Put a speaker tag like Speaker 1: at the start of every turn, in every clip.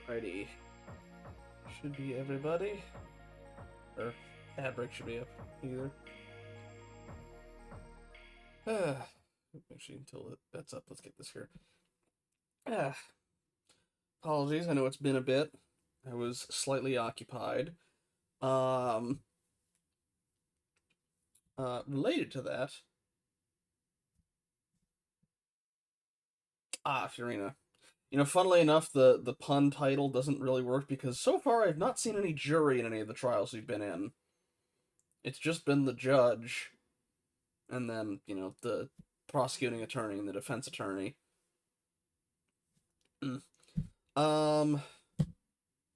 Speaker 1: Alrighty. Should be everybody. Or ad break should be up either. Actually, until that's up, let's get this here. Ah, apologies, I know it's been a bit. I was slightly occupied. Um, Related to that, Fiorina. Funnily enough, the pun title doesn't really work because so far I've not seen any jury in any of the trials we've been in. It's just been the judge, and then the prosecuting attorney and the defense attorney. Mm. Um,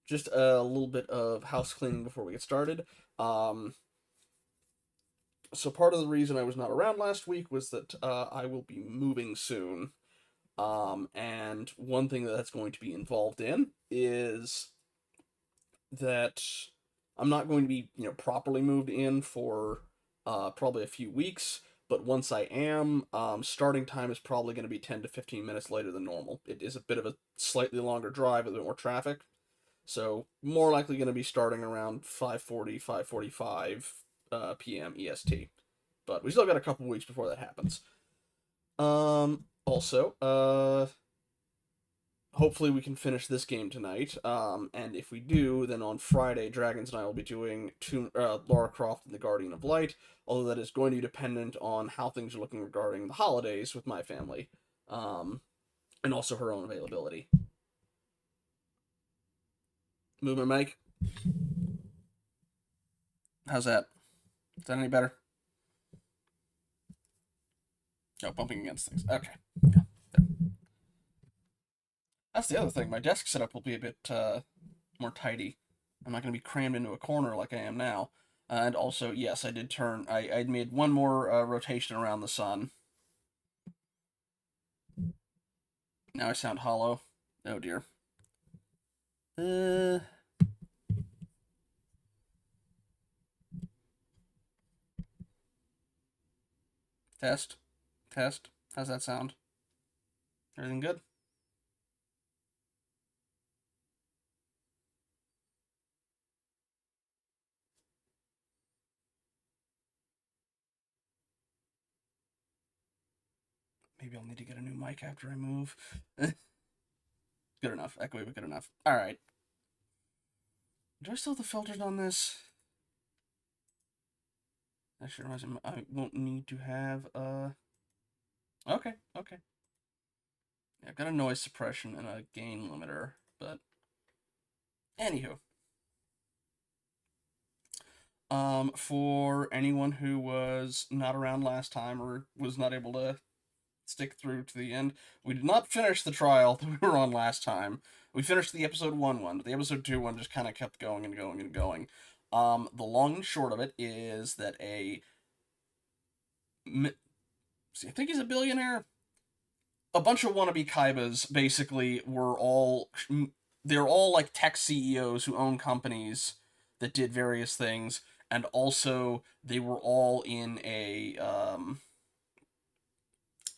Speaker 1: just a little bit of house cleaning before we get started. Um, so part of the reason I was not around last week was that I will be moving soon. And one thing that's going to be involved in is that I'm not going to be, properly moved in for probably a few weeks. But once I am, starting time is probably going to be 10 to 15 minutes later than normal. It is a bit of a slightly longer drive with a bit more traffic. So more likely going to be starting around 5:40, 5:45 p.m. EST. But we still got a couple weeks before that happens. Also, hopefully we can finish this game tonight. And if we do, then on Friday, Dragons and I will be doing Lara Croft and the Guardian of Light. Although that is going to be dependent on how things are looking regarding the holidays with my family, and also her own availability. Movement, Mike. How's that? Is that any better? No, bumping against things. Okay. Yeah. There. That's the other thing. My desk setup will be a bit more tidy. I'm not going to be crammed into a corner like I am now. And also, yes, I did turn. I made one more rotation around the sun. Now I sound hollow. Oh dear. Uh. Test. Test. How's that sound? Everything good? Maybe I'll need to get a new mic after I move. Good enough. Echoey, but good enough. Alright. Do I still have the filters on this? That sure reminds me, I won't need to have, Okay, okay. Yeah, I've got a noise suppression and a gain limiter, but... Anywho. For anyone who was not around last time or was not able to stick through to the end, we did not finish the trial that we were on last time. We finished the episode 1 but the episode 2 just kind of kept going and going and going. The long and short of it is that I think he's a billionaire. A bunch of wannabe Kaibas basically they're all like tech CEOs who own companies that did various things, and also they were all in a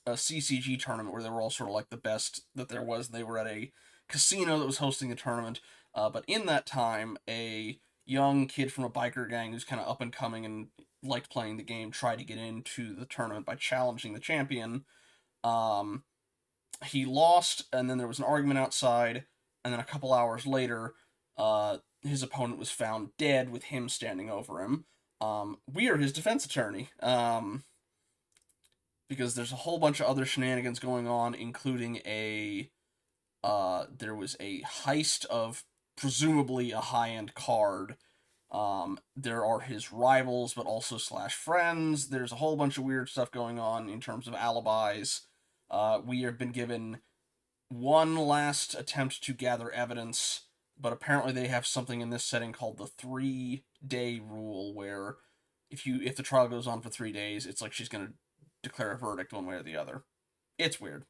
Speaker 1: CCG tournament where they were all sort of like the best that there was. They were at a casino that was hosting the tournament, but in that time, a young kid from a biker gang who's kind of up and coming and liked playing the game tried to get into the tournament by challenging the champion. Um, he lost, and then there was an argument outside, and then a couple hours later, his opponent was found dead with him standing over him. We are his defense attorney. Because there's a whole bunch of other shenanigans going on, including there was a heist of presumably a high-end card. There are his rivals, but also slash friends. There's a whole bunch of weird stuff going on in terms of alibis. We have been given one last attempt to gather evidence, but apparently they have something in this setting called the 3-day rule, where if the trial goes on for 3 days, it's like she's gonna declare a verdict one way or the other. It's weird.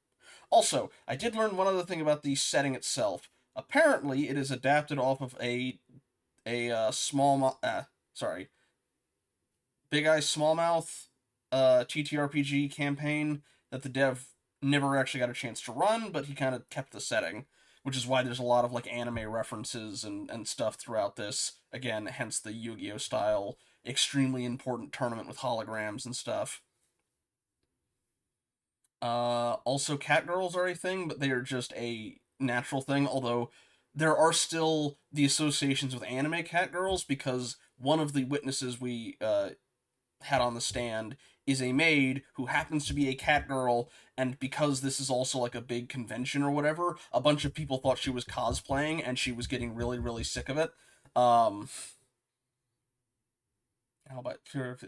Speaker 1: Also, I did learn one other thing about the setting itself. Apparently, it is adapted off of Big Eyes Smallmouth TTRPG campaign that the dev never actually got a chance to run, but he kind of kept the setting. which is why there's a lot of like anime references and stuff throughout this. Again, hence the Yu-Gi-Oh style, extremely important tournament with holograms and stuff. Also, cat girls are a thing, but they are just a natural thing, although there are still the associations with anime cat girls, because one of the witnesses we had on the stand is a maid who happens to be a cat girl, and because this is also like a big convention or whatever, a bunch of people thought she was cosplaying, and she was getting really, really sick of it. How about sure if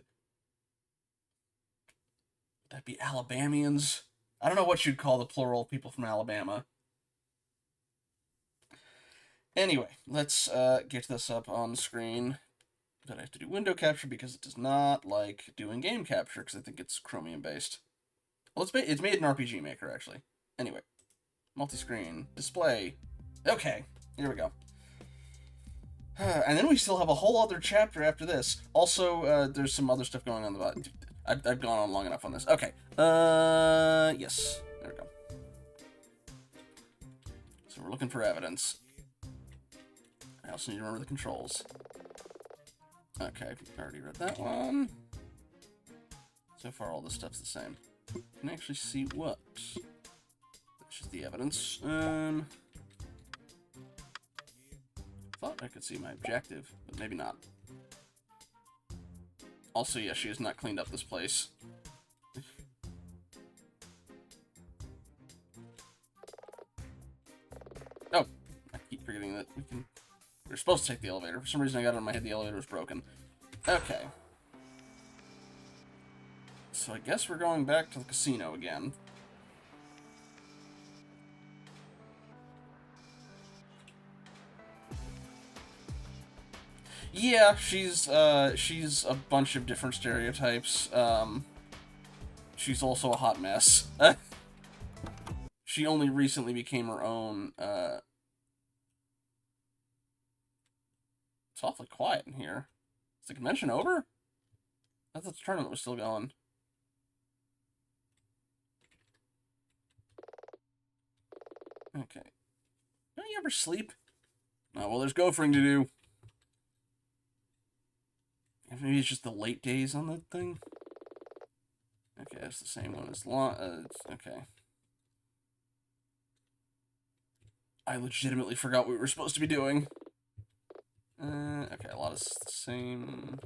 Speaker 1: that'd be Alabamians? I don't know what you'd call the plural of people from Alabama. Anyway, let's get this up on screen. But I have to do window capture because it does not like doing game capture because I think it's Chromium based. Well, it's made in RPG Maker actually. Anyway, multi-screen display. Okay, here we go. And then we still have a whole other chapter after this. Also, there's some other stuff going on about. I've gone on long enough on this. Okay. Yes. There we go. So we're looking for evidence. I also need to remember the controls. Okay, I already read that one. So far, all this stuff's the same. Can I actually see what? That's just the evidence. Thought I could see my objective, but maybe not. Also, yeah, she has not cleaned up this place. Oh, I keep forgetting that we're supposed to take the elevator. For some reason, I got it in my head the elevator was broken. Okay. So I guess we're going back to the casino again. Yeah, she's a bunch of different stereotypes. She's also a hot mess. She only recently became her own, It's awfully quiet in here. Is the convention over? I thought the tournament was still going. Okay. Don't you ever sleep? Oh, well, there's gophering to do. Maybe it's just the late days on that thing? Okay, that's the same one as okay. I legitimately forgot what we were supposed to be doing. Okay, a lot of the same.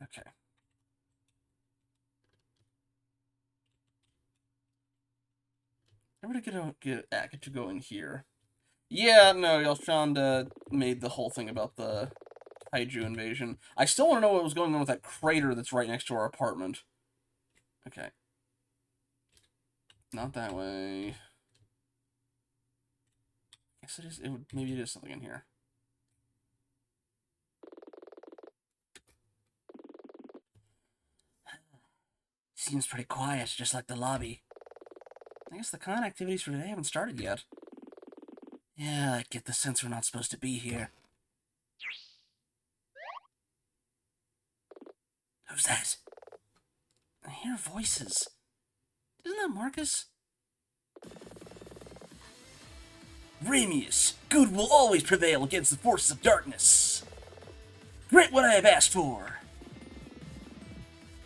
Speaker 1: Okay. I'm gonna get Akka to go in here. Yeah, no, Yalshanda made the whole thing about the Kaiju invasion. I still want to know what was going on with that crater that's right next to our apartment. Okay. Not that way. Guess it is. Maybe it is something in here. Seems pretty quiet, just like the lobby. I guess the con activities for today haven't started yet. Yeah, I get the sense we're not supposed to be here. Who's that? I hear voices. Isn't that Marcus? Ramius, good will always prevail against the forces of darkness. Grant what I have asked for.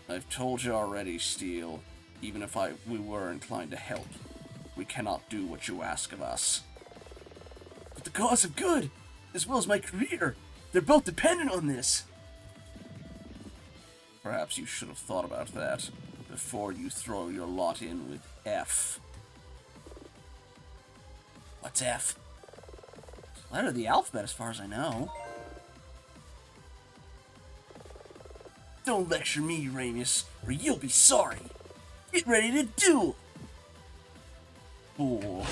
Speaker 1: I've told you already, Steel. Even if we were inclined to help, we cannot do what you ask of us. But the cause of good, as well as my career, they're both dependent on this. Perhaps you should have thought about that before you throw your lot in with F. What's F? Letter of the alphabet, as far as I know. Don't lecture me, Ramius, or you'll be sorry. Get ready to duel! Fool.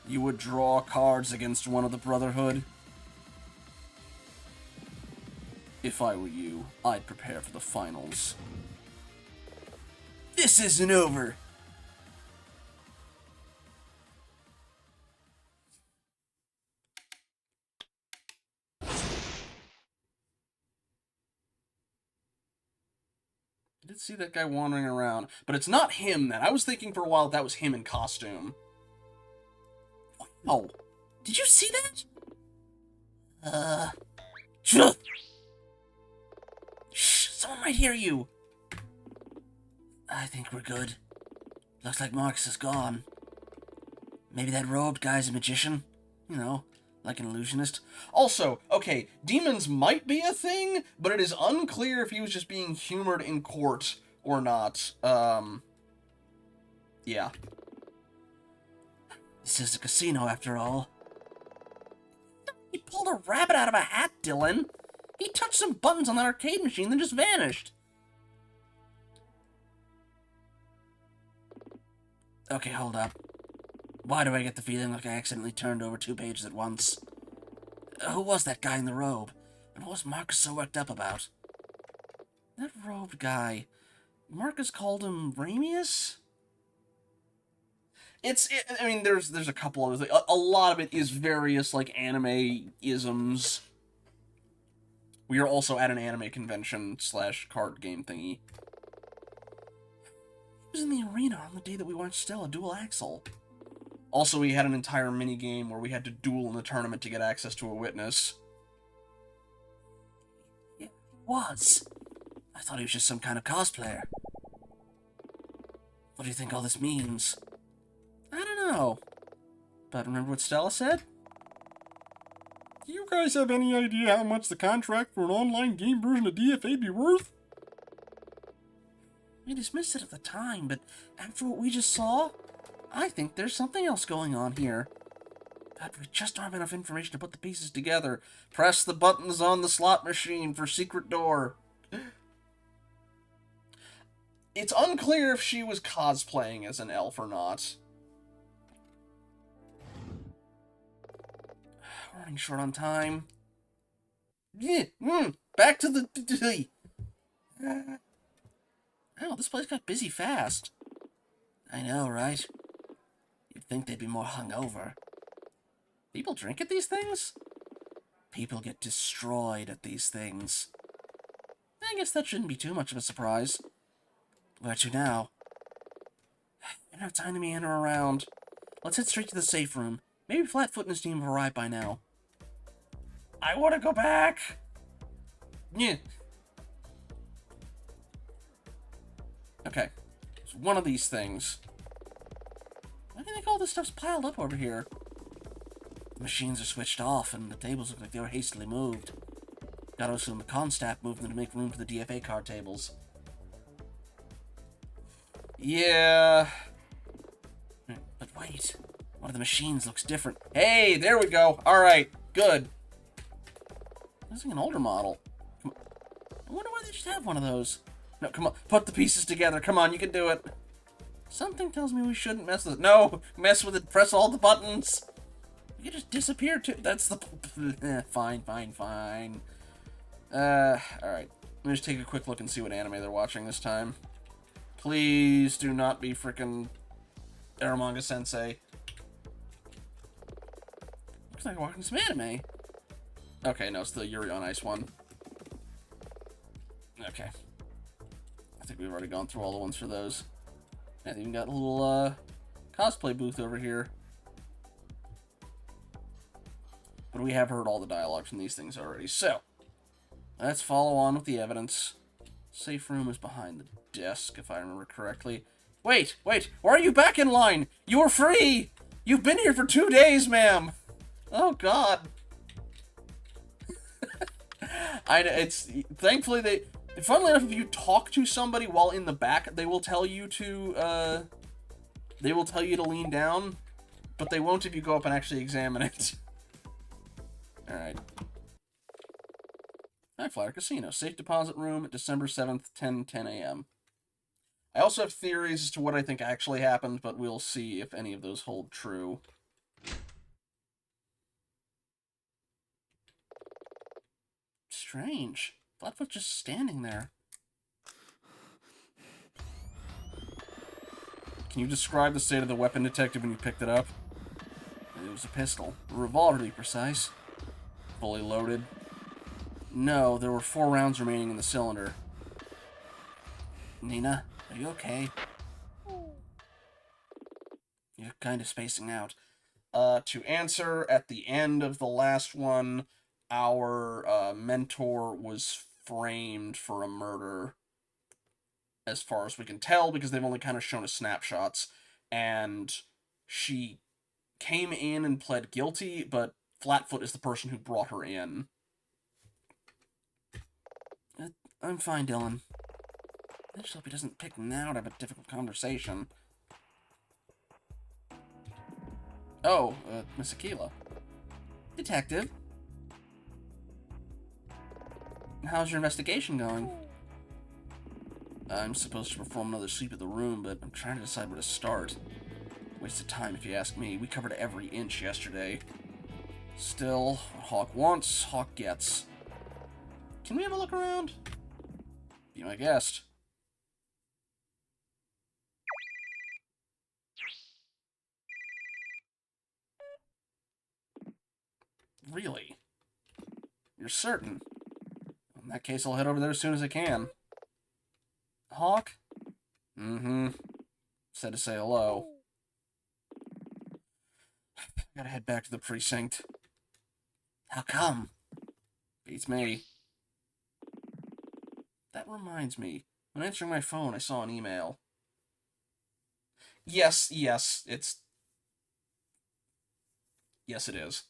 Speaker 1: You would draw cards against one of the Brotherhood? If I were you, I'd prepare for the finals. This isn't over! It did see that guy wandering around. But it's not him, then. I was thinking for a while that was him in costume. Oh. Did you see that? Shh, someone might hear you. I think we're good. Looks like Marcus is gone. Maybe that robed guy's a magician? You know, like an illusionist. Also, okay, demons might be a thing, but it is unclear if he was just being humored in court or not. Yeah. This is a casino, after all. He pulled a rabbit out of a hat, Dylan. He touched some buttons on that arcade machine, then just vanished. Okay, hold up. Why do I get the feeling like I accidentally turned over 2 pages at once? Who was that guy in the robe? And what was Marcus so worked up about? That robed guy. Marcus called him Ramius? I mean, there's a couple of things. A lot of it is various, like, anime-isms. We are also at an anime convention / card game thingy. He was in the arena on the day that we watched Stella duel Axel. Also, we had an entire mini-game where we had to duel in the tournament to get access to a witness. Yeah, he was. I thought he was just some kind of cosplayer. What do you think all this means? I don't know. But remember what Stella said? Do you guys have any idea how much the contract for an online game version of DFA be worth? We dismissed it at the time, but after what we just saw, I think there's something else going on here. But we just don't have enough information to put the pieces together. Press the buttons on the slot machine for secret door. It's unclear if she was cosplaying as an elf or not. We're running short on time. Yeah, back to the... Oh, this place got busy fast. I know, right? You'd think they'd be more hungover. People drink at these things? People get destroyed at these things. I guess that shouldn't be too much of a surprise. Where to now? I don't have time to meander around. Let's head straight to the safe room. Maybe Flatfoot and his team have arrived by now. I want to go back! Yeah. Okay. It's one of these things. Why do you think all this stuff's piled up over here? The machines are switched off, and the tables look like they were hastily moved. Gotta assume the con staff moved them to make room for the DFA card tables. Yeah. But wait. One of the machines looks different. Hey, there we go. Alright, good. That's like an older model. I wonder why they just have one of those. No, come on. Put the pieces together. Come on, you can do it. Something tells me we shouldn't mess with it. No! Mess with it. Press all the buttons. You just disappear too. That's the... Fine. Alright. Let me just take a quick look and see what anime they're watching this time. Please do not be frickin' Aramanga Sensei. Looks like we're watching some anime. Okay, no, it's the Yuri on Ice one. Okay. I think we've already gone through all the ones for those. And even got a little cosplay booth over here. But we have heard all the dialogue from these things already. So, let's follow on with the evidence. Safe room is behind the desk, if I remember correctly. Wait! Why are you back in line? You were free! You've been here for 2 days, ma'am! Oh, God. Thankfully, funnily enough, if you talk to somebody while in the back, they will tell you to, lean down, but they won't if you go up and actually examine it. Alright. High Flyer Casino. Safe deposit room, December 7th, 10 a.m. I also have theories as to what I think actually happened, but we'll see if any of those hold true. Strange. Flatfoot just standing there. Can you describe the state of the weapon detective when you picked it up? It was a pistol. A revolver, to be precise. Fully loaded. No, there were 4 rounds remaining in the cylinder.
Speaker 2: Nina, are you okay? You're kind of spacing out.
Speaker 1: To answer, at the end of the last one, our mentor was framed for a murder, as far as we can tell, because they've only kind of shown us snapshots. And she came in and pled guilty, but Flatfoot is the person who brought her in.
Speaker 2: I'm fine, Dylan. I just hope he doesn't pick now to have a difficult conversation.
Speaker 1: Oh, Miss Aquila.
Speaker 2: Detective? How's your investigation going?
Speaker 1: I'm supposed to perform another sweep of the room, but I'm trying to decide where to start. Waste of time if you ask me. We covered every inch yesterday. Still, what Hawk wants, Hawk gets. Can we have a look around? Be my guest. Really? You're certain? In that case, I'll head over there as soon as I can. Hawk? Mm-hmm. Said to say hello. Gotta head back to the precinct.
Speaker 2: How come?
Speaker 1: Beats me. That reminds me. When answering my phone, I saw an email. Yes, it's... Yes, it is.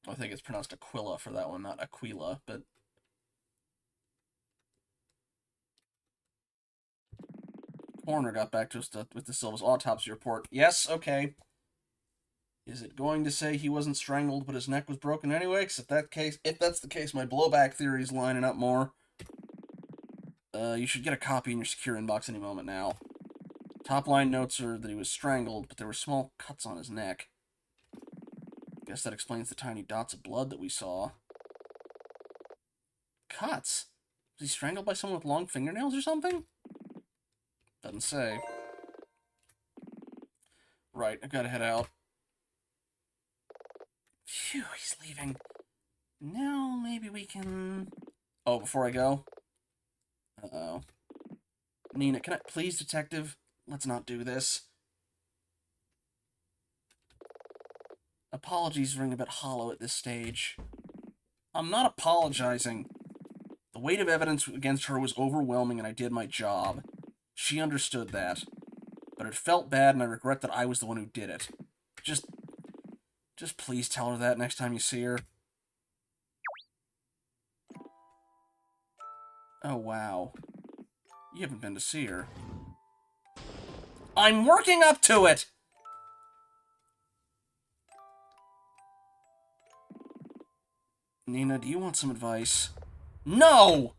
Speaker 1: I think it's pronounced Aquila for that one, not Aquila, but... Coroner got back to us with the Silva's autopsy report. Yes, okay. Is it going to say he wasn't strangled but his neck was broken anyway? Because if that's the case, my blowback theory is lining up more. You should get a copy in your secure inbox any moment now. Top line notes are that he was strangled, but there were small cuts on his neck. Guess that explains the tiny dots of blood that we saw. Cuts? Was he strangled by someone with long fingernails or something? Doesn't say. Right, I've got to head out.
Speaker 2: Phew, he's leaving. Now maybe we can...
Speaker 1: Oh, before I go? Uh-oh. Nina, can I... Please, detective, let's not do this. Apologies ring a bit hollow at this stage. I'm not apologizing. The weight of evidence against her was overwhelming and I did my job. She understood that. But it felt bad and I regret that I was the one who did it. Just please tell her that next time you see her. Oh, wow. You haven't been to see her. I'm working up to it! Nina, do you want some advice? No!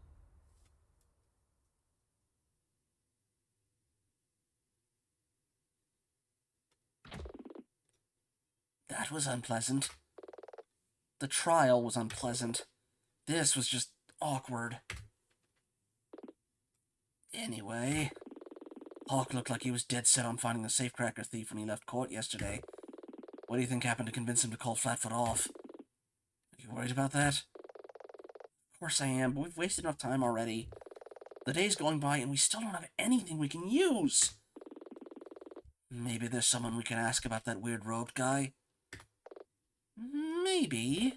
Speaker 2: That was unpleasant.
Speaker 1: The trial was unpleasant. This was just awkward.
Speaker 2: Anyway, Hawk looked like he was dead set on finding the safecracker thief when he left court yesterday. What do you think happened to convince him to call Flatfoot off? Are you worried about that?
Speaker 1: Of course I am, but we've wasted enough time already. The day's going by and we still don't have anything we can use.
Speaker 2: Maybe there's someone we can ask about that weird robed guy?
Speaker 1: Maybe.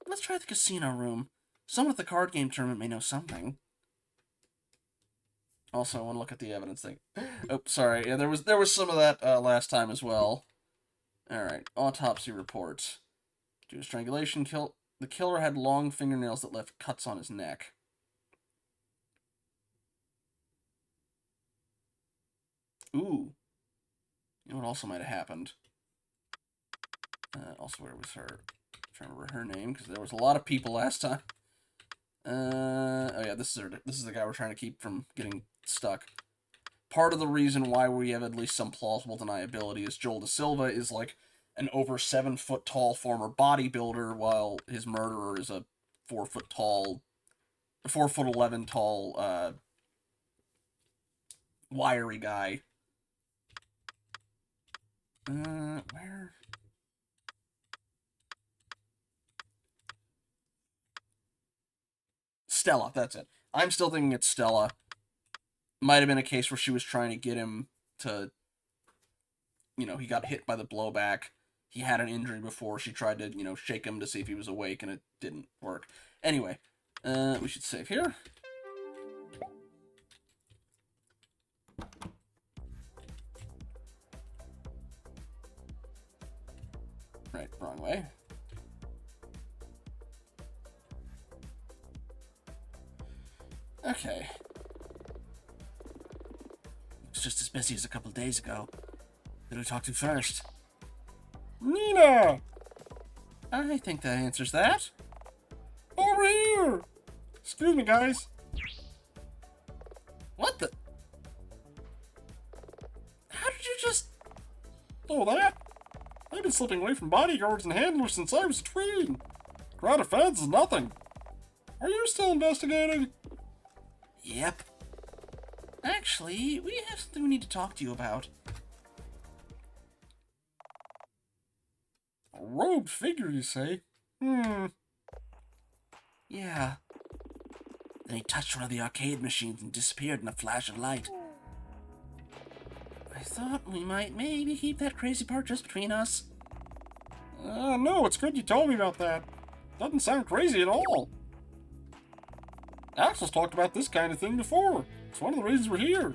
Speaker 1: Let's try the casino room. Someone at the card game tournament may know something. Also, I want to look at the evidence thing. Oh, sorry. Yeah, there was some of that last time as well. Alright, autopsy report. Due to strangulation, the killer had long fingernails that left cuts on his neck. Ooh. You know what also might have happened? Also, where was her? I'm trying to remember her name, because there was a lot of people last time. Oh yeah, this is the guy we're trying to keep from getting stuck. Part of the reason why we have at least some plausible deniability is Joel Da Silva is like an over 7 foot tall former bodybuilder, while his murderer is a 4 foot tall, 4'11" tall, wiry guy. Where? Stella, that's it. I'm still thinking it's Stella. Might have been a case where she was trying to get him to, you know, he got hit by the blowback. He had an injury before. She tried to, you know, shake him to see if he was awake, and it didn't work. Anyway, we should save here. Right, wrong way. Okay.
Speaker 2: Looks just as busy as a couple days ago. Who do we talk to first?
Speaker 1: Nina! I think that answers that.
Speaker 3: Over here! Excuse me, guys.
Speaker 1: What the? How did you just...
Speaker 3: Oh, that? I've been slipping away from bodyguards and handlers since I was a tween. Crowd of feds is nothing. Are you still investigating?
Speaker 2: Yep. Actually, we have something we need to talk to you about.
Speaker 3: A robed figure, you say?
Speaker 2: Yeah. Then he touched one of the arcade machines and disappeared in a flash of light. I thought we might maybe keep that crazy part just between us.
Speaker 3: No, it's good you told me about that. Doesn't sound crazy at all. Axel's talked about this kind of thing before. It's one of the reasons we're here.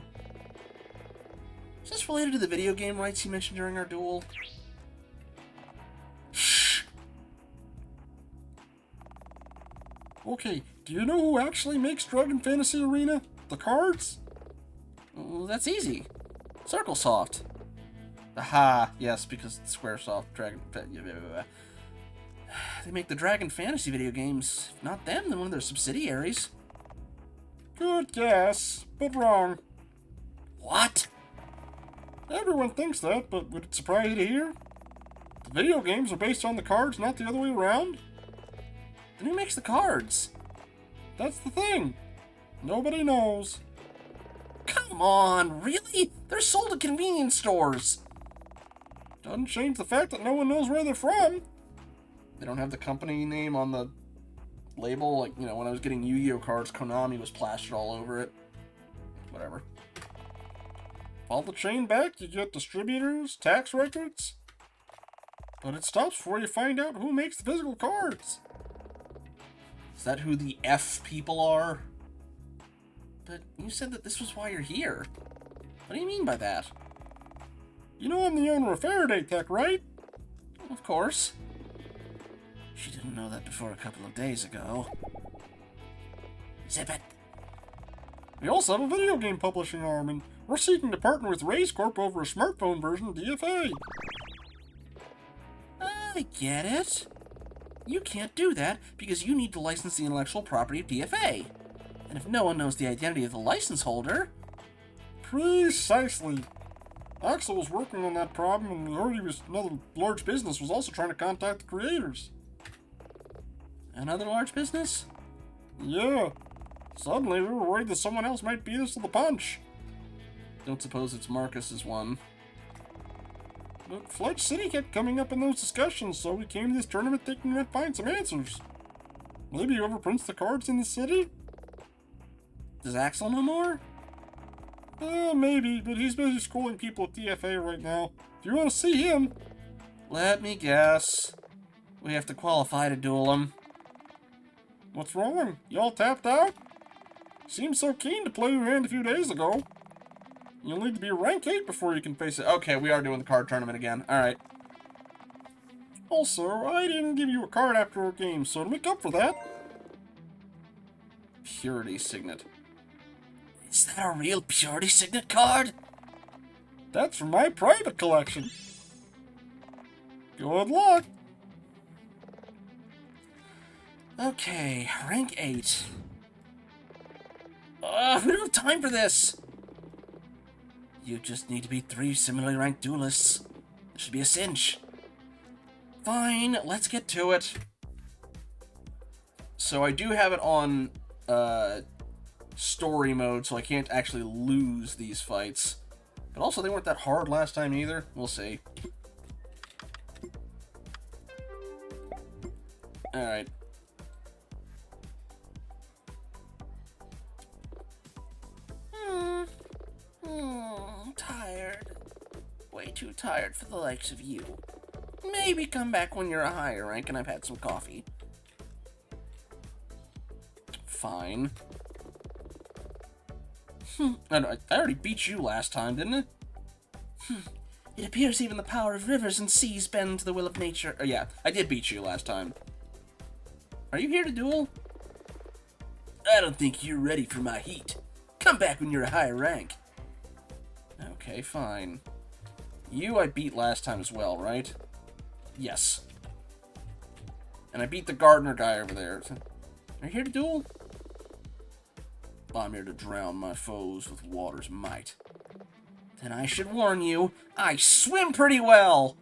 Speaker 2: Is this related to the video game rights you mentioned during our duel? Shh!
Speaker 3: Okay, do you know who actually makes Dragon Fantasy Arena? The cards?
Speaker 2: Well, that's easy. Circlesoft.
Speaker 1: Aha, yes, because it's Squaresoft, Dragon...
Speaker 2: They make the Dragon Fantasy video games. If not them, then one of their subsidiaries.
Speaker 3: Good guess, but wrong.
Speaker 2: What?
Speaker 3: Everyone thinks that, but would it surprise you to hear? The video games are based on the cards, not the other way around.
Speaker 2: Then who makes the cards?
Speaker 3: That's the thing. Nobody knows.
Speaker 2: Come on, really? They're sold at convenience stores.
Speaker 3: Doesn't change the fact that no one knows where they're from.
Speaker 1: They don't have the company name on the label. Like, you know, when I was getting Yu-Gi-Oh cards, Konami was plastered all over it. Whatever.
Speaker 3: Follow the chain back, you get distributors, tax records. But it stops before you find out who makes the physical cards.
Speaker 1: Is that who the F people are?
Speaker 2: But you said that this was why you're here. What do you mean by that?
Speaker 3: You know I'm the owner of Faraday Tech, right?
Speaker 2: Of course. She didn't know that before a couple of days ago. Zip it.
Speaker 3: We also have a video game publishing arm, and we're seeking to partner with Raise Corp over a smartphone version of DFA.
Speaker 2: I get it. You can't do that because you need to license the intellectual property of DFA. And if no one knows the identity of the license holder...
Speaker 3: Precisely. Axel was working on that problem, and we heard another large business was also trying to contact the creators.
Speaker 2: Another large business?
Speaker 3: Yeah. Suddenly, we were worried that someone else might beat us to the punch.
Speaker 1: Don't suppose it's Marcus's one.
Speaker 3: But Fledge City kept coming up in those discussions, so we came to this tournament thinking we might find some answers. Maybe whoever prints the cards in the city?
Speaker 2: Does Axel know more?
Speaker 3: Maybe, but he's busy schooling people at DFA right now. If you want to see him...
Speaker 1: Let me guess. We have to qualify to duel him.
Speaker 3: What's wrong? Y'all tapped out? Seemed so keen to play your hand a few days ago. You'll need to be rank 8 before you can face it.
Speaker 1: Okay, we are doing the card tournament again. Alright.
Speaker 3: Also, I didn't give you a card after our game, so to make up for that...
Speaker 1: Purity Signet.
Speaker 2: Is that a real Purity Signet card?
Speaker 3: That's from my private collection. Good luck!
Speaker 2: Okay, rank 8. We don't have time for this! You just need to beat 3 similarly ranked duelists. It should be a cinch.
Speaker 1: Fine, let's get to it. So I do have it on story mode, so I can't actually lose these fights. But also, they weren't that hard last time either. We'll see. Alright.
Speaker 2: Tired. Way too tired for the likes of you. Maybe come back when you're a higher rank and I've had some coffee. Fine. I already beat you last time, didn't it? It appears even the power of rivers and seas bend to the will of nature. Oh, yeah, I did beat you last time. Are you here to duel? I don't think you're ready for my heat. Come back when you're a higher rank. Okay, fine. You I beat last time as well, right? Yes. And I beat the gardener guy over there. Are you here to duel? I'm here to drown my foes with water's might. Then I should warn you, I swim pretty well!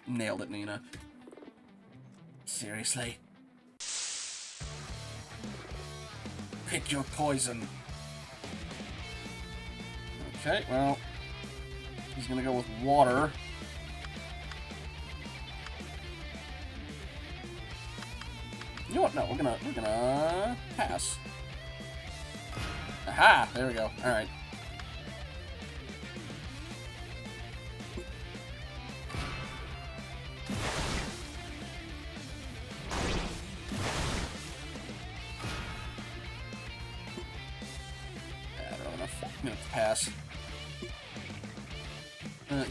Speaker 2: Nailed it, Nina. Seriously? Pick your poison. Okay, well, he's gonna go with water. You know what? No, we're gonna pass. Aha! There we go. All right. I don't know. I'm gonna pass.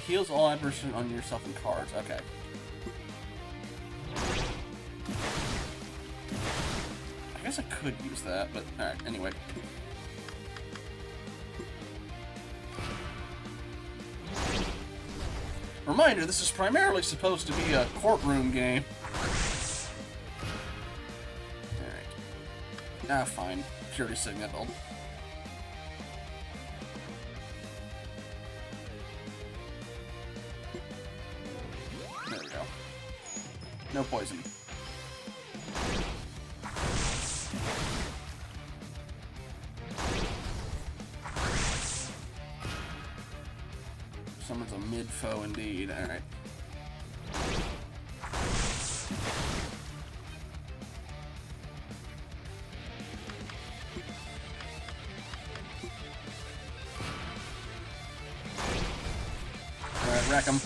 Speaker 2: Heals all adversity on yourself and cards. Okay. I guess I could use that, but alright, anyway. Reminder, this is primarily supposed to be a courtroom game. Alright. Ah, fine. Purity signal. There we go. No poison. Someone's a mid-foe indeed. Alright. Alright, wreck him.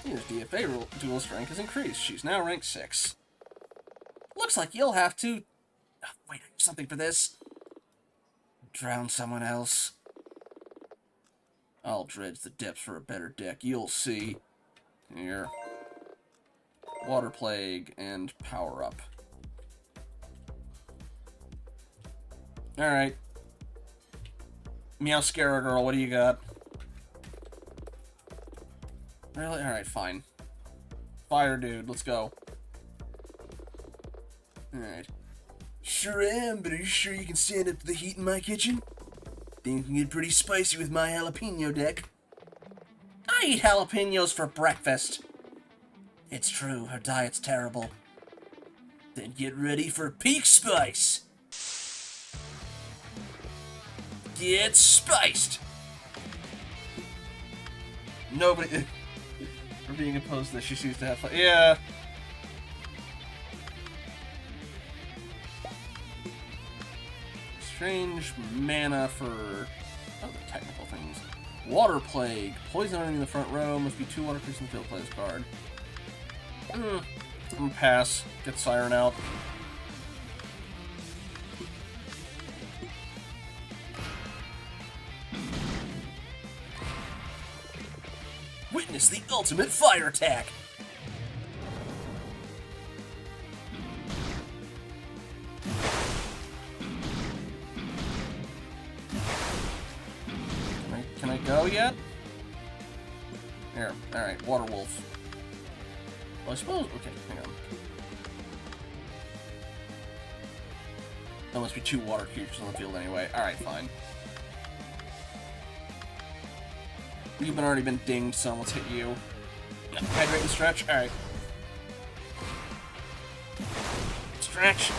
Speaker 2: His DFA dual strength has increased. She's now rank 6. Looks like you'll have to... Oh, wait, I have something for this. Drown someone else. I'll dredge the depths for a better deck. You'll see. Here. Water Plague and Power Up. Alright. Meowscara girl, what do you got? Really? Alright, fine. Fire dude, let's go. Alright. Sure am, but are you sure you can stand up to the heat in my kitchen? Think you can get pretty spicy with my jalapeno deck. I eat jalapenos for breakfast. It's true, her diet's terrible. Then get ready for peak spice. Get spiced! Nobody... For being opposed to this, she seems to have fun. Yeah. Strange mana for... Oh, the technical things. Water Plague. Poison enemy in the front row. Must be 2 water creatures in the field. Play this card. I'm gonna pass. Get Siren out. Witness the ultimate fire attack! Can I go yet? Here, alright, Water Wolf. Well, I suppose... Okay, hang on. There must be 2 water creatures on the field anyway. Alright, fine. You've already been dinged, so let's hit you. Hydrate and stretch. Alright. Stretch.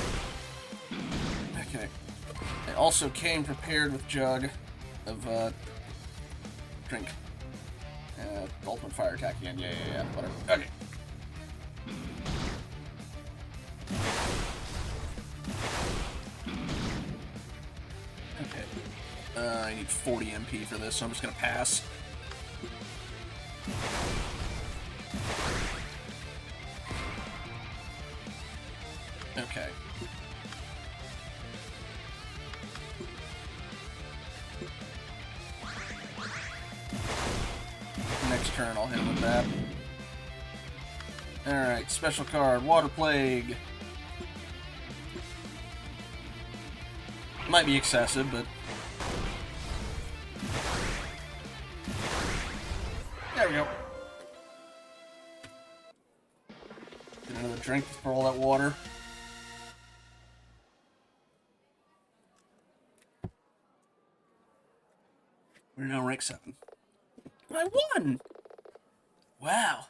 Speaker 2: Okay. I also came prepared with Jug. of drink. Ultimate fire attack again. Yeah. Whatever. Okay. Okay. I need 40 MP for this, so I'm just gonna pass. Okay. Next turn, I'll hit him with that. Alright, special card, Water Plague. Might be excessive, but... There we go. Get another drink for all that water. We're now rank 7. I won! Wow.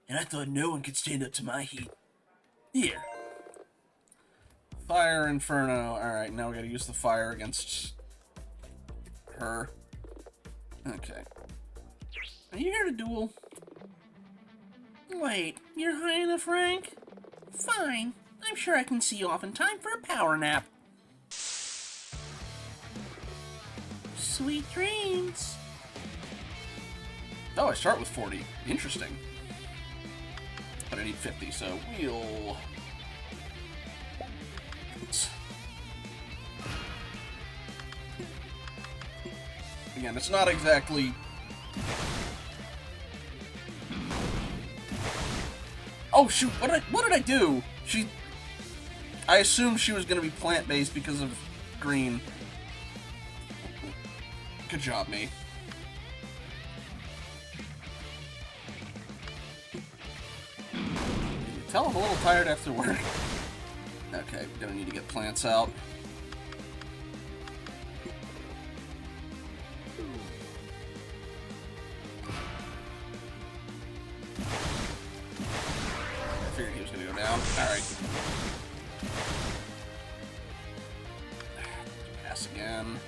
Speaker 2: And I thought no one could stand up to my heat. Here. Fire Inferno. Alright, now we gotta use the fire against her. Okay. Are you here to duel? Wait, you're high enough rank? Fine. I'm sure I can see you off in time for a power nap. Sweet dreams. Oh, I start with 40. Interesting. But I need 50, so we'll... Again, it's not exactly... Oh, shoot! What did I do? I assumed she was gonna be plant-based because of green. Good job, me. Tell I'm a little tired after work. Okay, gonna need to get plants out. I figured he was gonna go down. Alright. Pass again.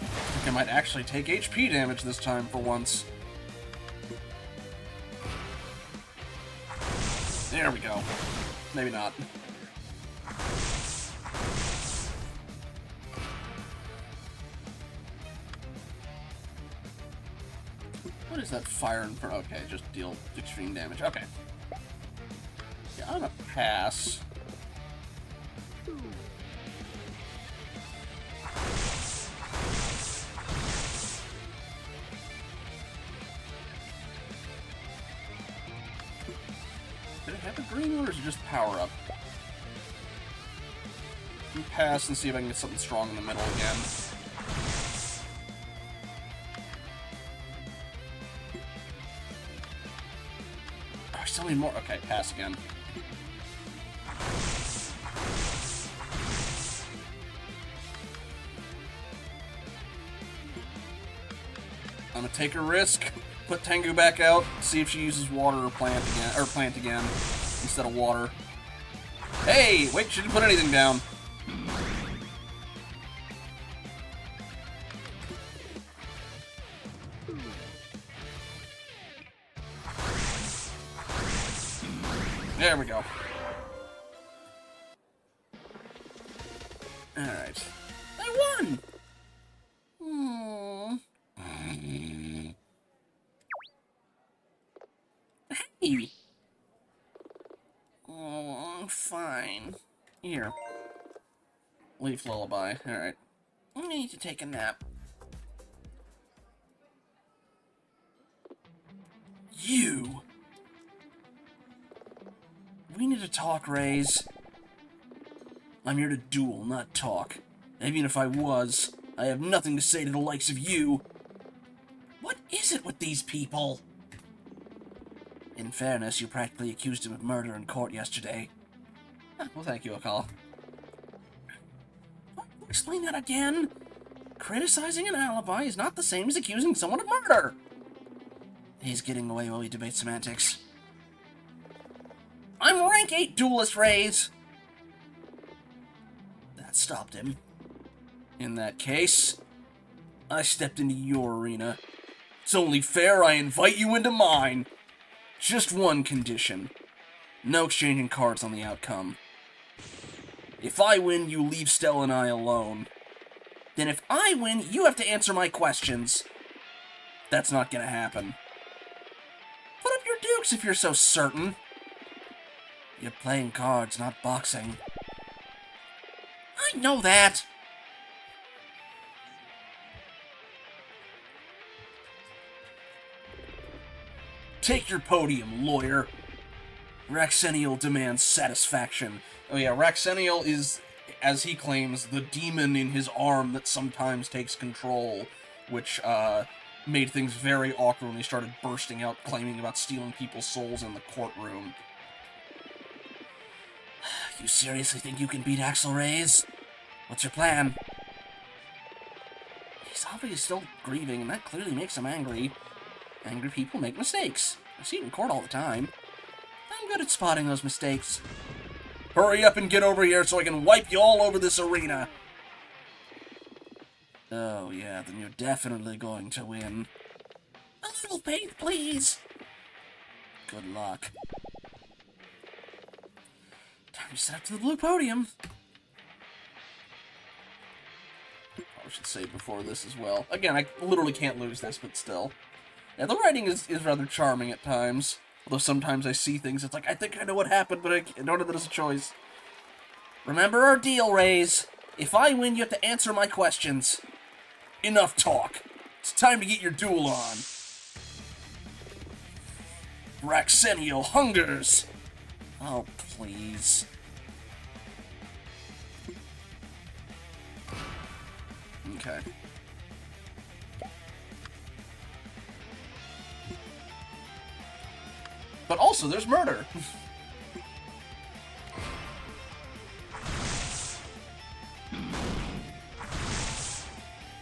Speaker 2: I think I might actually take HP damage this time for once. There we go. Maybe not. What is that fire in front? Okay, just deal extreme damage. Okay. Yeah, I'm gonna pass. Did it have a green one, or is it just power up? Let me pass and see if I can get something strong in the middle again. Oh, I still need more. Okay, pass again. I'm gonna take a risk. Put Tengu back out, see if she uses water or plant again, instead of water. Hey! Wait, she didn't put anything down. There we go. Alright. I won! Hey! Oh, fine. Here. Leaf lullaby. Alright. I need to take a nap. You! We need to talk, Rays. I'm here to duel, not talk. Even if I was, I have nothing to say to the likes of you. What is it with these people? In fairness, you practically accused him of murder in court yesterday. Well, thank you, Aquila. Explain that again. Criticizing an alibi is not the same as accusing someone of murder. He's getting away while we debate semantics. I'm rank 8 duelist, Rays! That stopped him. In that case, I stepped into your arena. It's only fair I invite you into mine. Just one condition. No exchanging cards on the outcome. If I win, you leave Stella and I alone. Then if I win, you have to answer my questions. That's not gonna happen. Put up your dukes if you're so certain. You're playing cards, not boxing. I know that. Take your podium, lawyer. Raxenial demands satisfaction. Oh yeah, Raxenial is, as he claims, the demon in his arm that sometimes takes control, which, made things very awkward when he started bursting out claiming about stealing people's souls in the courtroom. You seriously think you can beat Axel Reyes? What's your plan? He's obviously still grieving, and that clearly makes him angry. Angry people make mistakes. I see it in court all the time. I'm good at spotting those mistakes. Hurry up and get over here so I can wipe you all over this arena. Oh yeah, then you're definitely going to win. A little faith, please. Good luck. Time to step up to the blue podium. Probably should save before this as well. Again, I literally can't lose this, but still. Yeah, the writing is rather charming at times. Although sometimes I see things, it's like, I think I know what happened, but I don't know that it's a choice. Remember our deal, Rays. If I win, you have to answer my questions. Enough talk. It's time to get your duel on. Raxenial hungers. Oh, please. Okay. But also, there's murder.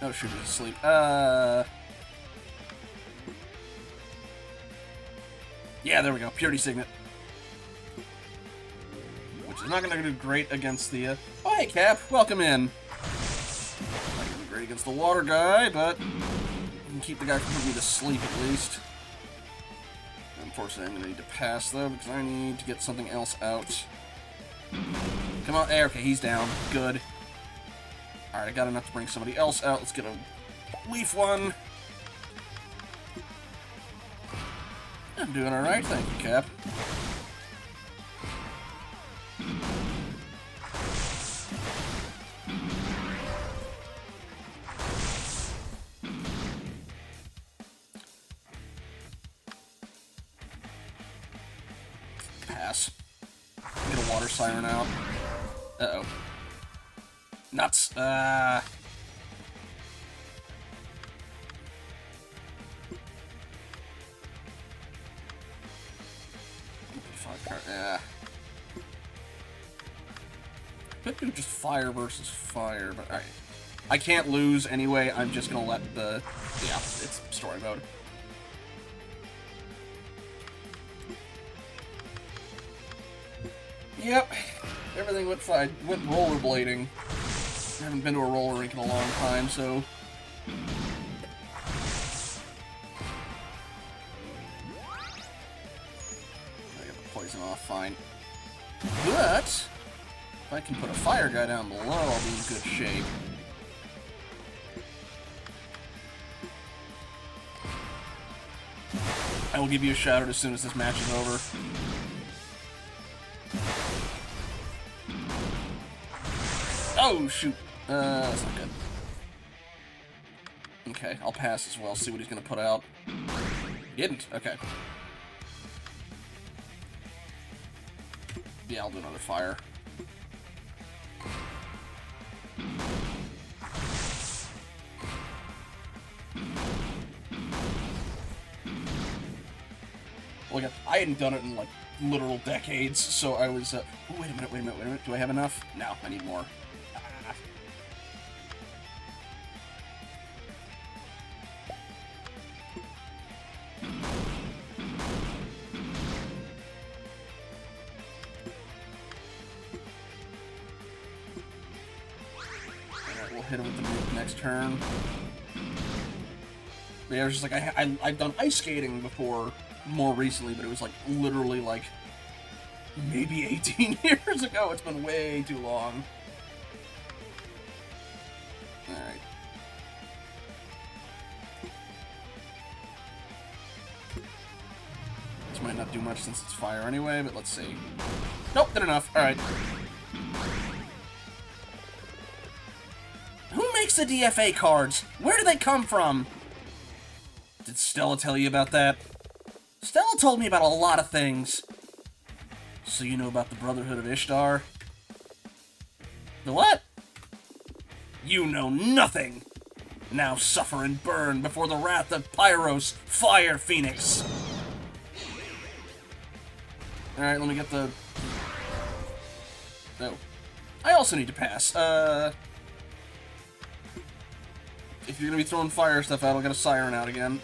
Speaker 2: Oh, shoot, he's asleep. Yeah, there we go. Purity Signet. Which is not going to do great against the... Oh, hey, Cap. Welcome in. Not going to be great against the water guy, but... we can keep the guy from putting me to sleep, at least. Unfortunately, I'm going to need to pass, though, because I need to get something else out. Come on. Okay, he's down. Good. Alright, I got enough to bring somebody else out. Let's get a leaf one. I'm doing alright, thank you, Cap. Pass. Get a water siren out. Uh-oh. Nuts. 5 card. Could do just fire versus fire, but alright. I can't lose anyway. I'm just gonna let the... yeah, it's story mode. Yep. Everything went fine. Went rollerblading. I haven't been to a roller rink in a long time, so... I got the poison off, fine. But... if I can put a fire guy down below, I'll be in good shape. I will give you a shout out as soon as this match is over. Oh, shoot. That's not good. Okay, I'll pass as well, see what he's gonna put out. He didn't. Okay. Yeah, I'll do another fire. Well, again, I hadn't done it in, like, literal decades, so I was, oh, wait a minute. Do I have enough? No, I need more. hit it with the nuke next turn. But yeah, it was just like, I've done ice skating before, more recently, but it was like, literally like, maybe 18 years ago. It's been way too long. Alright. This might not do much since it's fire anyway, but let's see. Nope, did enough. Alright. Who makes the DFA cards? Where do they come from? Did Stella tell you about that? Stella told me about a lot of things. So you know about the Brotherhood of Ishtar? The what? You know nothing! Now suffer and burn before the wrath of Pyros, Fire Phoenix! Alright, let me get the... Oh. I also need to pass. If you're gonna be throwing fire stuff out, I'll get a siren out again.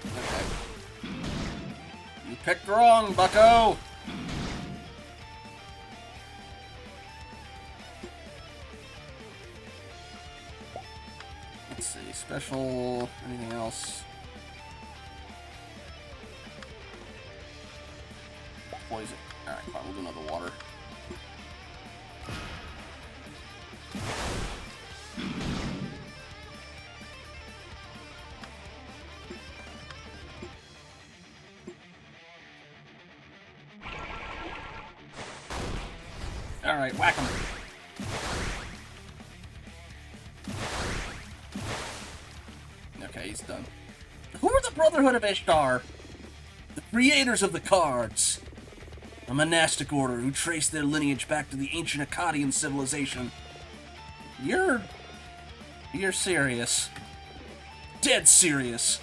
Speaker 2: Okay. You picked wrong, bucko! Let's see, special, anything else? Poison. Alright, fine, we'll do another water. Alright, whack him. Okay, he's done. Who are the Brotherhood of Ishtar? The creators of the cards. A monastic order who trace their lineage back to the ancient Akkadian civilization. You're serious. Dead serious.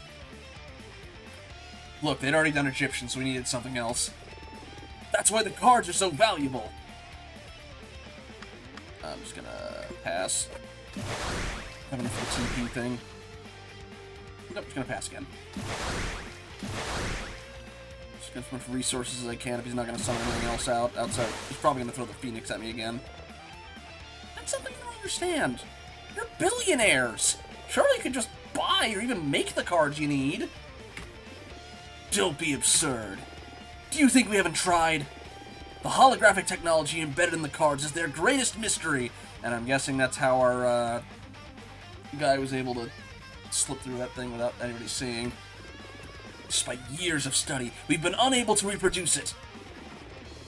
Speaker 2: Look, they'd already done Egyptian, so we needed something else. That's why the cards are so valuable. I'm just gonna pass. Have enough for the TP thing. Nope, just gonna pass again. Just get as much resources as I can if he's not gonna summon anything else out outside. He's probably gonna throw the Phoenix at me again. That's something I don't understand. You're billionaires. Surely you could just buy or even make the cards you need. Don't be absurd. Do you think we haven't tried? The holographic technology embedded in the cards is their greatest mystery, and I'm guessing that's how our guy was able to slip through that thing without anybody seeing. Despite years of study, we've been unable to reproduce it.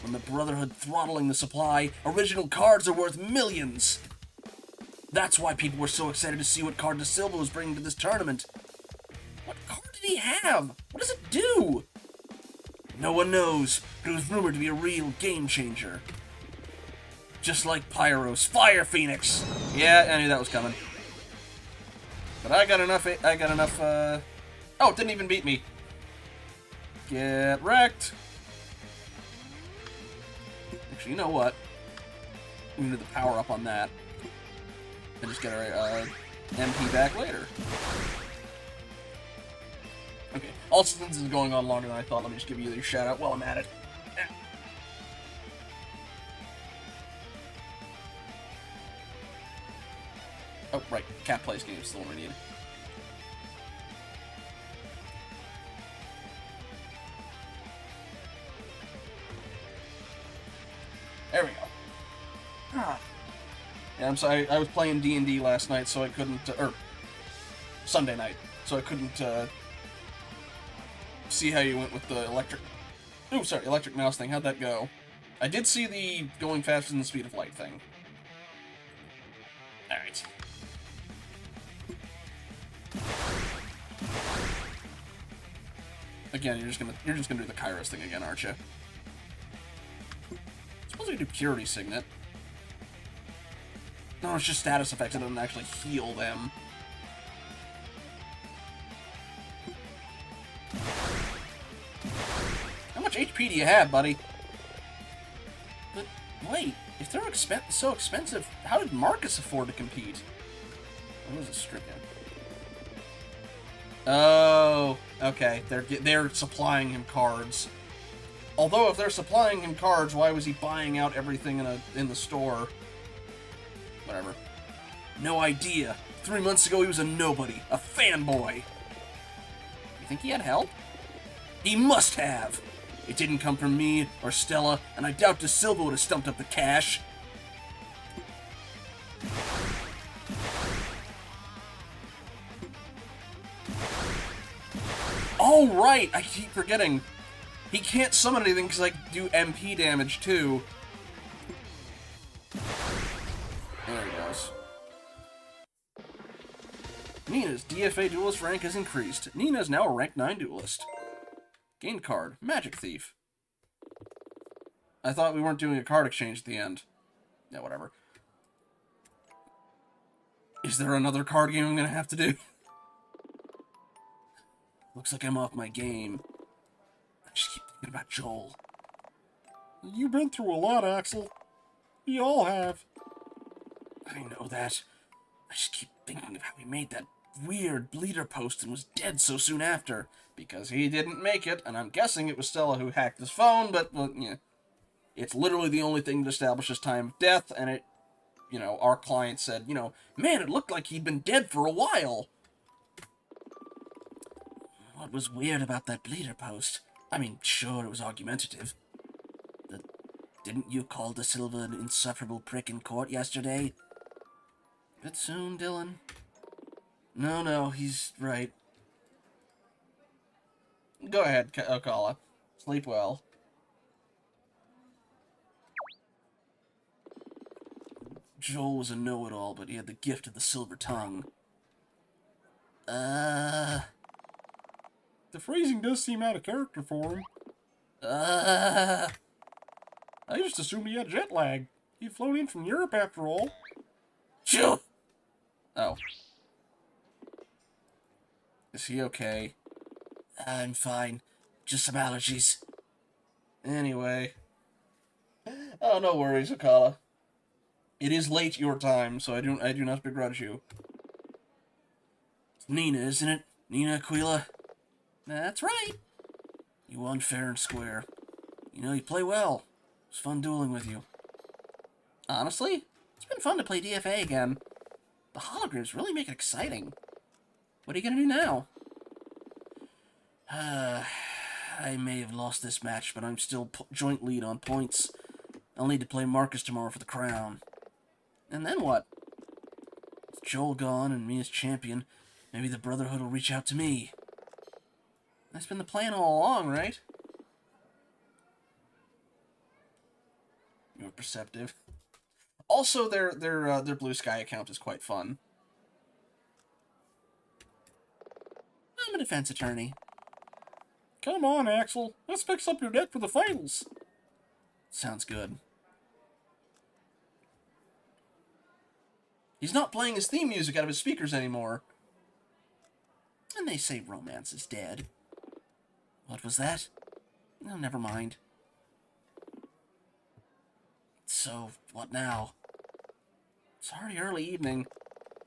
Speaker 2: When the Brotherhood throttling the supply, original cards are worth millions. That's why people were so excited to see what card De Silva was bringing to this tournament. What card did he have? What does it do? No one knows, but it was rumored to be a real game changer. Just like Pyros, Fire Phoenix! Yeah, I knew that was coming. But I got enough, oh, it didn't even beat me. Get wrecked! Actually, you know what? We can do the power up on that. And just get our, MP back later. Okay, also since this is going on longer than I thought, let me just give you your shout out while I'm at it. Yeah. Oh, right, Cat Plays Games is the one we need. There we go. Ah. Yeah, I'm sorry, I was playing D&D last night, so I couldn't, or Sunday night, so I couldn't, see how you went with the electric mouse thing. How'd that go? I did see the going faster than the speed of light thing. Alright. Again, you're just gonna do the Kairos thing again, aren't you? Suppose we could do Purity Signet. No, it's just status effects, it doesn't actually heal them. How much HP do you have, buddy? But, wait, if they're so expensive, how did Marcus afford to compete? What was it stricken? Oh, okay. They're supplying him cards. Although if they're supplying him cards, why was he buying out everything in the store? Whatever. No idea. 3 months ago he was a nobody, a fanboy. You think he had help? He must have. It didn't come from me or Stella, and I doubt De Silva would have stumped up the cash. Oh, right! I keep forgetting. He can't summon anything because I do MP damage, too. There he goes. Nina's DFA duelist rank has increased. Nina is now a rank 9 duelist. Gain card. Magic Thief. I thought we weren't doing a card exchange at the end. Yeah, whatever. Is there another card game I'm gonna have to do? Looks like I'm off my game. I just keep thinking about Joel.
Speaker 3: You've been through a lot, Axel. We all have.
Speaker 2: I know that. I just keep thinking of how he made that weird bleeder post and was dead so soon after. Because he didn't make it, and I'm guessing it was Stella who hacked his phone, but, well, yeah. It's literally the only thing that establishes time of death, and it, you know, our client said, you know, man, it looked like he'd been dead for a while. What was weird about that bleeder post? I mean, sure, it was argumentative. But didn't you call De Silva an insufferable prick in court yesterday? Bit soon, Dylan. No, he's right. Go ahead, Aquila. Sleep well. Joel was a know-it-all, but he had the gift of the silver tongue.
Speaker 3: The phrasing does seem out of character for him.
Speaker 2: Uh...
Speaker 3: I just assumed he had jet lag. He'd flown in from Europe after all.
Speaker 2: Chill! Oh. Is he okay? I'm fine. Just some allergies. Anyway. Oh, no worries, Aquila. It is late your time, so I do not begrudge you. It's Nina, isn't it? Nina Aquila? That's right. You won fair and square. You know, you play well. It was fun dueling with you. Honestly, it's been fun to play DFA again. The holograms really make it exciting. What are you gonna do now? I may have lost this match, but I'm still joint lead on points. I'll need to play Marcus tomorrow for the crown. And then what? With Joel gone and me as champion, maybe the Brotherhood will reach out to me. That's been the plan all along, right? You're perceptive. Also, their Blue Sky account is quite fun. I'm a defense attorney.
Speaker 3: Come on, Axel. Let's fix up your deck for the finals.
Speaker 2: Sounds good. He's not playing his theme music out of his speakers anymore. And they say romance is dead. What was that? Oh, never mind. So, what now? It's already early evening.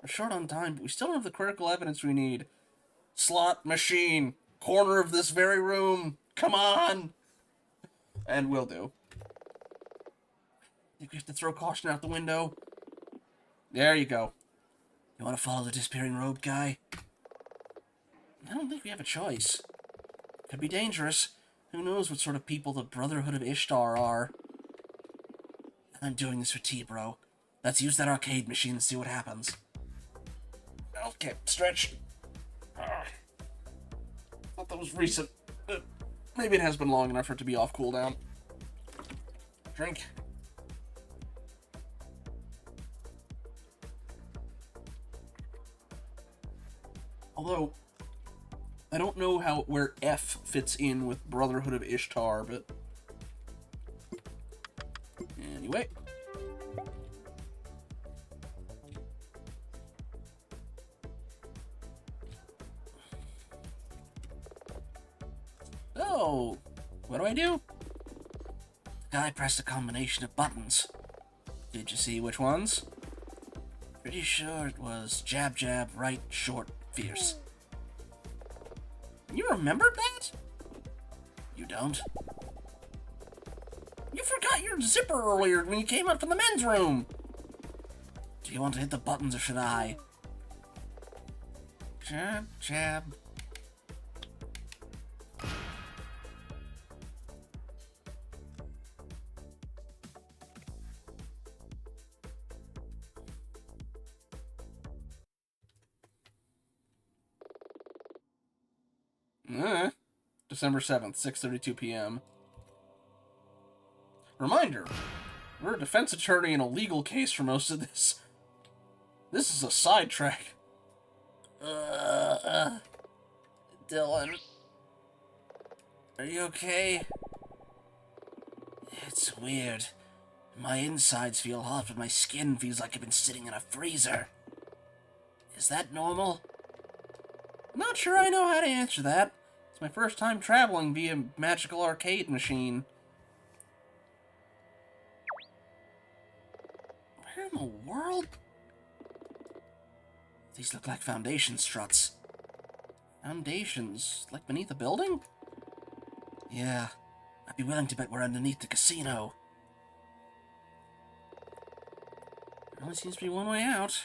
Speaker 2: We're short on time, but we still don't have the critical evidence we need. Slot machine. Corner of this very room. Come on! And we'll do. Think we have to throw caution out the window? There you go. You want to follow the disappearing robe guy? I don't think we have a choice. Could be dangerous. Who knows what sort of people the Brotherhood of Ishtar are. I'm doing this for tea, bro. Let's use that arcade machine and see what happens. Okay, stretch. Thought that was recent. Maybe it has been long enough for it to be off cooldown. Drink. Although, I don't know where F fits in with Brotherhood of Ishtar, but anyway. Oh, what do I do? The guy pressed a combination of buttons. Did you see which ones? Pretty sure it was jab, jab, right, short, fierce. You remembered that? You don't? You forgot your zipper earlier when you came out from the men's room. Do you want to hit the buttons or should I? Jab, jab. December 7th, 6:32 p.m. Reminder, we're a defense attorney in a legal case for most of this. This is a sidetrack. Dylan. Are you okay? It's weird. My insides feel hot, but my skin feels like I've been sitting in a freezer. Is that normal? Not sure I know how to answer that. It's my first time traveling via magical arcade machine. Where in the world? These look like foundation struts. Foundations? Like beneath a building? Yeah. I'd be willing to bet we're underneath the casino. There only seems to be one way out.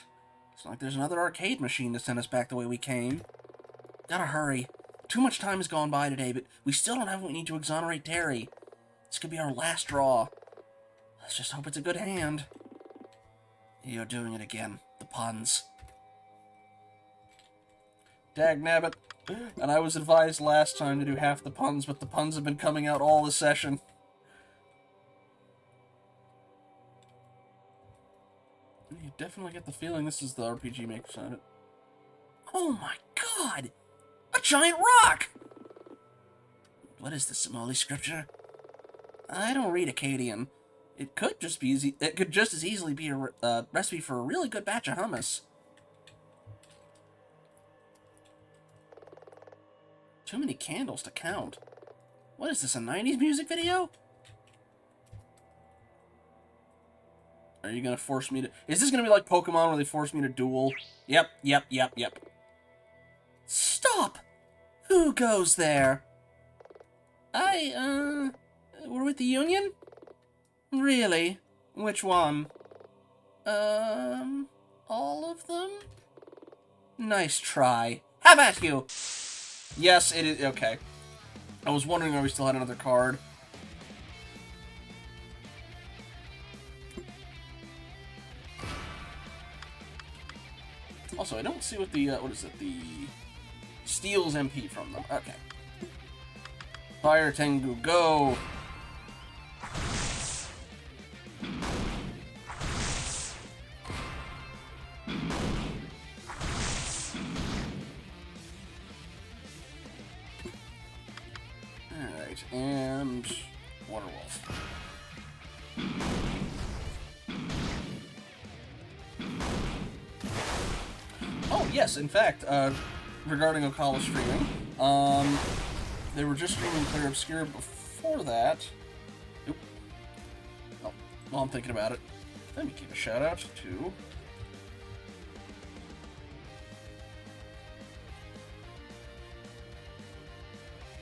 Speaker 2: It's like there's another arcade machine to send us back the way we came. Gotta hurry. Too much time has gone by today, but we still don't have what we need to exonerate Terry. This could be our last draw. Let's just hope it's a good hand. You're doing it again. The puns. Dagnabbit. And I was advised last time to do half the puns, but the puns have been coming out all the session. You definitely get the feeling this is the RPG Maker side. It. Oh my god! A giant rock! What is this, Somali scripture? I don't read Akkadian. It could just be easy. It could just as easily be a recipe for a really good batch of hummus. Too many candles to count. What is this, a 90s music video? Are you gonna force me to... Is this gonna be like Pokemon where they force me to duel? Yep. Stop! Who goes there? We're with the Union? Really? Which one? All of them? Nice try. How about you? Yes, it is. Okay. I was wondering why we still had another card. Also, I don't see what the, what is it? The steals MP from them. Okay. Fire Tengu, go! Alright, and Waterwolf. Oh, yes, in fact, regarding Aquila streaming, they were just streaming Clear Obscure before that. Oop. Oh, while I'm thinking about it, let me give a shout out to...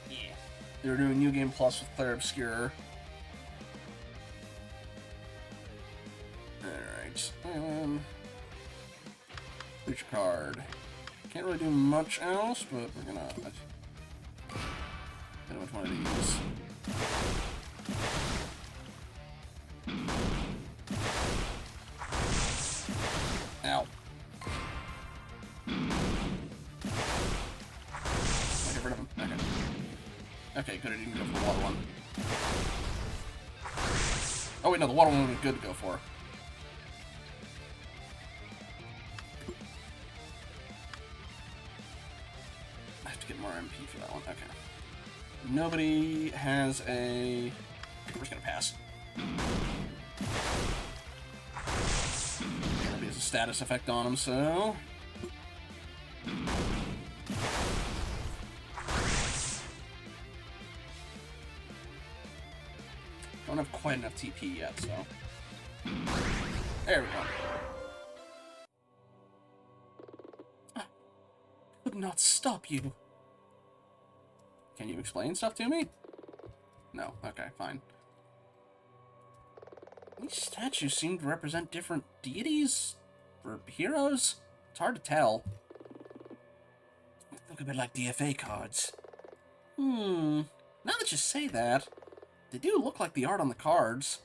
Speaker 2: Yeah. They were doing New Game Plus with Clear Obscure. Alright, Future card. Can't really do much else, but we're gonna... I don't know which one of these. Ow. I get rid of him. Okay. Okay, good, I didn't go for the water one. Oh wait, no, the water one would be good to go for. I have to get more MP for that one. Okay. Nobody has a... We're just gonna pass. Nobody has a status effect on him, so... Don't have quite enough TP yet, so... There we go. I could not stop you. Can you explain stuff to me? No. Okay, fine. These statues seem to represent different deities? Or heroes? It's hard to tell. Look a bit like DFA cards. Now that you say that, they do look like the art on the cards.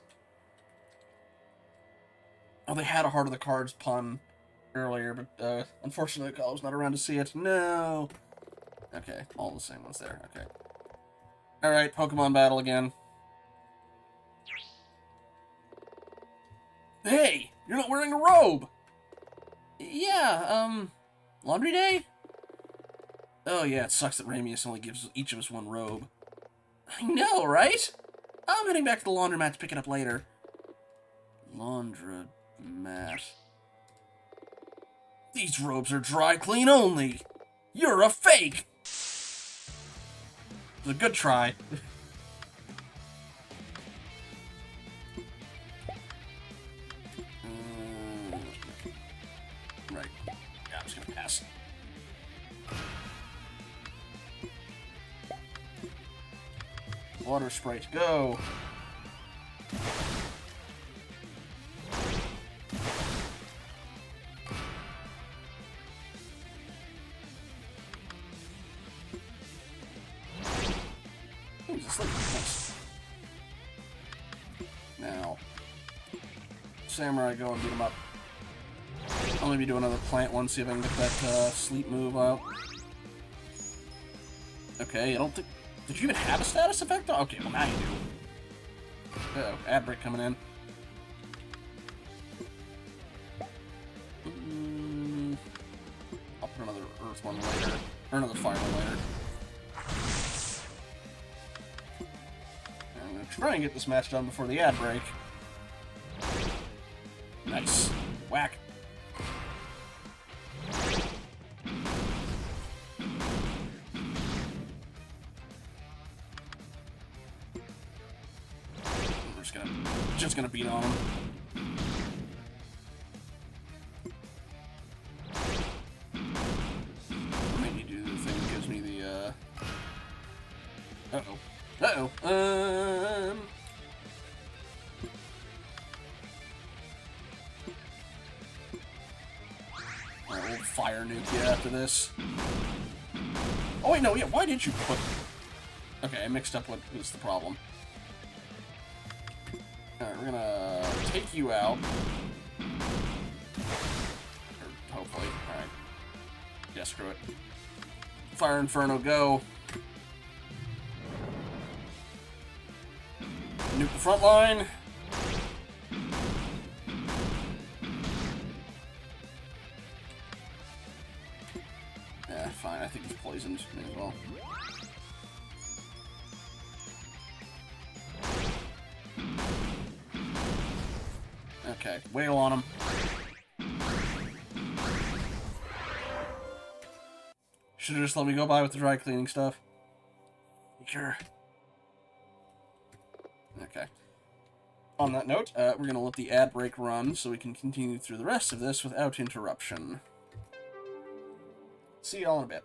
Speaker 2: Oh, they had a Heart of the Cards pun earlier, but unfortunately I was not around to see it. No! Okay, all the same ones there. Okay. Alright, Pokemon battle again. Hey! You're not wearing a robe! Yeah, laundry day? Oh yeah, it sucks that Ramius only gives each of us one robe. I know, right? I'm heading back to the laundromat to pick it up later. Laundromat. These robes are dry clean only! You're a fake! It was a good try. Right. Yeah, I'm just gonna pass. Water Sprite, go! Ooh, he's asleep. Nice. Now, Samurai, go and beat him up. I'll maybe do another plant one, see if I can get that sleep move out. Okay, I don't think... Did you even have a status effect? Okay, well now you do. Uh-oh, ad break coming in. I'll put another earth one later. Or another fire one later. I'm gonna try and get this match done before the ad break. Nice. Whack. We're just gonna beat on him. Maybe do the thing that gives me the uh-oh. Uh-oh. Alright, we'll fire nuke you after this. Oh wait, no, yeah, why did you put... Okay, I mixed up what was the problem. Alright, we're gonna take you out. Or hopefully. Alright. Yeah, screw it. Fire Inferno, go. Nuke the front line. Yeah, fine. I think he's poisoned as well. Okay, wail on him. Should've just let me go by with the dry cleaning stuff. Sure. Okay. On that note, we're gonna let the ad break run so we can continue through the rest of this without interruption. See y'all in a bit.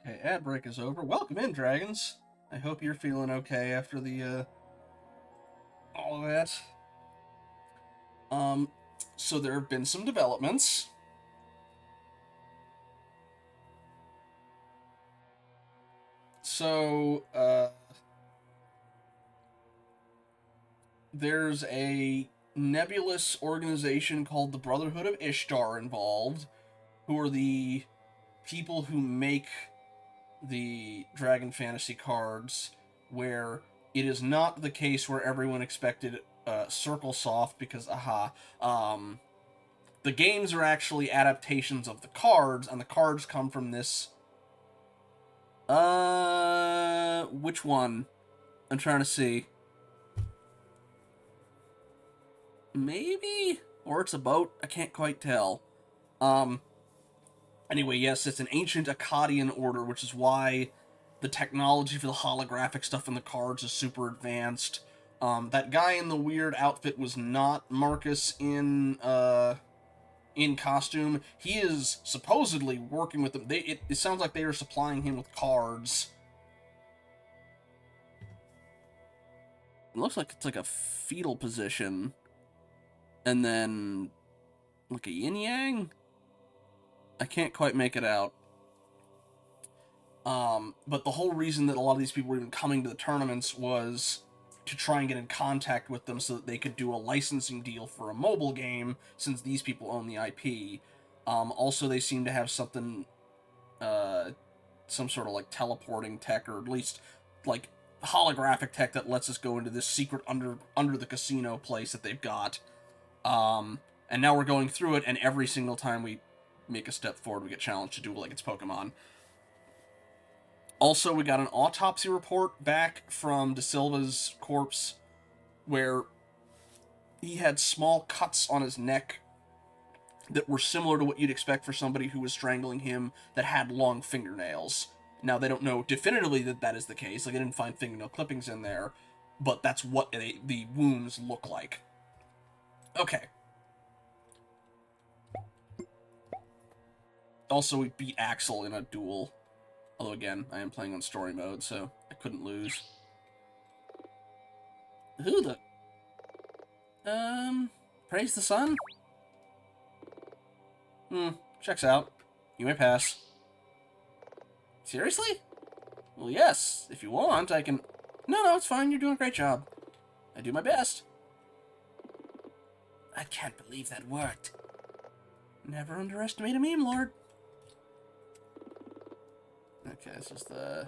Speaker 1: Okay, ad break is over. Welcome in, dragons. I hope you're feeling okay after the, all of that. So there have been some developments. So, there's a nebulous organization called the Brotherhood of Ishtar involved, who are the people who make the Dragon Fantasy cards, where it is not the case where everyone expected Circle Soft, because, the games are actually adaptations of the cards, and the cards come from this... which one? I'm trying to see. Maybe? Or it's a boat? I can't quite tell. Anyway, yes, it's an ancient Akkadian order, which is why the technology for the holographic stuff in the cards is super advanced. That guy in the weird outfit was not Marcus in costume. He is supposedly working with them. It sounds like they are supplying him with cards. It looks like it's like a fetal position. And then like a yin-yang? I can't quite make it out. But the whole reason that a lot of these people were even coming to the tournaments was to try and get in contact with them so that they could do a licensing deal for a mobile game, since these people own the IP. Also, they seem to have something, some sort of, like, teleporting tech, or at least, like, holographic tech that lets us go into this secret under the casino place that they've got. And now we're going through it, and every single time we make a step forward, we get challenged to duel like it's Pokemon. Also, we got an autopsy report back from De Silva's corpse, where he had small cuts on his neck that were similar to what you'd expect for somebody who was strangling him that had long fingernails. Now, they don't know definitively that that is the case. Like, they didn't find fingernail clippings in there, but that's what the wounds look like. Okay. Also, we beat Axel in a duel. Although, again, I am playing on story mode, so I couldn't lose. Who the... Praise the sun? Checks out. You may pass. Seriously? Well, yes. If you want, I can... No, it's fine. You're doing a great job. I do my best. I can't believe that worked. Never underestimate a meme lord. Okay, this is the...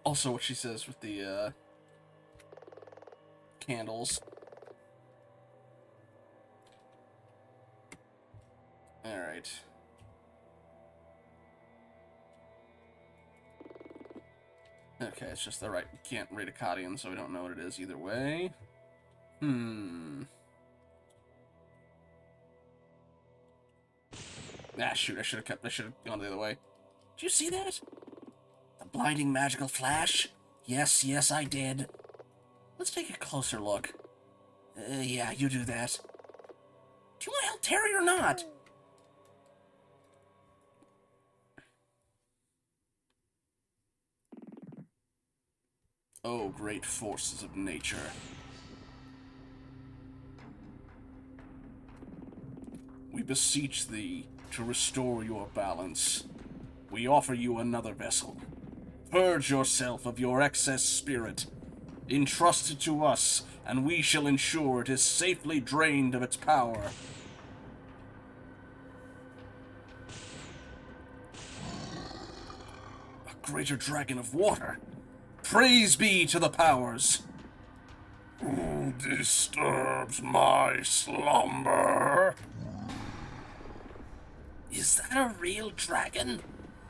Speaker 1: Also what she says with the, candles. Alright. Okay, it's just the right... We can't read Akkadian, so we don't know what it is either way. Ah, shoot, I should have gone the other way. Did you see that? The blinding magical flash? Yes, I did. Let's take a closer look. Yeah, you do that. Do you want to help Terry or not? Oh, great forces of nature. We beseech thee to restore your balance. We offer you another vessel. Purge yourself of your excess spirit. Entrust it to us, and we shall ensure it is safely drained of its power. A greater dragon of water. Praise be to the powers. Who disturbs my slumber? Is that a real dragon?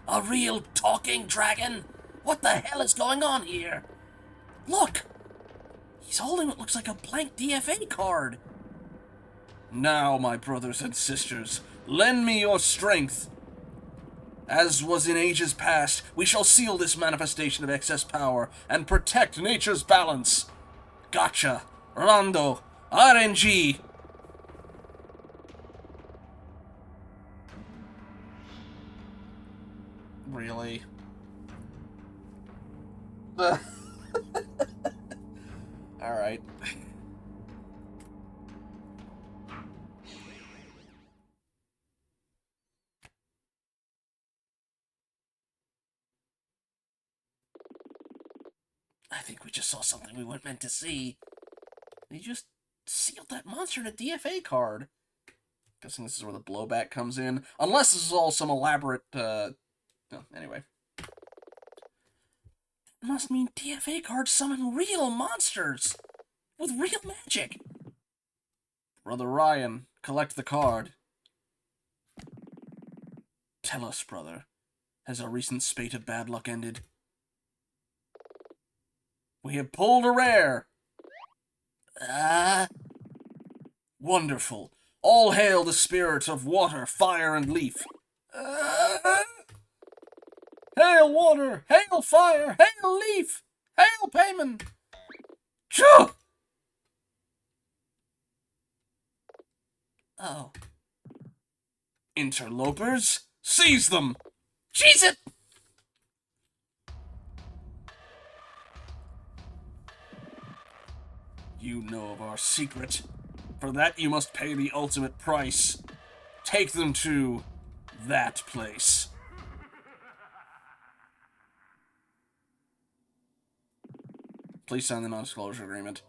Speaker 1: A real talking dragon? What the hell is going on here? Look! He's holding what looks like a blank DFA card. Now, my brothers and sisters, lend me your strength. As was in ages past, we shall seal this manifestation of excess power and protect nature's balance. Gotcha. Rondo. RNG.
Speaker 2: Really? Alright. I think we just saw something we weren't meant to see. They just sealed that monster in a DFA card. Guessing this is where the blowback comes in. Unless this is all some elaborate, no, anyway. It must mean DFA cards summon real monsters! With real magic! Brother Ryan, collect the card. Tell us, brother, has our recent spate of bad luck ended? We have pulled a rare! Wonderful. All hail the spirits of water, fire, and leaf. Hail water, hail fire, hail leaf, hail payment. Choo! Oh. Interlopers, seize them! Cheese it! You know of our secret. For that you must pay the ultimate price. Take them to that place. Please sign the non-disclosure agreement.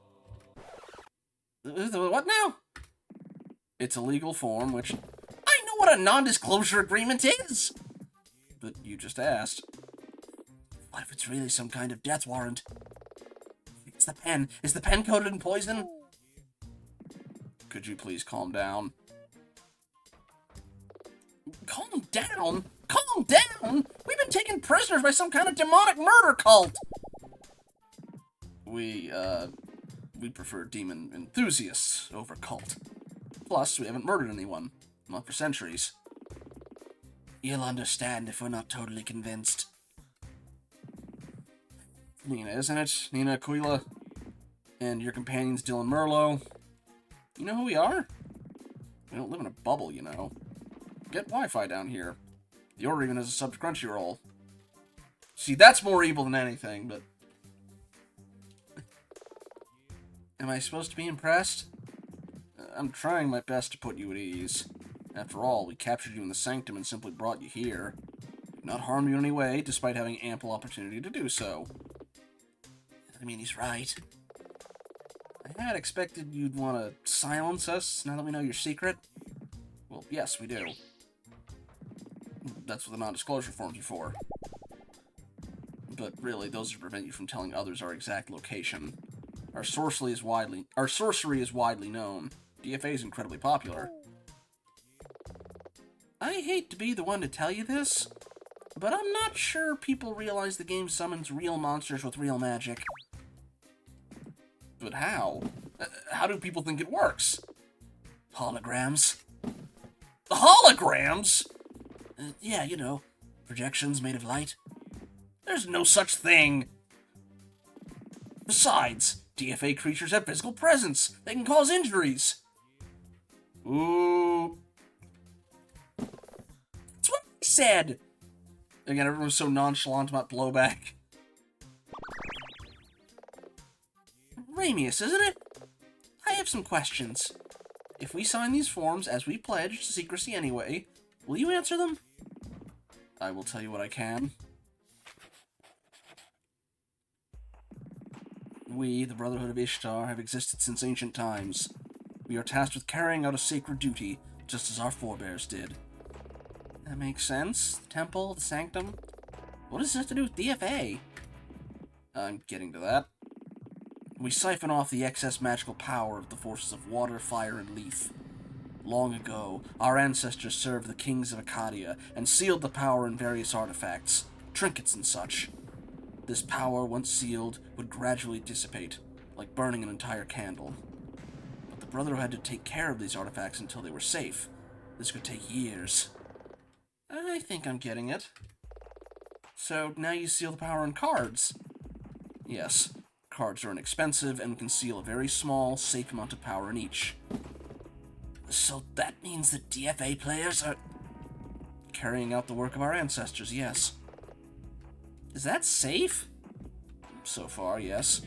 Speaker 2: What now? It's a legal form, which... I know what a non-disclosure agreement is! But you just asked. What if it's really some kind of death warrant? It's the pen. Is the pen coated in poison? Could you please calm down? Calm down? Calm down? We've been taken prisoners by some kind of demonic murder cult! We prefer demon enthusiasts over cult. Plus, we haven't murdered anyone. Not for centuries. You'll understand if we're not totally convinced. Nina, isn't it? Nina, Aquila, and your companions Dylan Merlo. You know who we are? We don't live in a bubble, you know. Get Wi-Fi down here. The Order even has a sub to Crunchyroll. See, that's more evil than anything, but... Am I supposed to be impressed? I'm trying my best to put you at ease. After all, we captured you in the Sanctum and simply brought you here. We've not harmed you in any way, despite having ample opportunity to do so. I mean, he's right. I had expected you'd want to silence us now that we know your secret. Well, yes, we do. That's what the non-disclosure forms are for. But really, those are to prevent you from telling others our exact location. Our sorcery is widely known. DFA is incredibly popular. I hate to be the one to tell you this, but I'm not sure people realize the game summons real monsters with real magic. But how? How do people think it works? Holograms. Holograms? Yeah, you know, projections made of light. There's no such thing. Besides, DFA creatures have physical presence. They can cause injuries. Ooh. That's what I said. Again, everyone was so nonchalant about blowback. Ramius, isn't it? I have some questions. If we sign these forms as we pledged secrecy anyway, will you answer them? I will tell you what I can. We, the Brotherhood of Ishtar, have existed since ancient times. We are tasked with carrying out a sacred duty, just as our forebears did. That makes sense. The temple, the sanctum. What does this have to do with DFA? I'm getting to that. We siphon off the excess magical power of the forces of water, fire, and leaf. Long ago, our ancestors served the kings of Arcadia and sealed the power in various artifacts, trinkets and such. This power, once sealed, would gradually dissipate, like burning an entire candle. But the Brotherhood had to take care of these artifacts until they were safe. This could take years. I think I'm getting it. So now you seal the power in cards. Yes, cards are inexpensive and conceal a very small, safe amount of power in each. So that means that DFA players are carrying out the work of our ancestors, yes. Is that safe? So far, yes.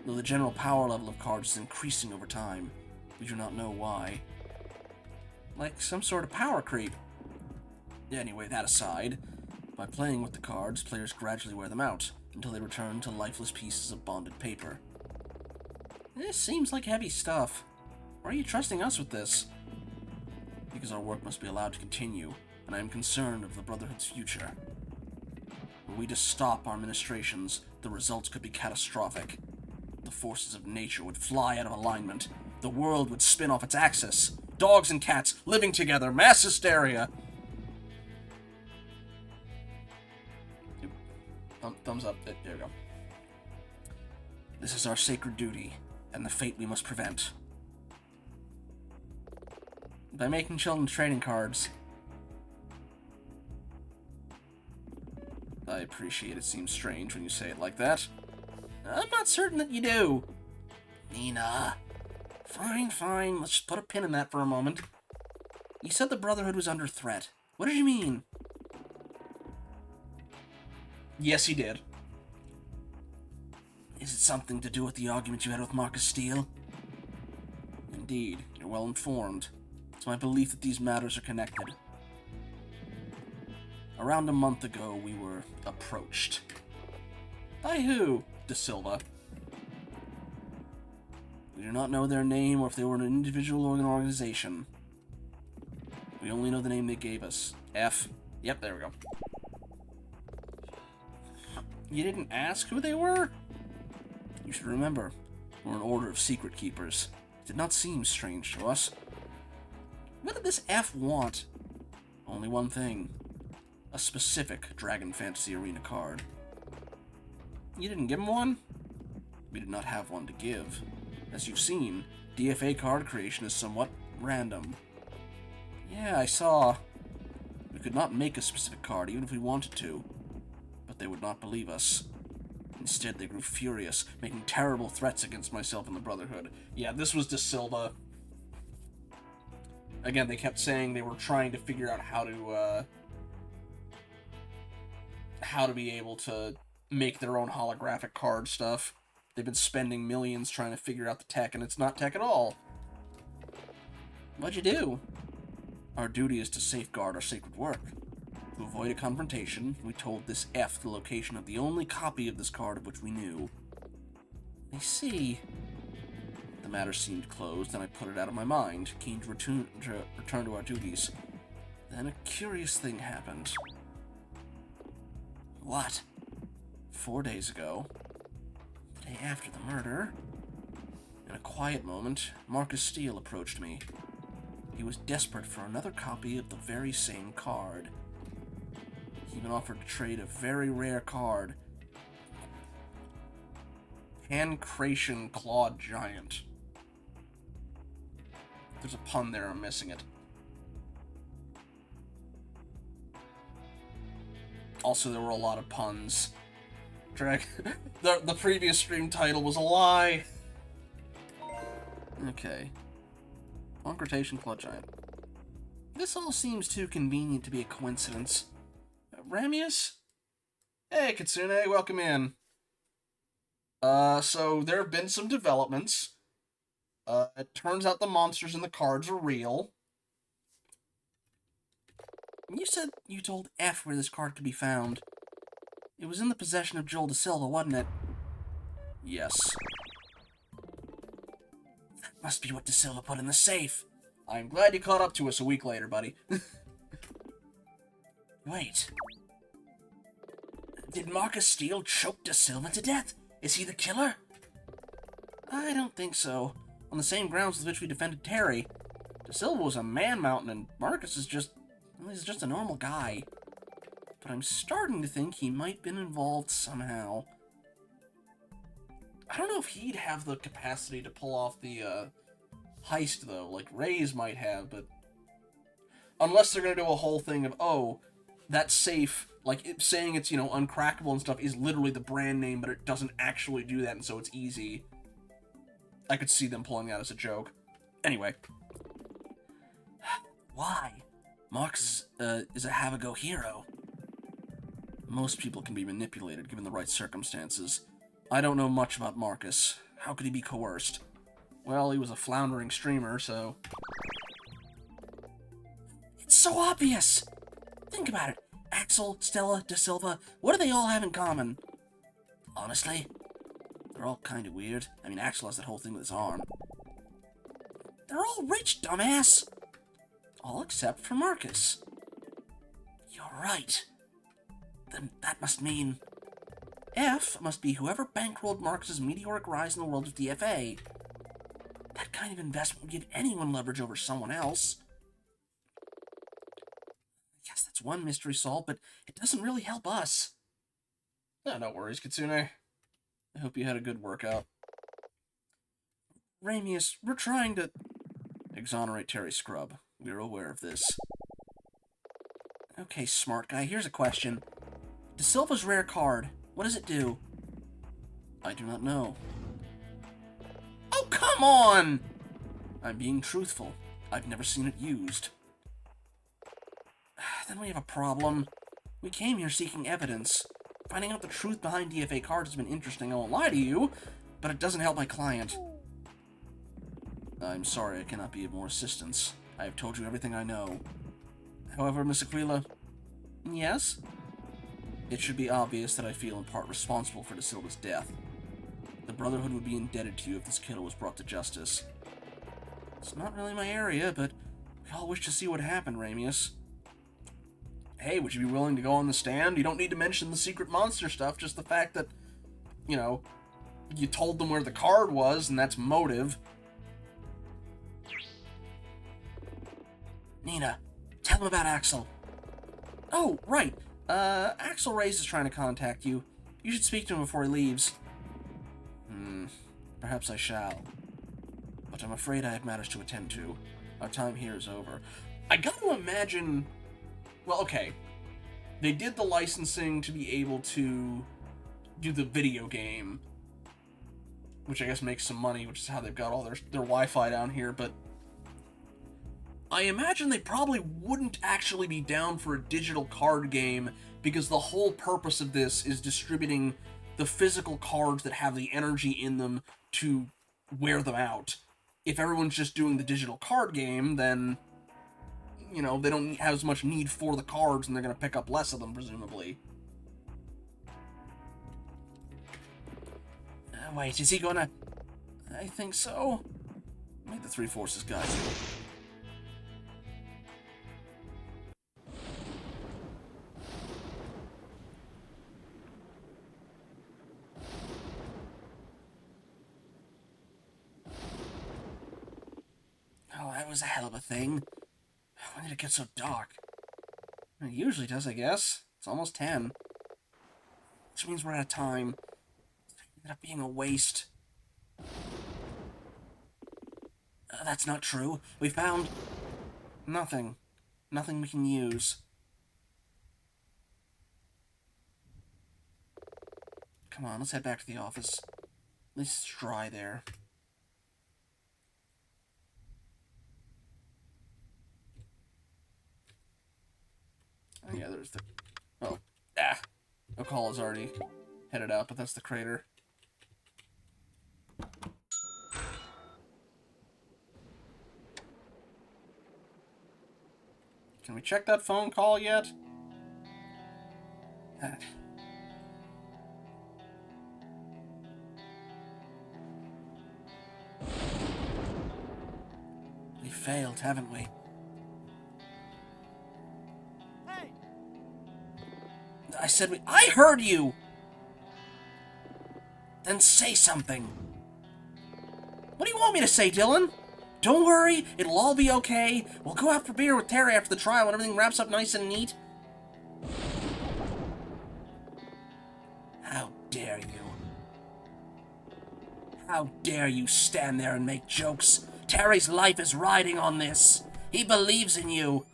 Speaker 2: Though the general power level of cards is increasing over time. We do not know why. Like some sort of power creep. Anyway, that aside, by playing with the cards, players gradually wear them out, until they return to lifeless pieces of bonded paper. This seems like heavy stuff. Why are you trusting us with this? Because our work must be allowed to continue, and I am concerned of the Brotherhood's future. Were we to stop our ministrations, the results could be catastrophic. The forces of nature would fly out of alignment. The world would spin off its axis. Dogs and cats living together, mass hysteria. Thumbs up. There we go. This is our sacred duty, and the fate we must prevent. By making children's trading cards. I appreciate it seems strange when you say it like that. I'm not certain that you do. Nina. Fine. Let's just put a pin in that for a moment. You said the Brotherhood was under threat. What did you mean?
Speaker 1: Yes, he did.
Speaker 2: Is it something to do with the argument you had with Marcus Steele? Indeed, you're well informed. It's my belief that these matters are connected. Around a month ago, we were approached.
Speaker 1: By who? De Silva.
Speaker 2: We do not know their name or if they were an individual or an organization. We only know the name they gave us. F.
Speaker 1: Yep, there we go.
Speaker 2: You didn't ask who they were? You should remember, we're an order of secret keepers. It did not seem strange to us. What did this F want? Only one thing. A specific Dragon Fantasy Arena card. You didn't give him one? We did not have one to give. As you've seen, DFA card creation is somewhat random. Yeah, I saw. We could not make a specific card even if we wanted to. But they would not believe us. Instead, they grew furious, making terrible threats against myself and the Brotherhood.
Speaker 1: Yeah, this was De Silva. Again, they kept saying they were trying to figure out how to be able to make their own holographic card stuff. They've been spending millions trying to figure out the tech, and it's not tech at all.
Speaker 2: What'd you do? Our duty is to safeguard our sacred work. To avoid a confrontation, we told this F the location of the only copy of this card of which we knew. I see. The matter seemed closed, and I put it out of my mind, keen to return to our duties. Then a curious thing happened. What? 4 days ago, the day after the murder, in a quiet moment, Marcus Steele approached me. He was desperate for another copy of the very same card. He even offered to trade a very rare card.
Speaker 1: Pancration Clawed Giant. There's a pun there, I'm missing it. Also, there were a lot of puns. The previous stream title was a lie.
Speaker 2: Okay. Pancration Clawed Giant. This all seems too convenient to be a coincidence. Ramius?
Speaker 1: Hey, Kitsune, welcome in. So there have been some developments. It turns out the monsters in the cards are real.
Speaker 2: You said you told F where this card could be found. It was in the possession of Joel De Silva, wasn't it?
Speaker 1: Yes.
Speaker 2: That must be what De Silva put in the safe.
Speaker 1: I'm glad you caught up to us a week later, buddy.
Speaker 2: Wait. Did Marcus Steele choke De Silva to death? Is he the killer? I don't think so. On the same grounds with which we defended Terry. De Silva was a man-mountain, and Marcus is just... well, he's just a normal guy. But I'm starting to think he might have been involved somehow.
Speaker 1: I don't know if he'd have the capacity to pull off the, heist, though. Like, Ray's might have, but... unless they're gonna do a whole thing of, oh, that safe, like, saying it's, uncrackable and stuff is literally the brand name, but it doesn't actually do that, and so it's easy. I could see them pulling that as a joke. Anyway.
Speaker 2: Why? Marcus is a have-a-go hero. Most people can be manipulated given the right circumstances. I don't know much about Marcus. How could he be coerced? Well, he was a floundering streamer, so... It's so obvious! Think about it. Axel, Stella, Da Silva, what do they all have in common? Honestly, they're all kind of weird. I mean, Axel has that whole thing with his arm. They're all rich, dumbass! All except for Marcus. You're right. Then that must mean... F must be whoever bankrolled Marcus's meteoric rise in the world of DFA. That kind of investment would give anyone leverage over someone else. Yes, that's one mystery solved, but it doesn't really help us.
Speaker 1: No, no worries, Kitsune. I hope you had a good workout.
Speaker 2: Ramius, we're trying to... Exonerate Terry Scrub. We're aware of this. Okay, smart guy, here's a question. Da Silva's rare card, what does it do? I do not know. Oh, come on! I'm being truthful. I've never seen it used. Then we have a problem. We came here seeking evidence. Finding out the truth behind DFA cards has been interesting, I won't lie to you, but it doesn't help my client. I'm sorry I cannot be of more assistance. I have told you everything I know. However, Miss Aquila... Yes? It should be obvious that I feel in part responsible for Da Silva's death. The Brotherhood would be indebted to you if this killer was brought to justice. It's not really my area, but we all wish to see what happened, Ramius.
Speaker 1: Hey, would you be willing to go on the stand? You don't need to mention the secret monster stuff, just the fact that, you know, you told them where the card was, and that's motive.
Speaker 2: Nina, tell him about Axel. Oh, right. Axel Reyes is trying to contact you. You should speak to him before he leaves. Perhaps I shall. But I'm afraid I have matters to attend to. Our time here is over.
Speaker 1: I gotta imagine... Well, okay. They did the licensing to be able to do the video game, which I guess makes some money, which is how they've got all their Wi-Fi down here, but I imagine they probably wouldn't actually be down for a digital card game, because the whole purpose of this is distributing the physical cards that have the energy in them to wear them out. If everyone's just doing the digital card game, then, you know, they don't have as much need for the cards, and they're going to pick up less of them, presumably.
Speaker 2: Wait, is he gonna... I think so. May the three forces guide you. Oh, that was a hell of a thing. When did it get so dark? It usually does, I guess. It's almost 10. Which means we're out of time. It ended up being a waste. That's not true. We found... nothing. Nothing we can use. Come on, let's head back to the office. At least it's dry there.
Speaker 1: Oh, yeah, there's the... Oh, ah. O'Call's already headed out, but that's the crater. Can we check that phone call yet?
Speaker 2: We failed, haven't we? I said we... I heard you! Then say something. What do you want me to say, Dylan? Don't worry, it'll all be okay. We'll go out for beer with Terry after the trial when everything wraps up nice and neat. How dare you? How dare you stand there and make jokes? Terry's life is riding on this. He believes in you.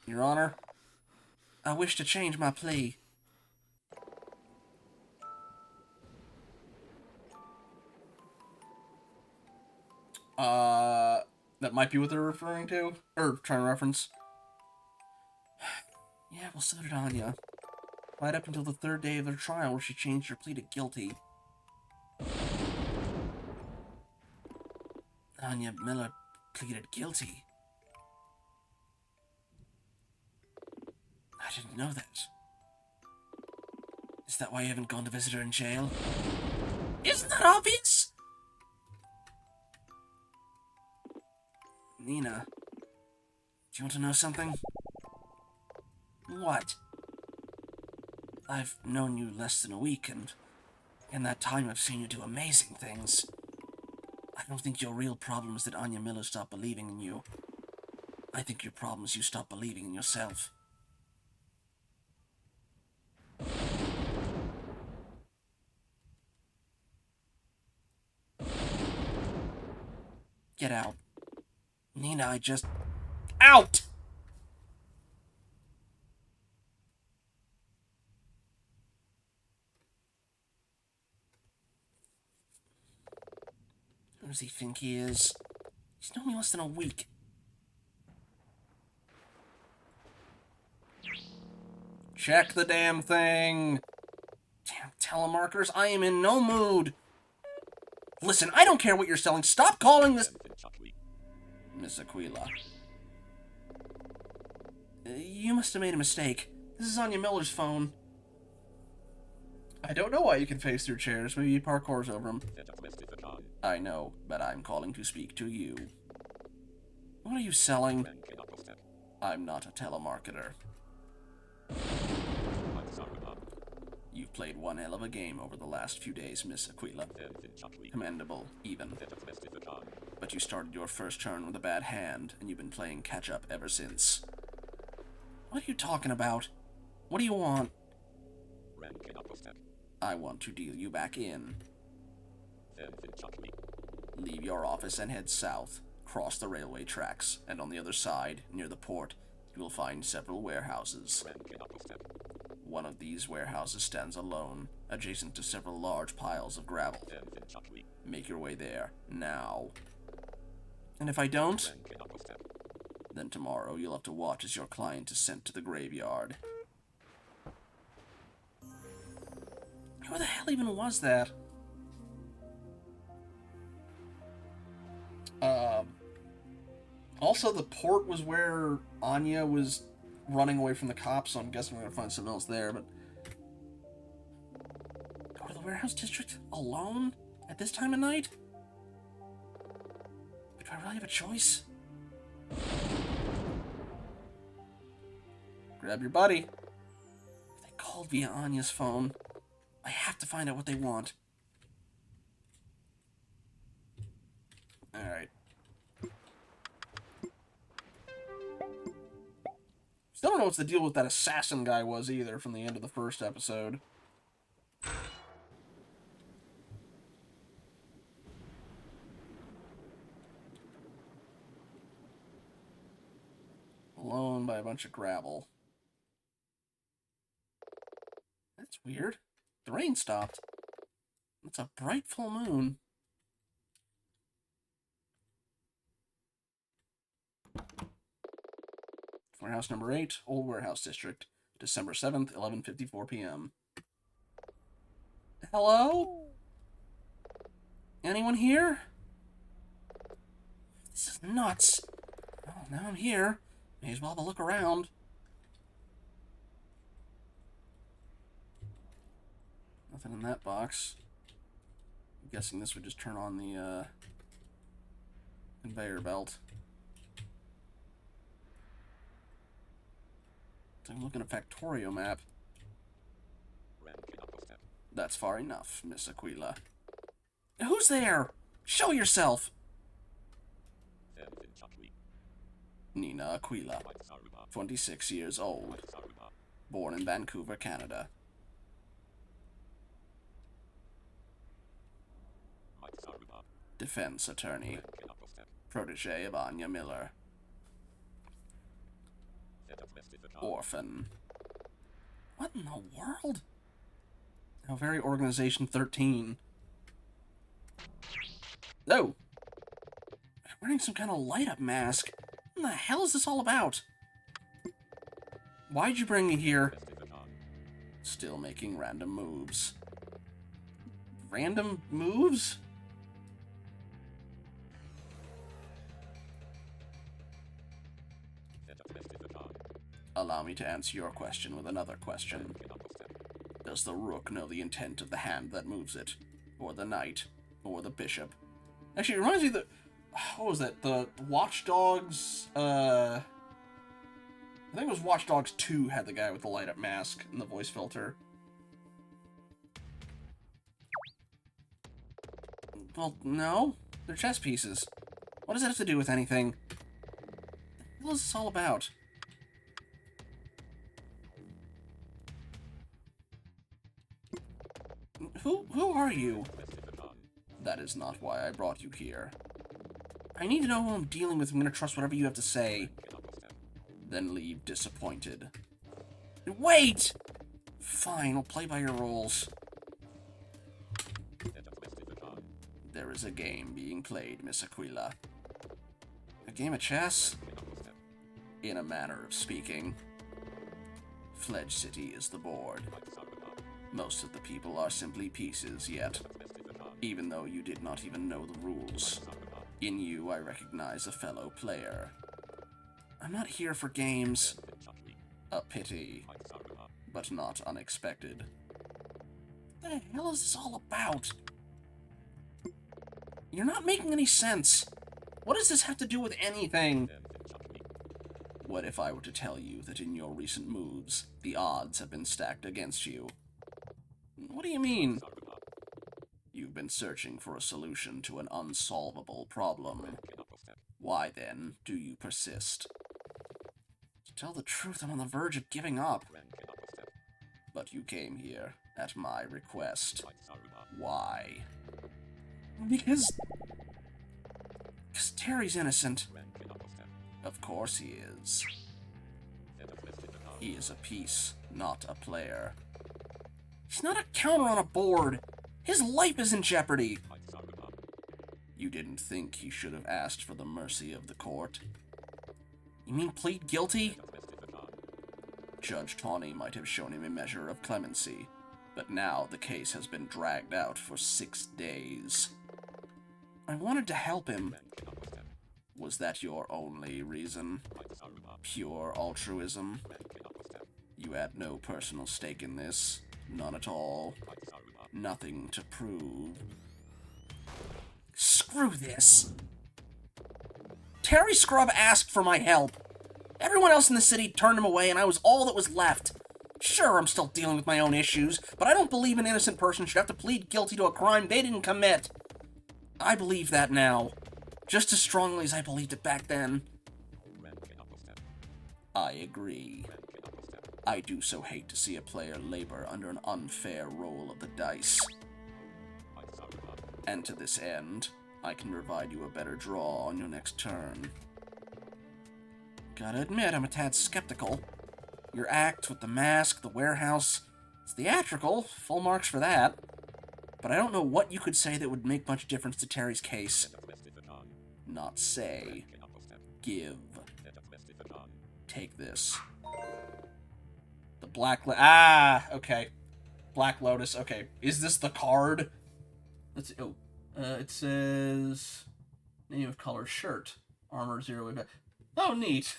Speaker 2: Your Honor, I wish to change my plea.
Speaker 1: That might be what they're referring to, or trying to reference.
Speaker 2: Yeah, we'll Well, so did Anya. Right up until the third day of their trial where she changed her plea to guilty. Anya Miller pleaded guilty. I didn't know that. Is that why you haven't gone to visit her in jail? Isn't that obvious? Nina, do you want to know something? What? I've known you less than a week, and in that time I've seen you do amazing things. I don't think your real problem is that Anya Miller stopped believing in you. I think your problem is you stopped believing in yourself. Get out. Nina, I just... Out! Who does he think he is? He's known me less than a week. Check the damn thing! Damn telemarketers, I am in no mood! Listen, I don't care what you're selling. Stop calling this... Miss Aquila. You must have made a mistake. This is Anya Miller's phone. I don't know why you can phase through chairs. Maybe you parkours over them. I know, but I'm calling to speak to you. What are you selling? I'm not a telemarketer. You've played one hell of a game over the last few days, Miss Aquila. Commendable, even. But you started your first turn with a bad hand, and you've been playing catch-up ever since. What are you talking about? What do you want? I want to deal you back in. Leave your office and head south. Cross the railway tracks, and on the other side, near the port, you will find several warehouses. One of these warehouses stands alone, adjacent to several large piles of gravel. Make your way there, now. And if I don't? Then tomorrow you'll have to watch as your client is sent to the graveyard. Who the hell even was that? Also, the port was where Anya was running away from the cops, so I'm guessing we're gonna find something else there, but... Go to the warehouse district alone? At this time of night? Do I really have a choice? Grab your buddy. They called via Anya's phone. I have to find out what they want. Alright. Still don't know what's the deal with that assassin guy was either from the end of the first episode. Blown by a bunch of gravel. That's weird. The rain stopped. It's a bright full moon. Warehouse number 8, Old Warehouse District, December 7th, 11:54 p.m. Hello? Anyone here? This is nuts. Well, now I'm here. May as well have a look around. Nothing in that box. I'm guessing this would just turn on the conveyor belt. I'm looking at Factorio map. That's far enough, Miss Aquila. Who's there? Show yourself! Nina Aquila, 26 years old, born in Vancouver, Canada. Defense attorney, protege of Anya Miller. Orphan. What in the world? How very Organization 13. No! Wearing some kind of light-up mask. What the hell is this all about? Why'd you bring me here? Still making random moves. Random moves? Allow me to answer your question with another question. Does the rook know the intent of the hand that moves it? Or the knight? Or the bishop? Actually, it reminds me that... What was that? The Watch Dogs... I think it was Watch Dogs 2 had the guy with the light-up mask and the voice filter. Well, no. They're chess pieces. What does that have to do with anything? What is this all about? Who are you? That is not why I brought you here. I need to know who I'm dealing with. I'm gonna trust whatever you have to say. Then leave disappointed. Wait! Fine, I'll play by your rules. There is a game being played, Miss Aquila. A game of chess? In a manner of speaking. Fledge City is the board. Most of the people are simply pieces, yet, even though you did not even know the rules, in you I recognize a fellow player. I'm not here for games. A pity, but not unexpected. What the hell is this all about? You're not making any sense. What does this have to do with anything? What if I were to tell you that in your recent moves, the odds have been stacked against you? What do you mean? You've been searching for a solution to an unsolvable problem. Why, then, do you persist? To tell the truth, I'm on the verge of giving up. But you came here at my request. Why? Because Terry's innocent. Of course he is. He is a piece, not a player. He's not a counter on a board. His life is in jeopardy. You didn't think he should have asked for the mercy of the court? You mean plead guilty? Judge Tawny might have shown him a measure of clemency, but now the case has been dragged out for 6 days. I wanted to help him. Was that your only reason? Pure altruism? You had no personal stake in this. None at all. Nothing to prove. Screw this. Terry Scrub asked for my help. Everyone else in the city turned him away, and I was all that was left. Sure, I'm still dealing with my own issues, but I don't believe an innocent person should have to plead guilty to a crime they didn't commit. I believe that now. Just as strongly as I believed it back then. I agree. I do so hate to see a player labor under an unfair roll of the dice. And to this end, I can provide you a better draw on your next turn. Gotta admit, I'm a tad skeptical. Your act with the mask, the warehouse, it's theatrical, full marks for that. But I don't know what you could say that would make much difference to Terry's case. Not say. Give. Take this. The Black okay. Black Lotus, okay. Is this the card? Let's see. Oh, it says name of color shirt. Armor 0 back. Oh, neat.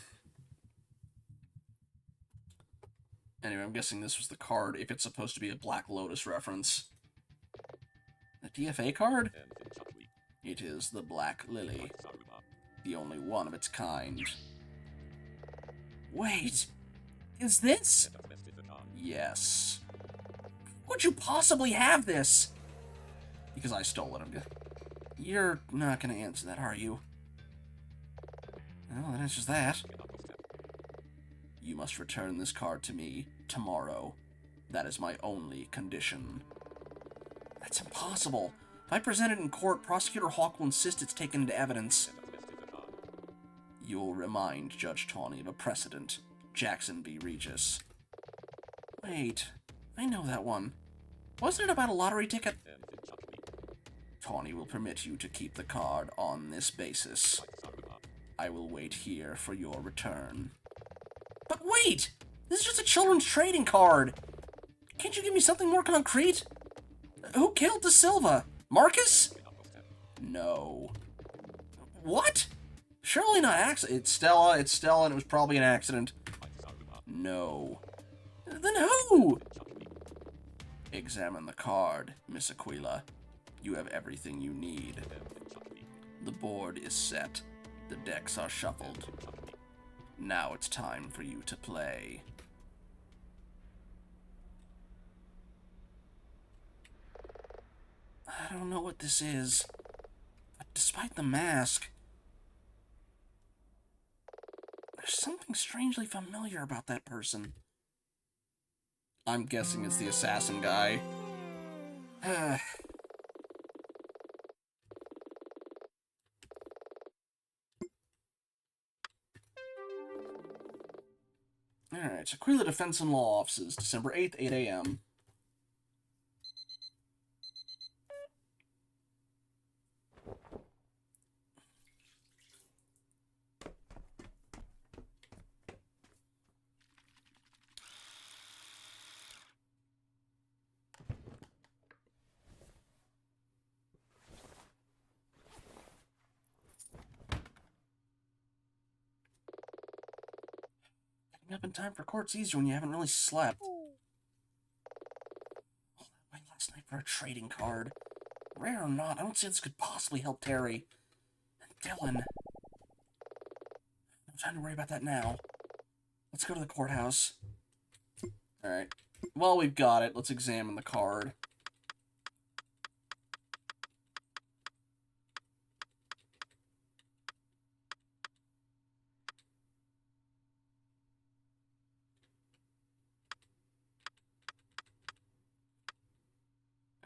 Speaker 2: Anyway, I'm guessing this was the card if it's supposed to be a Black Lotus reference. A DFA card? It is the Black Lily. The only one of its kind. Wait, is this? Yes. Would you possibly have this? Because I stole it. You're not going to answer that, are you? Well, that answers that. You must return this card to me tomorrow. That is my only condition. That's impossible. If I present it in court, Prosecutor Hawk will insist it's taken into evidence. You'll remind Judge Tawny of a precedent. Jackson v. Regis. Wait, I know that one. Wasn't it about a lottery ticket? Tawny will permit you to keep the card on this basis. I will wait here for your return. But wait! This is just a children's trading card. Can't you give me something more concrete? Who killed De Silva? Marcus? No. What? Surely not accident. It's Stella, and it was probably an accident. No. Then who? Examine the card, Miss Aquila. You have everything you need. The board is set. The decks are shuffled. Now it's time for you to play. I don't know what this is, but despite the mask, there's something strangely familiar about that person. I'm guessing it's the assassin guy. Alright, Aquila Defense and Law Offices, December 8th, 8 a.m. Up in time for court's easier when you haven't really slept. All that wait last night for a trading card. Rare or not, I don't see how this could possibly help Terry. And Dylan. No time to worry about that now. Let's go to the courthouse. Alright. While we've got it, let's examine the card.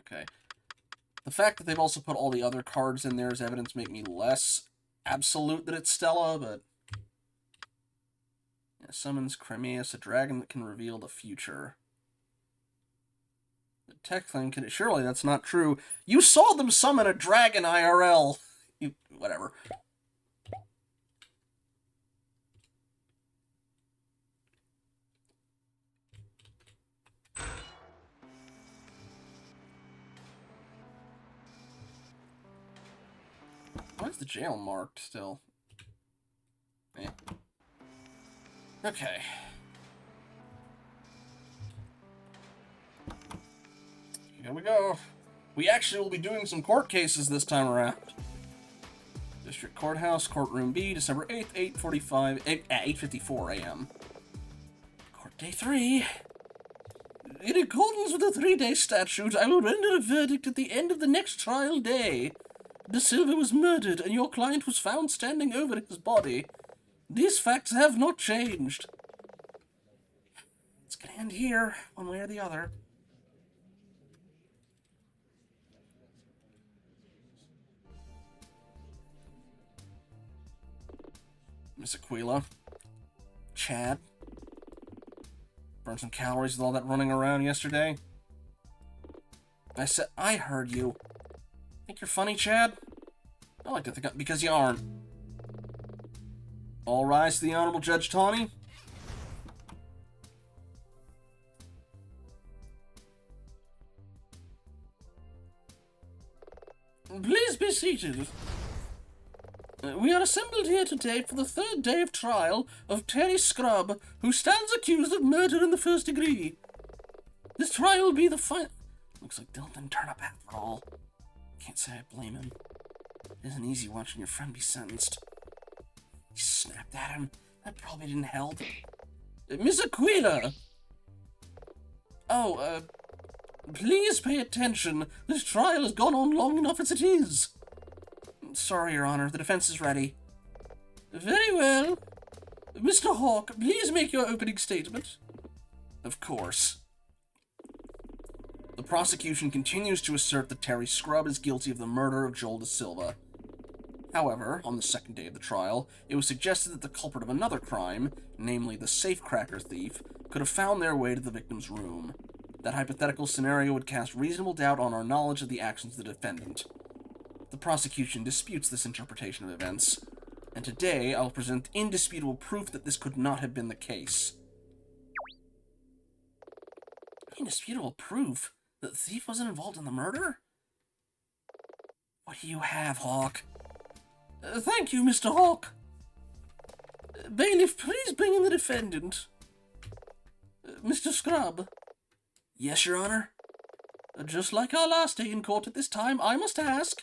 Speaker 2: Okay. The fact that they've also put all the other cards in there as evidence make me less absolute that it's Stella, but... Yeah, summons Crimeus, a dragon that can reveal the future. The tech thing can... Surely that's not true. You saw them summon a dragon IRL! Whatever. Why is the jail marked still? Yeah. Okay. Here we go. We actually will be doing some court cases this time around. District Courthouse, Courtroom B, December 8th, 8:54 a.m. Court Day 3. In accordance with the 3-day statute, I will render a verdict at the end of the next trial day. De Silva was murdered, and your client was found standing over his body. These facts have not changed. It's gonna end here, one way or the other. Miss Aquila. Chad. Burn some calories with all that running around yesterday. I heard you. Think you're funny, Chad? I like to think because you aren't. All rise to the Honorable Judge Tawny. Please be seated. We are assembled here today for the 3rd day of trial of Terry Scrub, who stands accused of murder in the 1st degree. This trial will be the final... Looks like Dylan didn't turn up after all. Can't say I blame him. It isn't easy watching your friend be sentenced. He snapped at him. That probably didn't help. Miss Aquila! Oh, please pay attention. This trial has gone on long enough as it is. Sorry, Your Honor. The defense is ready. Very well. Mr. Hawke, please make your opening statement. Of course. The prosecution continues to assert that Terry Scrub is guilty of the murder of Joel De Silva. However, on the 2nd day of the trial, it was suggested that the culprit of another crime, namely the safecracker thief, could have found their way to the victim's room. That hypothetical scenario would cast reasonable doubt on our knowledge of the actions of the defendant. The prosecution disputes this interpretation of events, and today I will present indisputable proof that this could not have been the case. Indisputable proof that the thief wasn't involved in the murder? What do you have, Hawk? Thank you, Mr. Hawk. Bailiff, please bring in the defendant. Mr. Scrub. Yes, Your Honor. Just like our last day in court at this time, I must ask,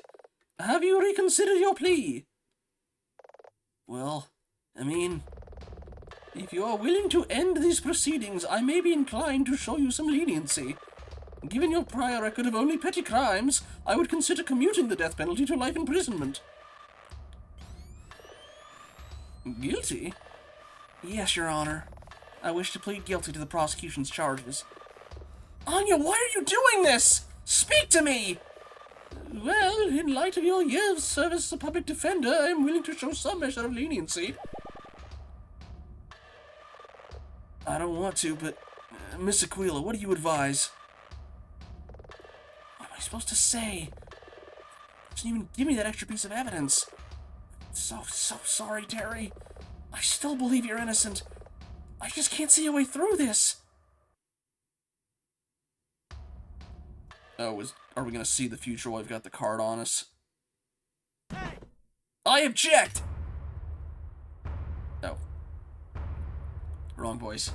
Speaker 2: have you reconsidered your plea? Well, I mean, if you are willing to end these proceedings, I may be inclined to show you some leniency. Given your prior record of only petty crimes, I would consider commuting the death penalty to life imprisonment. Guilty? Yes, Your Honor. I wish to plead guilty to the prosecution's charges. Anya, why are you doing this? Speak to me! Well, in light of your years of service as a public defender, I am willing to show some measure of leniency. I don't want to, but... Miss Aquila, what do you advise? What am I supposed to say? Doesn't even give me that extra piece of evidence. So sorry, Terry. I still believe you're innocent. I just can't see a way through this. Oh, are we gonna see the future while I've got the card on us? I object! Oh. Wrong voice.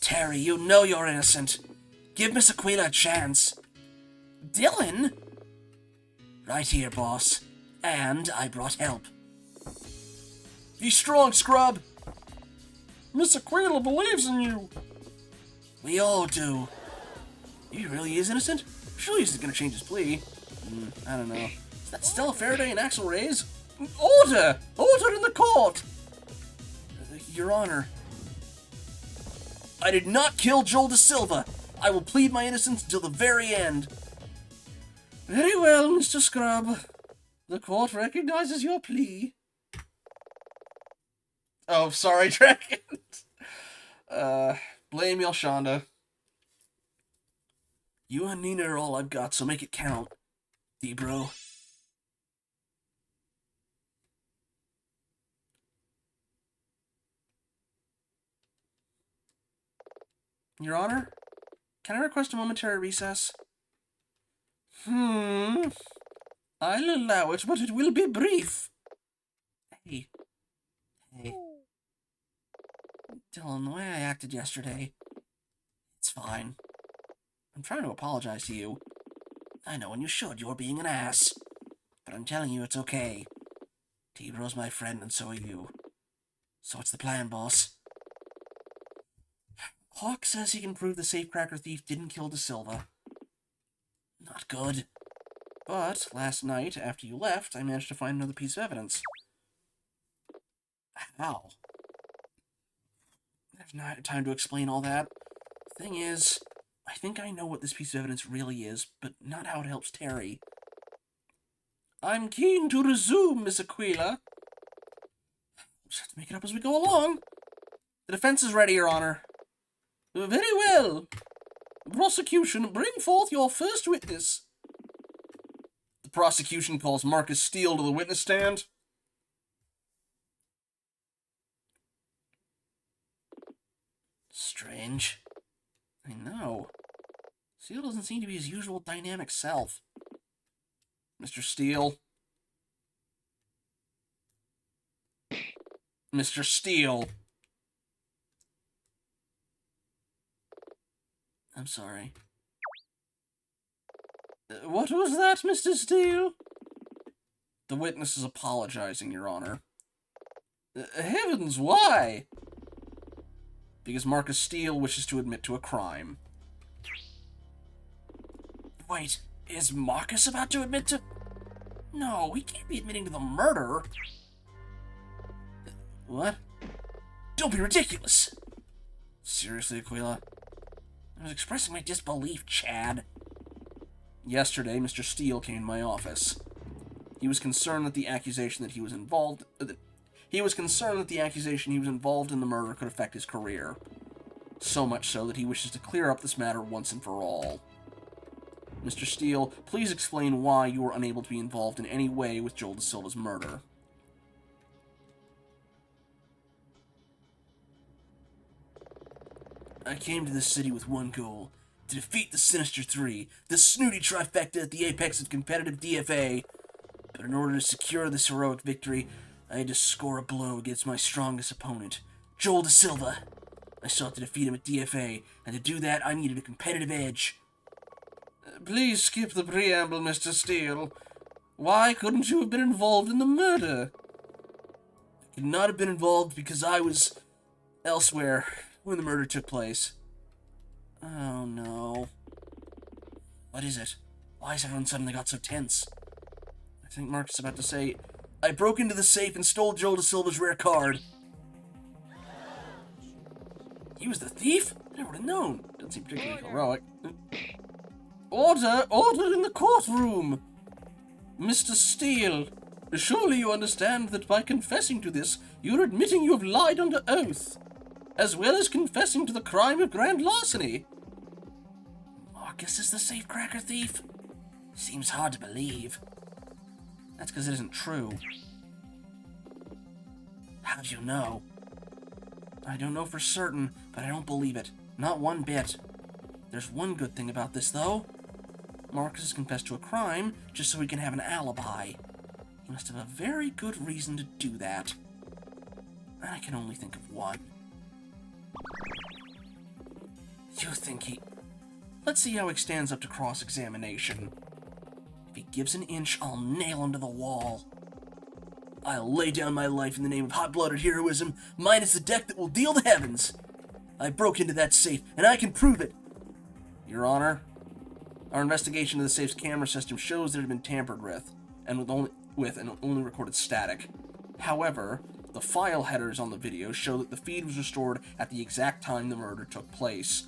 Speaker 2: Terry, you know you're innocent. Give Miss Aquila a chance. Dylan? Right here, boss. And I brought help. Be strong, Scrub!
Speaker 3: Miss Aquila believes in you.
Speaker 2: We all do. He really is innocent? Surely he's gonna change his plea. I don't know. Is that Stella Faraday and Axel Reyes? Order! Order in the court! Your Honor. I did not kill Joel Da Silva. I will plead my innocence until the very end. Very well, Mr. Scrub. The court recognizes your plea. Oh, sorry, Dragon. Blame Yelshonda. You and Nina are all I've got, so make it count, D-bro. Your Honor, can I request a momentary recess? I'll allow it, but it will be brief. Hey. Dylan, the way I acted yesterday, it's fine. I'm trying to apologize to you. I know, and you should. You're being an ass. But I'm telling you, it's okay. T-Bro's my friend, and so are you. So what's the plan, boss? Hawk says he can prove the safecracker thief didn't kill Da Silva. Not good. But last night, after you left, I managed to find another piece of evidence. How? I have not had time to explain all that. The thing is, I think I know what this piece of evidence really is, but not how it helps Terry. I'm keen to resume, Miss Aquila. Just have to make it up as we go along. The defense is ready, Your Honor. Very well. Prosecution, bring forth your first witness. The prosecution calls Marcus Steele to the witness stand. Strange. I know. Steele doesn't seem to be his usual dynamic self. Mr. Steele. Mr. Steele. I'm sorry. What was that, Mr. Steele? The witness is apologizing, Your Honor. Heavens, why? Because Marcus Steele wishes to admit to a crime. Wait, is Marcus about to admit to... No, he can't be admitting to the murder. What? Don't be ridiculous! Seriously, Aquila? I was expressing my disbelief, Chad. Yesterday, Mr. Steele came to my office. He was concerned that the accusation that he was involved... He was concerned that the accusation he was involved in the murder could affect his career. So much so that he wishes to clear up this matter once and for all. Mr. Steele, please explain why you were unable to be involved in any way with Joel Da Silva's murder. I came to this city with one goal, to defeat the Sinister Three, the snooty trifecta at the apex of competitive DFA. But in order to secure this heroic victory, I had to score a blow against my strongest opponent, Joel Da Silva. I sought to defeat him at DFA, and to do that, I needed a competitive edge. Please skip the preamble, Mr. Steele. Why couldn't you have been involved in the murder? I could not have been involved because I was elsewhere when the murder took place. Oh no. What is it? Why has everyone suddenly got so tense? I think Mark's about to say, I broke into the safe and stole Joel Da Silva's rare card. He was the thief? I would have known. Doesn't seem particularly heroic. Order! Order in the courtroom! Mr. Steele, surely you understand that by confessing to this, you're admitting you have lied under oath, as well as confessing to the crime of grand larceny. Marcus is the safecracker thief? Seems hard to believe. That's because it isn't true. How do you know? I don't know for certain, but I don't believe it. Not one bit. There's one good thing about this, though. Marcus has confessed to a crime just so he can have an alibi. He must have a very good reason to do that. And I can only think of one. You think he... Let's see how he stands up to cross-examination. If he gives an inch, I'll nail him to the wall. I'll lay down my life in the name of hot-blooded heroism, minus the deck that will deal the heavens. I broke into that safe, and I can prove it. Your Honor, our investigation of the safe's camera system shows that it had been tampered with, and only recorded static. However, the file headers on the video show that the feed was restored at the exact time the murder took place.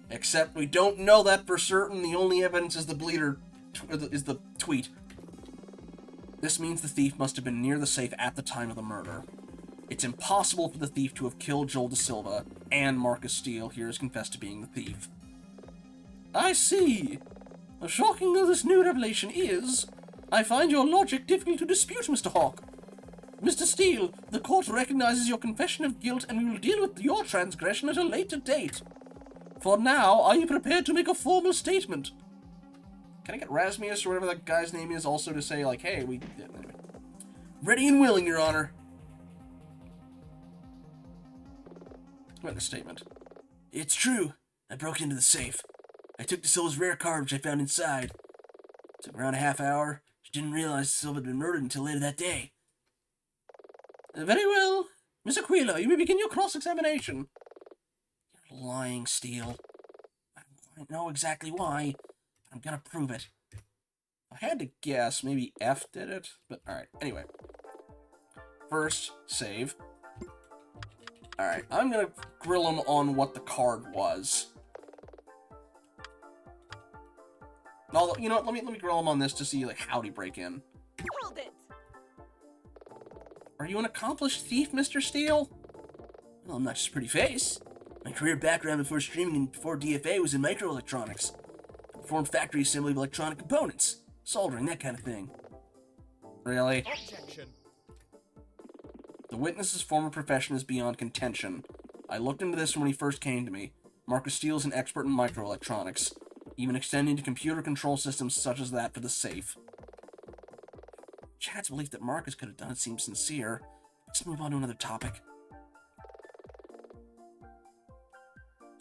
Speaker 2: Except we don't know that for certain. The only evidence is the tweet. This means the thief must have been near the safe at the time of the murder. It's impossible for the thief to have killed Joel Da Silva, and Marcus Steele here has confessed to being the thief. I see. As shocking though this new revelation is, I find your logic difficult to dispute, Mr. Hawke. Mr. Steele, the court recognizes your confession of guilt, and we will deal with your transgression at a later date. For now, are you prepared to make a formal statement? Can I get Rasmius, or whatever that guy's name is, also to say, like, hey, we... Anyway. Ready and willing, Your Honor. Write the statement. It's true. I broke into the safe. I took Da Silva's rare card, which I found inside. It took around a half hour. She didn't realize Da Silva had been murdered until later that day. Very well. Miss Aquila, you may begin your cross-examination. You're lying, Steele. I don't quite know exactly why. I'm gonna prove it. I had to guess, maybe F did it, but alright, anyway. First, save. Alright, I'm gonna grill him on what the card was. Although, you know what, let me grill him on this to see, like, how'd he break in.
Speaker 4: Hold it!
Speaker 2: Are you an accomplished thief, Mr. Steele? Well, I'm not just a pretty face. My career background before streaming and before DFA was in microelectronics. Performed factory assembly of electronic components, soldering, that kind of thing. Really?
Speaker 4: Objection.
Speaker 2: The witness's former profession is beyond contention. I looked into this when he first came to me. Marcus Steele is an expert in microelectronics, even extending to computer control systems such as that for the safe. Chad's belief that Marcus could have done it seems sincere. Let's move on to another topic.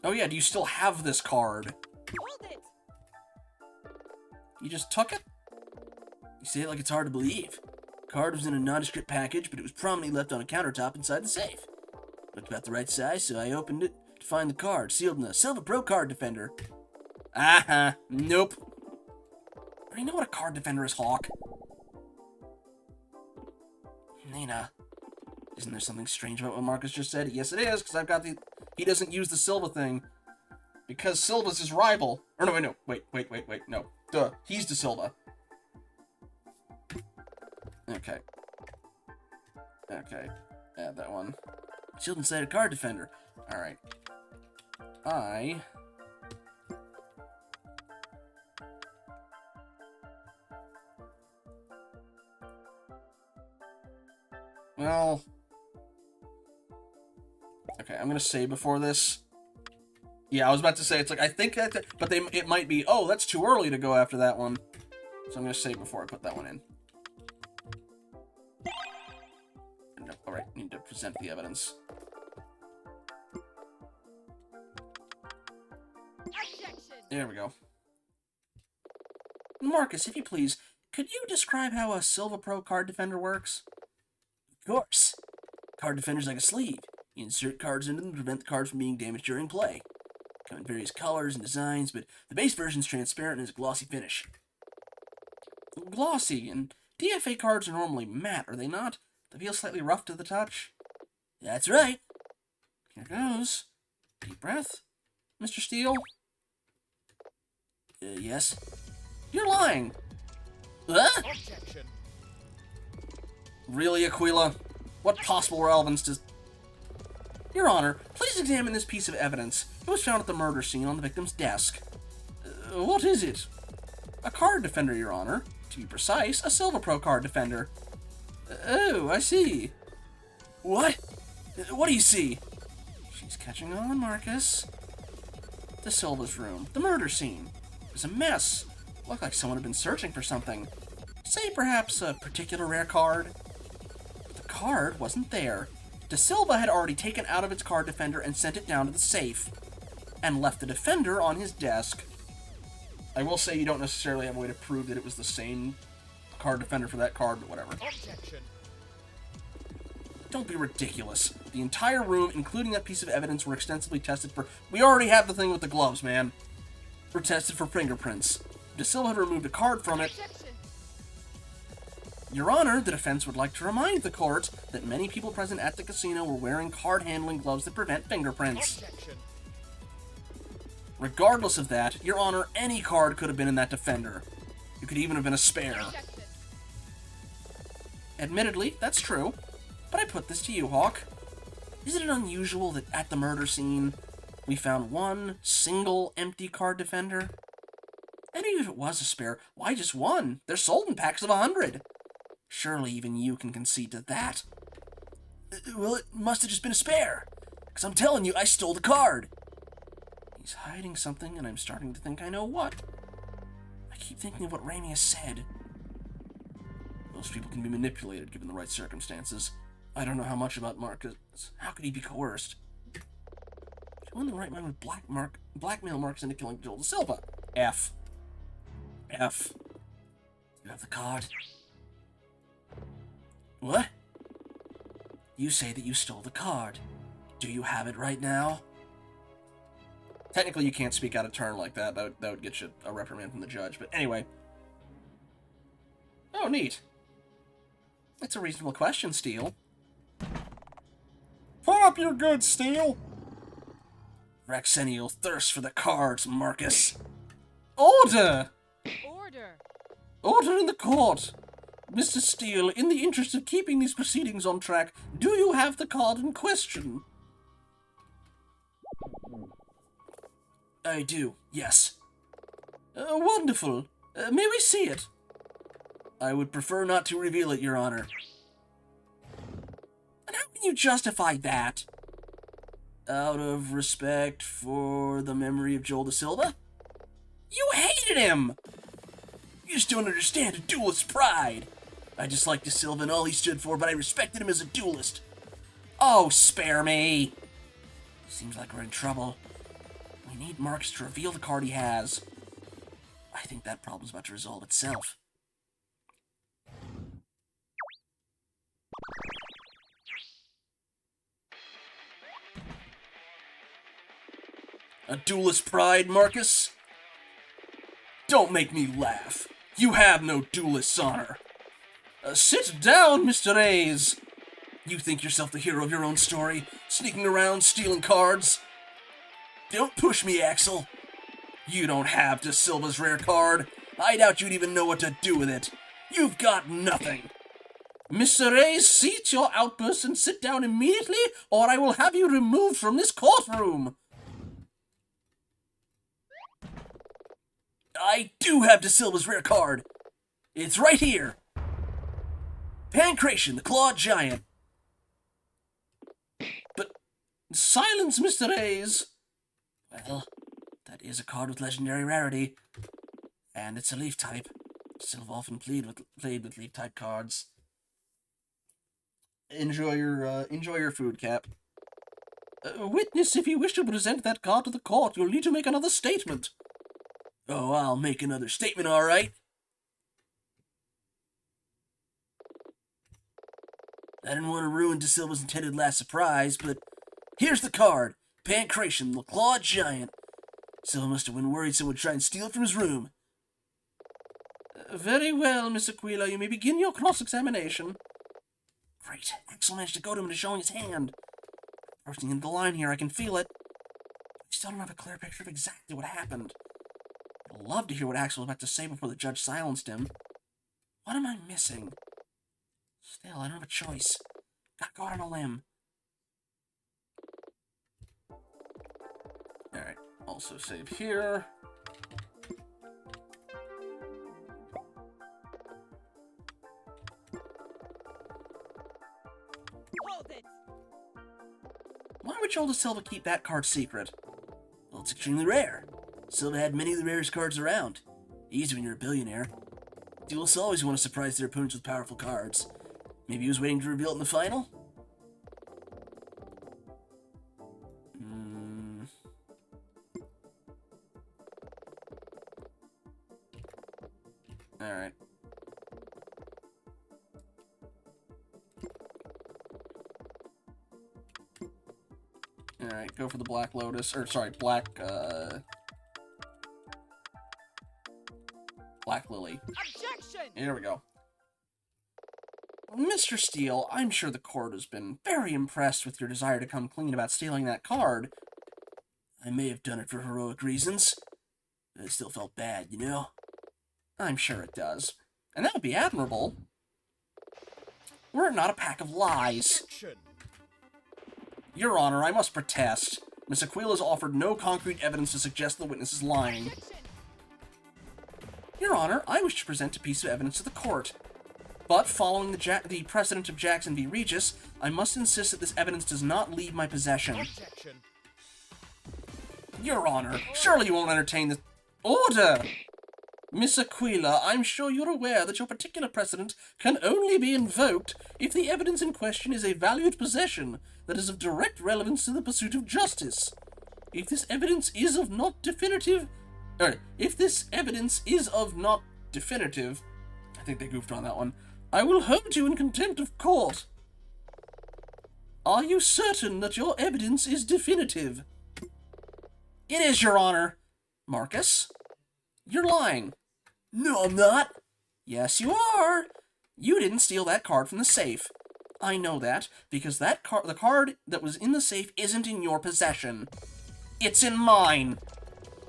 Speaker 2: Oh yeah, do you still have this card?
Speaker 4: Hold it!
Speaker 2: You just took it? You say it like it's hard to believe. The card was in a nondescript package, but it was prominently left on a countertop inside the safe. Looked about the right size, so I opened it to find the card, sealed in a Silva Pro card defender. Nope. I know what a card defender is, Hawk. Nina, isn't there something strange about what Marcus just said? Yes, it is, because I've got the... He doesn't use the Silva thing. Because Silva's his rival. Or no, wait, no. Duh, he's Da Silva. Okay. Add that one. Sealed inside a card defender. Alright. Well... Okay, I'm gonna save before this. Yeah, I was about to say, it's like, I think that, but it might be, oh, that's too early to go after that one. So I'm going to save before I put that one in. No, alright, need to present the evidence.
Speaker 4: Objection.
Speaker 2: There we go. Marcus, if you please, could you describe how a Silva Pro card defender works? Of course. Card defender's like a sleeve. You insert cards into them to prevent the cards from being damaged during play. Come in various colors and designs, but the base version's transparent and has a glossy finish. Glossy, and DFA cards are normally matte, are they not? They feel slightly rough to the touch. That's right. Here goes. Deep breath. Mr. Steele? Yes? You're lying!
Speaker 3: Objection.
Speaker 2: Really, Aquila? What possible relevance does... Your Honor, please examine this piece of evidence. It was found at the murder scene on the victim's desk. What is it? A card defender, Your Honor. To be precise, a Silva Pro card defender. Oh, I see. What? What do you see? She's catching on, Marcus. The Silva's room. The murder scene. It was a mess. Looked like someone had been searching for something. Say perhaps a particular rare card. But the card wasn't there. De Silva had already taken out of its card defender and sent it down to the safe. And left the defender on his desk. I will say you don't necessarily have a way to prove that it was the same card defender for that card, but whatever.
Speaker 3: Objection.
Speaker 2: Don't be ridiculous. The entire room, including that piece of evidence, were extensively tested for... We already have the thing with the gloves, man. Were tested for fingerprints. De Silva had removed a card from it.
Speaker 4: Objection.
Speaker 2: Your Honor, the defense would like to remind the court that many people present at the casino were wearing card-handling gloves that prevent fingerprints.
Speaker 3: Objection.
Speaker 2: Regardless of that, Your Honor, any card could have been in that defender. It could even have been a spare.
Speaker 4: Objection.
Speaker 2: Admittedly, that's true. But I put this to you, Hawk. Isn't it unusual that at the murder scene, we found one single empty card defender? And even if it was a spare, why just one? They're sold in packs of 100. Surely even you can concede to that. Well, it must have just been a spare. Because I'm telling you, I stole the card. He's hiding something, and I'm starting to think I know what. I keep thinking of what Raimi has said. Most people can be manipulated given the right circumstances. I don't know how much about Marcus. How could he be coerced? Who in the right mind would blackmail Marcus into killing Joel De Silva? F. You have the card. What? You say that you stole the card. Do you have it right now? Technically, you can't speak out of turn like that. That would get you a reprimand from the judge. But anyway. Oh, neat. That's a reasonable question, Steele.
Speaker 3: Put up your goods, Steele.
Speaker 2: Raxennial thirsts for the cards, Marcus. Order!
Speaker 4: Order.
Speaker 2: Order in the court! Mr. Steele, in the interest of keeping these proceedings on track, do you have the card in question? I do, yes. Wonderful. May we see it? I would prefer not to reveal it, Your Honor. And how can you justify that? Out of respect for the memory of Joel De Silva? You hated him! You just don't understand a duelist's pride. I disliked De Silva and all he stood for, but I respected him as a duelist. Oh, spare me! Seems like we're in trouble. We need Marcus to reveal the card he has. I think that problem's about to resolve itself. A duelist pride, Marcus? Don't make me laugh. You have no duelist's honor. Sit down, Mr. A's. You think yourself the hero of your own story, sneaking around, stealing cards? Don't push me, Axel. You don't have De Silva's rare card. I doubt you'd even know what to do with it. You've got nothing. Mr. A's, cease your outbursts and sit down immediately, or I will have you removed from this courtroom. I do have De Silva's rare card. It's right here. Pancration, the Clawed Giant. But silence, Mr. A's. Well, that is a card with legendary rarity. And it's a leaf type. Silva often played with leaf type cards. Enjoy your food, Cap. Witness, if you wish to present that card to the court, you'll need to make another statement. Oh, I'll make another statement, all right. I didn't want to ruin De Silva's intended last surprise, but here's the card. Pancration, the Clawed Giant. Silva must have been worried someone would try and steal it from his room. Very well, Miss Aquila. You may begin your cross-examination. Great. Axel managed to go to him into showing his hand. Bursting into the line here, I can feel it. I still don't have a clear picture of exactly what happened. I'd love to hear what Axel was about to say before the judge silenced him. What am I missing? Still, I don't have a choice. Gotta go out on a limb. Alright, also save here.
Speaker 4: Hold it!
Speaker 2: Why would Joel De Silva keep that card secret? Well, it's extremely rare. Silva had many of the rarest cards around. Easy when you're a billionaire. Duelists always want to surprise their opponents with powerful cards. Maybe he was waiting to reveal it in the final? Alright. Alright, go for the Black Lotus, or sorry, Black Lily.
Speaker 4: Objection!
Speaker 2: Here we go. Mr. Steele, I'm sure the court has been very impressed with your desire to come clean about stealing that card. I may have done it for heroic reasons, but it still felt bad, you know? I'm sure it does. And that would be admirable. Were it not a pack of lies.
Speaker 3: Objection.
Speaker 2: Your Honor, I must protest. Miss Aquila's offered no concrete evidence to suggest the witness is lying.
Speaker 4: Objection!
Speaker 2: Your Honor, I wish to present a piece of evidence to the court. But, following the precedent of Jackson v. Regis, I must insist that this evidence does not leave my possession.
Speaker 3: Objection.
Speaker 2: Your Honor, surely you won't entertain this... Order! Miss Aquila, I'm sure you're aware that your particular precedent can only be invoked if the evidence in question is a valued possession that is of direct relevance to the pursuit of justice. If this evidence is of not definitive... if this evidence is of not definitive... I think they goofed on that one. I will hold you in contempt of court. Are you certain that your evidence is definitive? It is, Your Honor. Marcus? You're lying. No, I'm not. Yes, you are. You didn't steal that card from the safe. I know that, because the card that was in the safe isn't in your possession. It's in mine.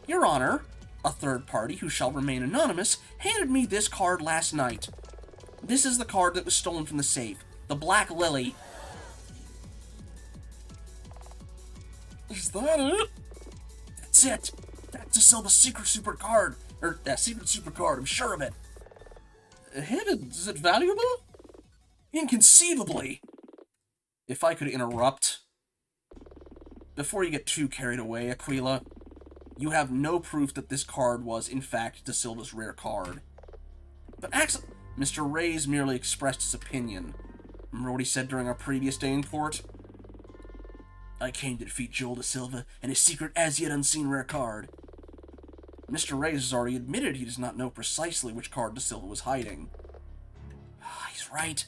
Speaker 2: Your Honor, a third party who shall remain anonymous handed me this card last night. This is the card that was stolen from the safe. The Black Lily.
Speaker 3: Is that it?
Speaker 2: That's it. That's De Silva's secret super card. Or, secret super card, I'm sure of it. Heavens, is it valuable? Inconceivably. If I could interrupt. Before you get too carried away, Aquila, you have no proof that this card was, in fact, De Silva's rare card. But Mr. Reyes merely expressed his opinion. Remember what he said during our previous day in court? I came to defeat Joel De Silva and his secret as yet unseen rare card. Mr. Reyes has already admitted he does not know precisely which card De Silva was hiding. He's right.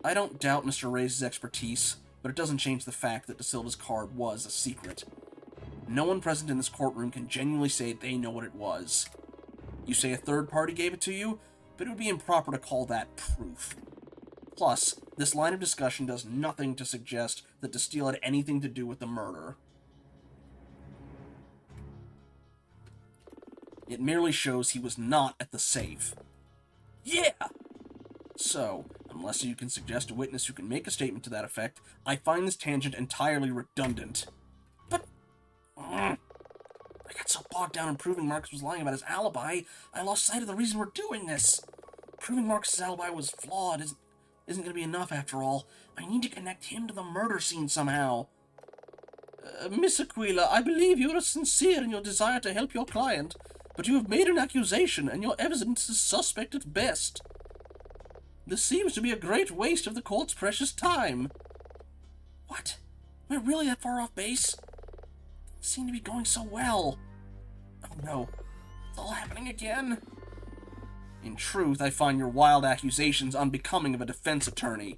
Speaker 2: I don't doubt Mr. Reyes' expertise, but it doesn't change the fact that De Silva's card was a secret. No one present in this courtroom can genuinely say they know what it was. You say a third party gave it to you, but it would be improper to call that proof. Plus, this line of discussion does nothing to suggest that De Steele had anything to do with the murder. It merely shows he was not at the safe. Yeah! So, unless you can suggest a witness who can make a statement to that effect, I find this tangent entirely redundant. But... I got so bogged down in proving Marcus was lying about his alibi, I lost sight of the reason we're doing this. Proving Marcus' alibi was flawed isn't going to be enough after all. I need to connect him to the murder scene somehow. Miss Aquila, I believe you are sincere in your desire to help your client, but you have made an accusation, and your evidence is suspect at best. This seems to be a great waste of the court's precious time. What? We're really that far off base? Things seem to be going so well. Oh no, it's all happening again. In truth, I find your wild accusations unbecoming of a defense attorney.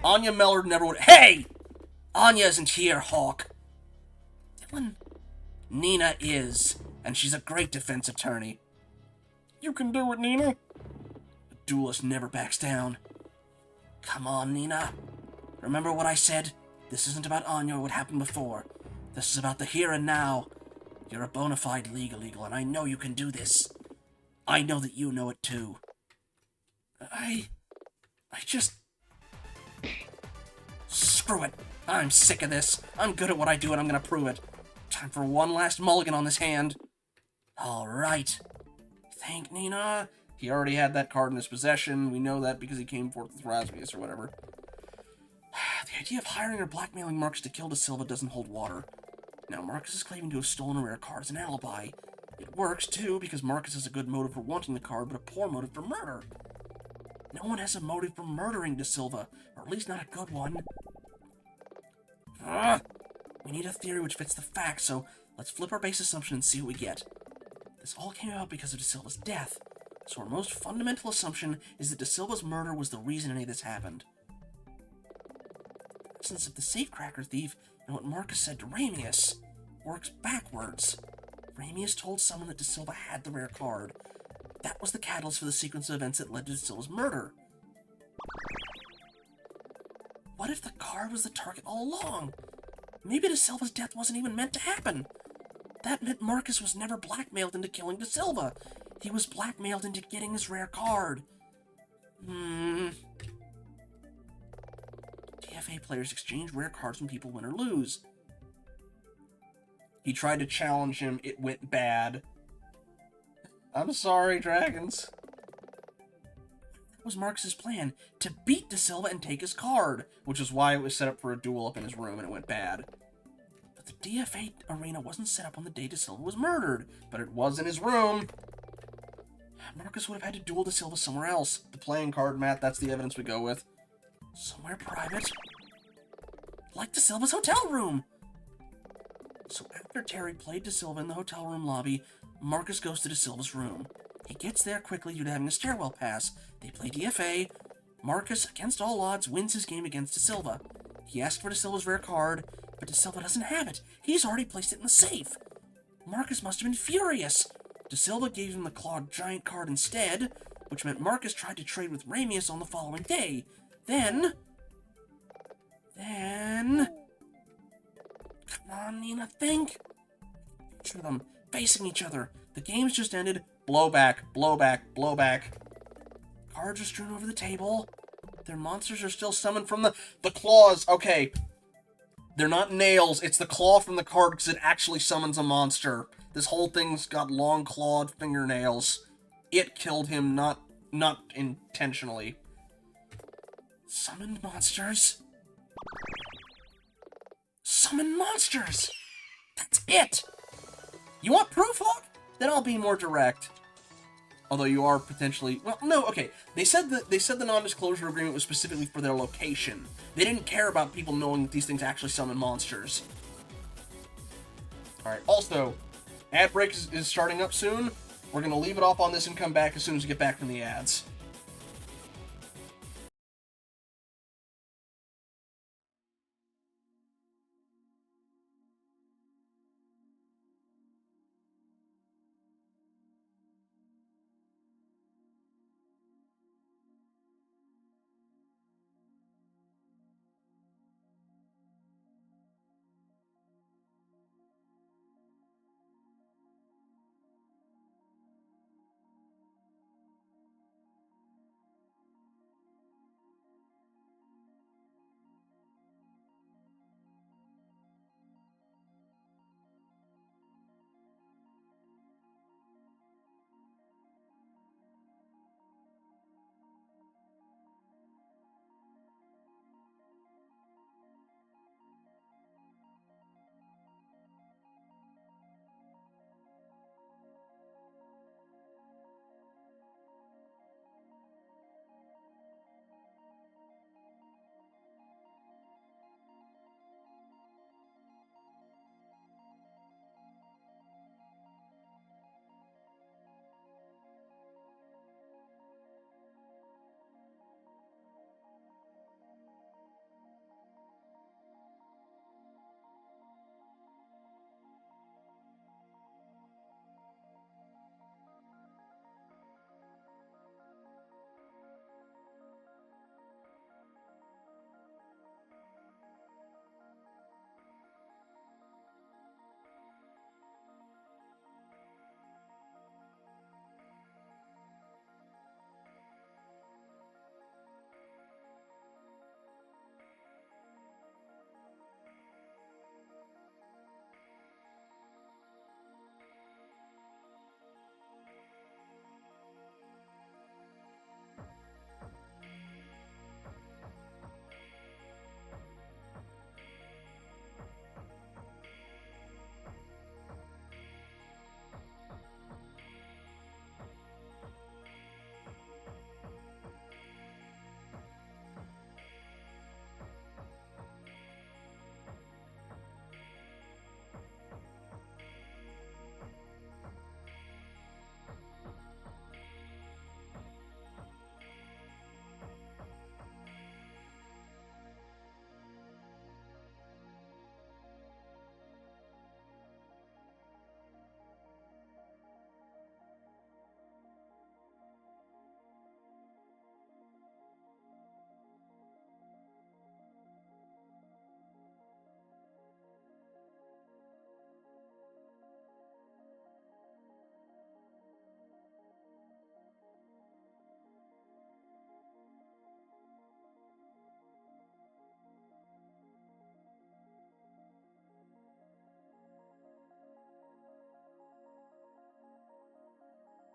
Speaker 2: Anya Mellard never would— Hey! Anya isn't here, Hawk. Dylan, Nina is, and she's a great defense attorney.
Speaker 3: You can do it, Nina.
Speaker 2: A duelist never backs down. Come on, Nina. Remember what I said? This isn't about Anya or what happened before. This is about the here and now. You're a bona fide legal eagle, and I know you can do this. I know that you know it too. I just... Screw it. I'm sick of this. I'm good at what I do, and I'm gonna prove it. Time for one last mulligan on this hand. Alright. Thank Nina. He already had that card in his possession. We know that because he came forth with Rasmus or whatever. The idea of hiring or blackmailing Marcus to kill De Silva doesn't hold water. Now, Marcus is claiming to have stolen a rare card as an alibi. It works, too, because Marcus has a good motive for wanting the card, but a poor motive for murder. No one has a motive for murdering De Silva, or at least not a good one. We need a theory which fits the facts, so let's flip our base assumption and see what we get. This all came about because of De Silva's death, so our most fundamental assumption is that De Silva's murder was the reason any of this happened. The essence of the safecracker thief and what Marcus said to Ramius works backwards. Ramius told someone that De Silva had the rare card. That was the catalyst for the sequence of events that led to De Silva's murder. What if the card was the target all along? Maybe De Silva's death wasn't even meant to happen. That meant Marcus was never blackmailed into killing De Silva. He was blackmailed into getting his rare card. DFA players exchange rare cards when people win or lose. He tried to challenge him. It went bad. I'm sorry, dragons. That was Marcus's plan, to beat De Silva and take his card, which is why it was set up for a duel up in his room and it went bad. But the DFA arena wasn't set up on the day De Silva was murdered, but it was in his room. Marcus would have had to duel De Silva somewhere else. The playing card, Matt, that's the evidence we go with. Somewhere private. Like De Silva's hotel room. So after Terry played De Silva in the hotel room lobby, Marcus goes to De Silva's room. He gets there quickly due to having a stairwell pass. They play DFA. Marcus, against all odds, wins his game against De Silva. He asks for De Silva's rare card, but De Silva doesn't have it. He's already placed it in the safe. Marcus must have been furious. De Silva gave him the clawed giant card instead, which meant Marcus tried to trade with Ramius on the following day. Then... Come on, Nina, think. Picture them facing each other. The game's just ended. Blowback, blowback, blowback. Cards are strewn over the table. Their monsters are still summoned from the claws. Okay. They're not nails. It's the claw from the card because it actually summons a monster. This whole thing's got long clawed fingernails. It killed him, not intentionally. Summoned monsters. Summon monsters! That's it! You want proof, Hawk? Then I'll be more direct. Although you are potentially... Well, no, okay. They said the non-disclosure agreement was specifically for their location. They didn't care about people knowing that these things actually summon monsters. Alright, also, ad break is starting up soon. We're going to leave it off on this and come back as soon as we get back from the ads.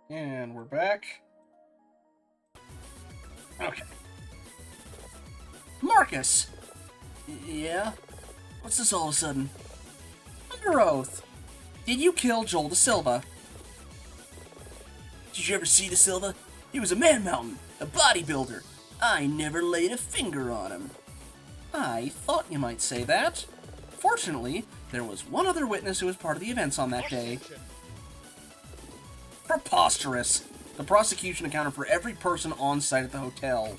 Speaker 2: And we're back. Okay. Marcus! Yeah? What's this all of a sudden? Under oath. Did you kill Joel Da Silva? Did you ever see Da Silva? He was a man-mountain, a bodybuilder. I never laid a finger on him. I thought you might say that. Fortunately, there was one other witness who was part of the events on that day. Preposterous! The prosecution accounted for every person on site at the hotel.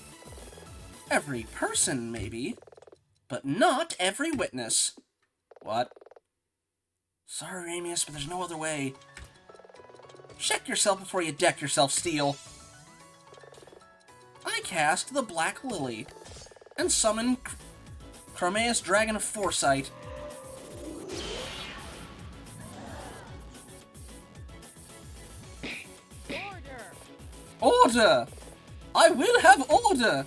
Speaker 2: Every person, maybe, but not every witness. What? Sorry, Amius, but there's no other way. Check yourself before you deck yourself, Steel. I cast the Black Lily and summon Chromaeus Dragon of Foresight. Order! I will have order!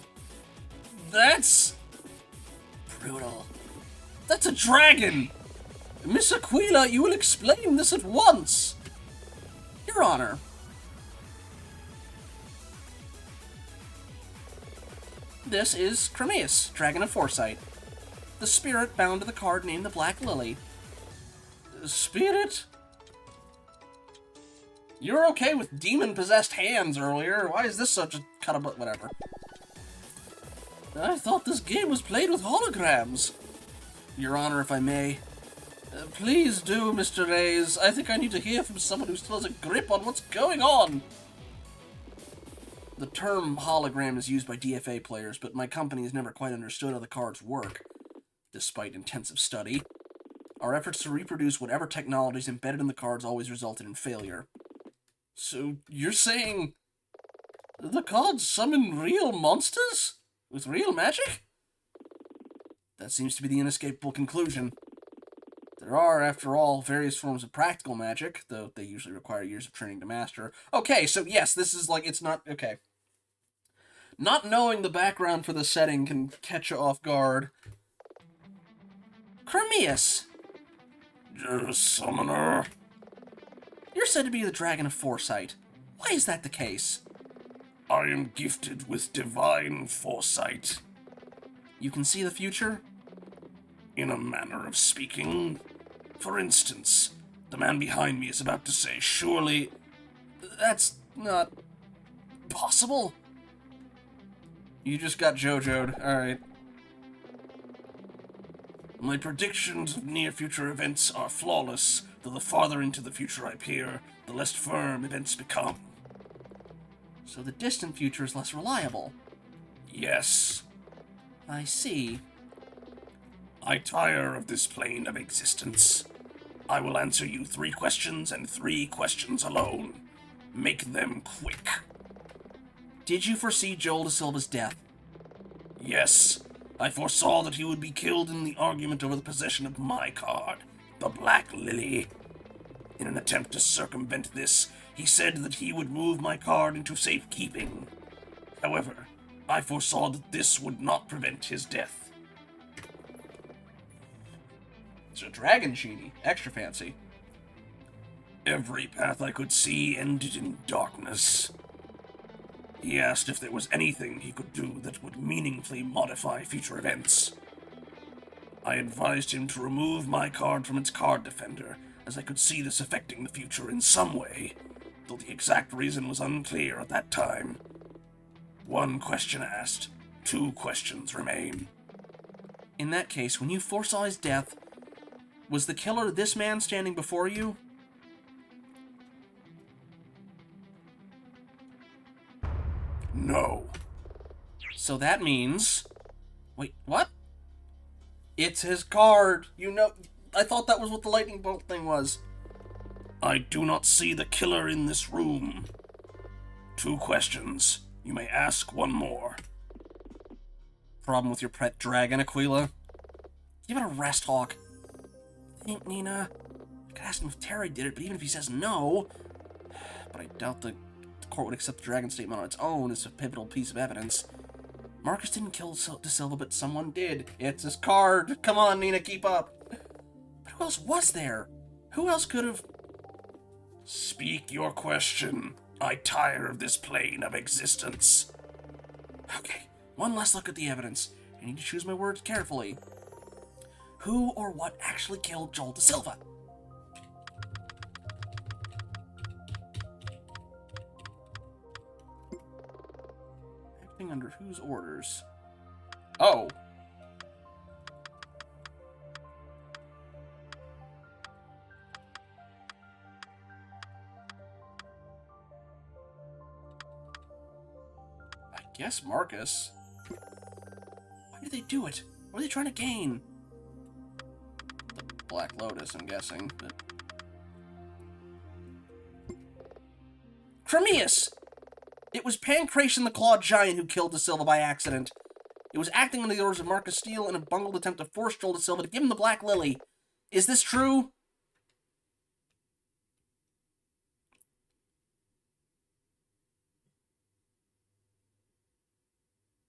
Speaker 2: That's brutal. That's a dragon! Miss Aquila, you will explain this at once! Your Honor. This is Chromaeus, Dragon of Foresight. The spirit bound to the card named the Black Lily. Spirit? You were okay with demon-possessed hands earlier. Why is this such a cut of whatever? I thought this game was played with holograms. Your Honor, if I may. Please do, Mr. Reyes. I think I need to hear from someone who still has a grip on what's going on. The term hologram is used by DFA players, but my company has never quite understood how the cards work, despite intensive study. Our efforts to reproduce whatever technology is embedded in the cards always resulted in failure. So, you're saying the cards summon real monsters? With real magic? That seems to be the inescapable conclusion. There are, after all, various forms of practical magic, though they usually require years of training to master. Okay, so yes, this is like, it's not, okay. Not knowing the background for the setting can catch you off guard. Chromaeus!
Speaker 3: Yes, Summoner.
Speaker 2: You're said to be the Dragon of Foresight. Why is that the case?
Speaker 3: I am gifted with divine foresight.
Speaker 2: You can see the future?
Speaker 3: In a manner of speaking. For instance, the man behind me is about to say, surely...
Speaker 2: That's not possible. You just got JoJo'd. Alright.
Speaker 3: My predictions of near-future events are flawless, though the farther into the future I peer, the less firm events become.
Speaker 2: So the distant future is less reliable.
Speaker 3: Yes.
Speaker 2: I see.
Speaker 3: I tire of this plane of existence. I will answer you 3 questions and 3 questions alone. Make them quick.
Speaker 2: Did you foresee Joel Da Silva's death?
Speaker 3: Yes. I foresaw that he would be killed in the argument over the possession of my card, the Black Lily. In an attempt to circumvent this, he said that he would move my card into safekeeping. However, I foresaw that this would not prevent his death.
Speaker 2: It's a dragon genie. Extra fancy.
Speaker 3: Every path I could see ended in darkness. He asked if there was anything he could do that would meaningfully modify future events. I advised him to remove my card from its card defender, as I could see this affecting the future in some way, though the exact reason was unclear at that time. 1 question asked, 2 questions remain.
Speaker 2: In that case, when you foresaw his death, was the killer this man standing before you?
Speaker 3: No.
Speaker 2: So that means... Wait, what? It's his card! You know... I thought that was what the lightning bolt thing was.
Speaker 3: I do not see the killer in this room. 2 questions. You may ask 1 more.
Speaker 2: Problem with your pet dragon, Aquila? Give it a rest, Hawk. Think, Nina? I could ask him if Terry did it, but even if he says no... But I doubt the court would accept the dragon statement on its own as a pivotal piece of evidence. Marcus didn't kill Da Silva, but someone did. It's his card. Come on, Nina, keep up. But who else was there? Who else could have...
Speaker 3: Speak your question, I tire of this plane of existence.
Speaker 2: Okay, one last look at the evidence. I need to choose my words carefully. Who or what actually killed Joel Da Silva? Acting under whose orders? Oh. I guess Marcus. Why did they do it? What are they trying to gain? The Black Lotus, I'm guessing. But... Cremius! It was Pancration the Clawed Giant who killed Da Silva by accident. It was acting under the orders of Marcus Steele in a bungled attempt to force Joel Da Silva to give him the Black Lily. Is this true?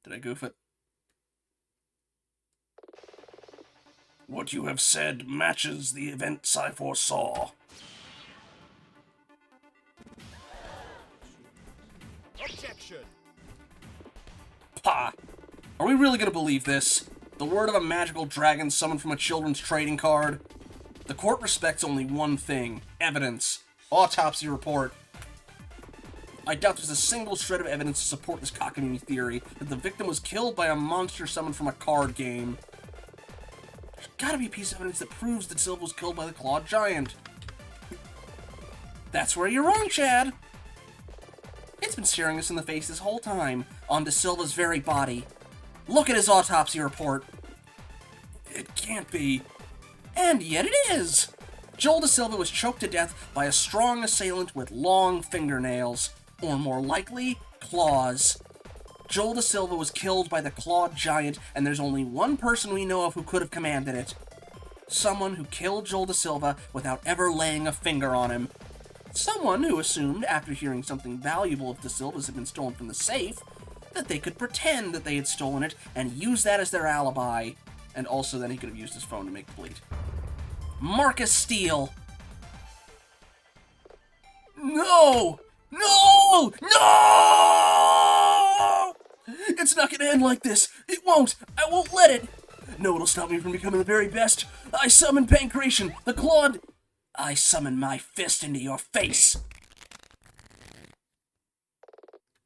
Speaker 2: Did I goof it?
Speaker 3: What you have said matches the events I foresaw.
Speaker 5: Objection!
Speaker 2: Pah! Are we really gonna believe this? The word of a magical dragon summoned from a children's trading card? The court respects only one thing: evidence. Autopsy report. I doubt there's a single shred of evidence to support this cockamamie theory that the victim was killed by a monster summoned from a card game. There's gotta be a piece of evidence that proves that Silva was killed by the Clawed Giant. That's where you're wrong, Chad! It's been staring us in the face this whole time, on Da Silva's very body. Look at his autopsy report.
Speaker 3: It can't be.
Speaker 2: And yet it is! Joel Da Silva was choked to death by a strong assailant with long fingernails, or more likely, claws. Joel Da Silva was killed by the Clawed Giant, and there's only one person we know of who could have commanded it. Someone who killed Joel Da Silva without ever laying a finger on him. Someone who assumed, after hearing something valuable of Da Silva's had been stolen from the safe, that they could pretend that they had stolen it and use that as their alibi. And also then he could have used his phone to make the bleed. Marcus Steele! No! No! No! It's not gonna end like this! It won't! I won't let it! No, it'll stop me from becoming the very best! I summon Pancration, the Clawed... I summon my fist into your face!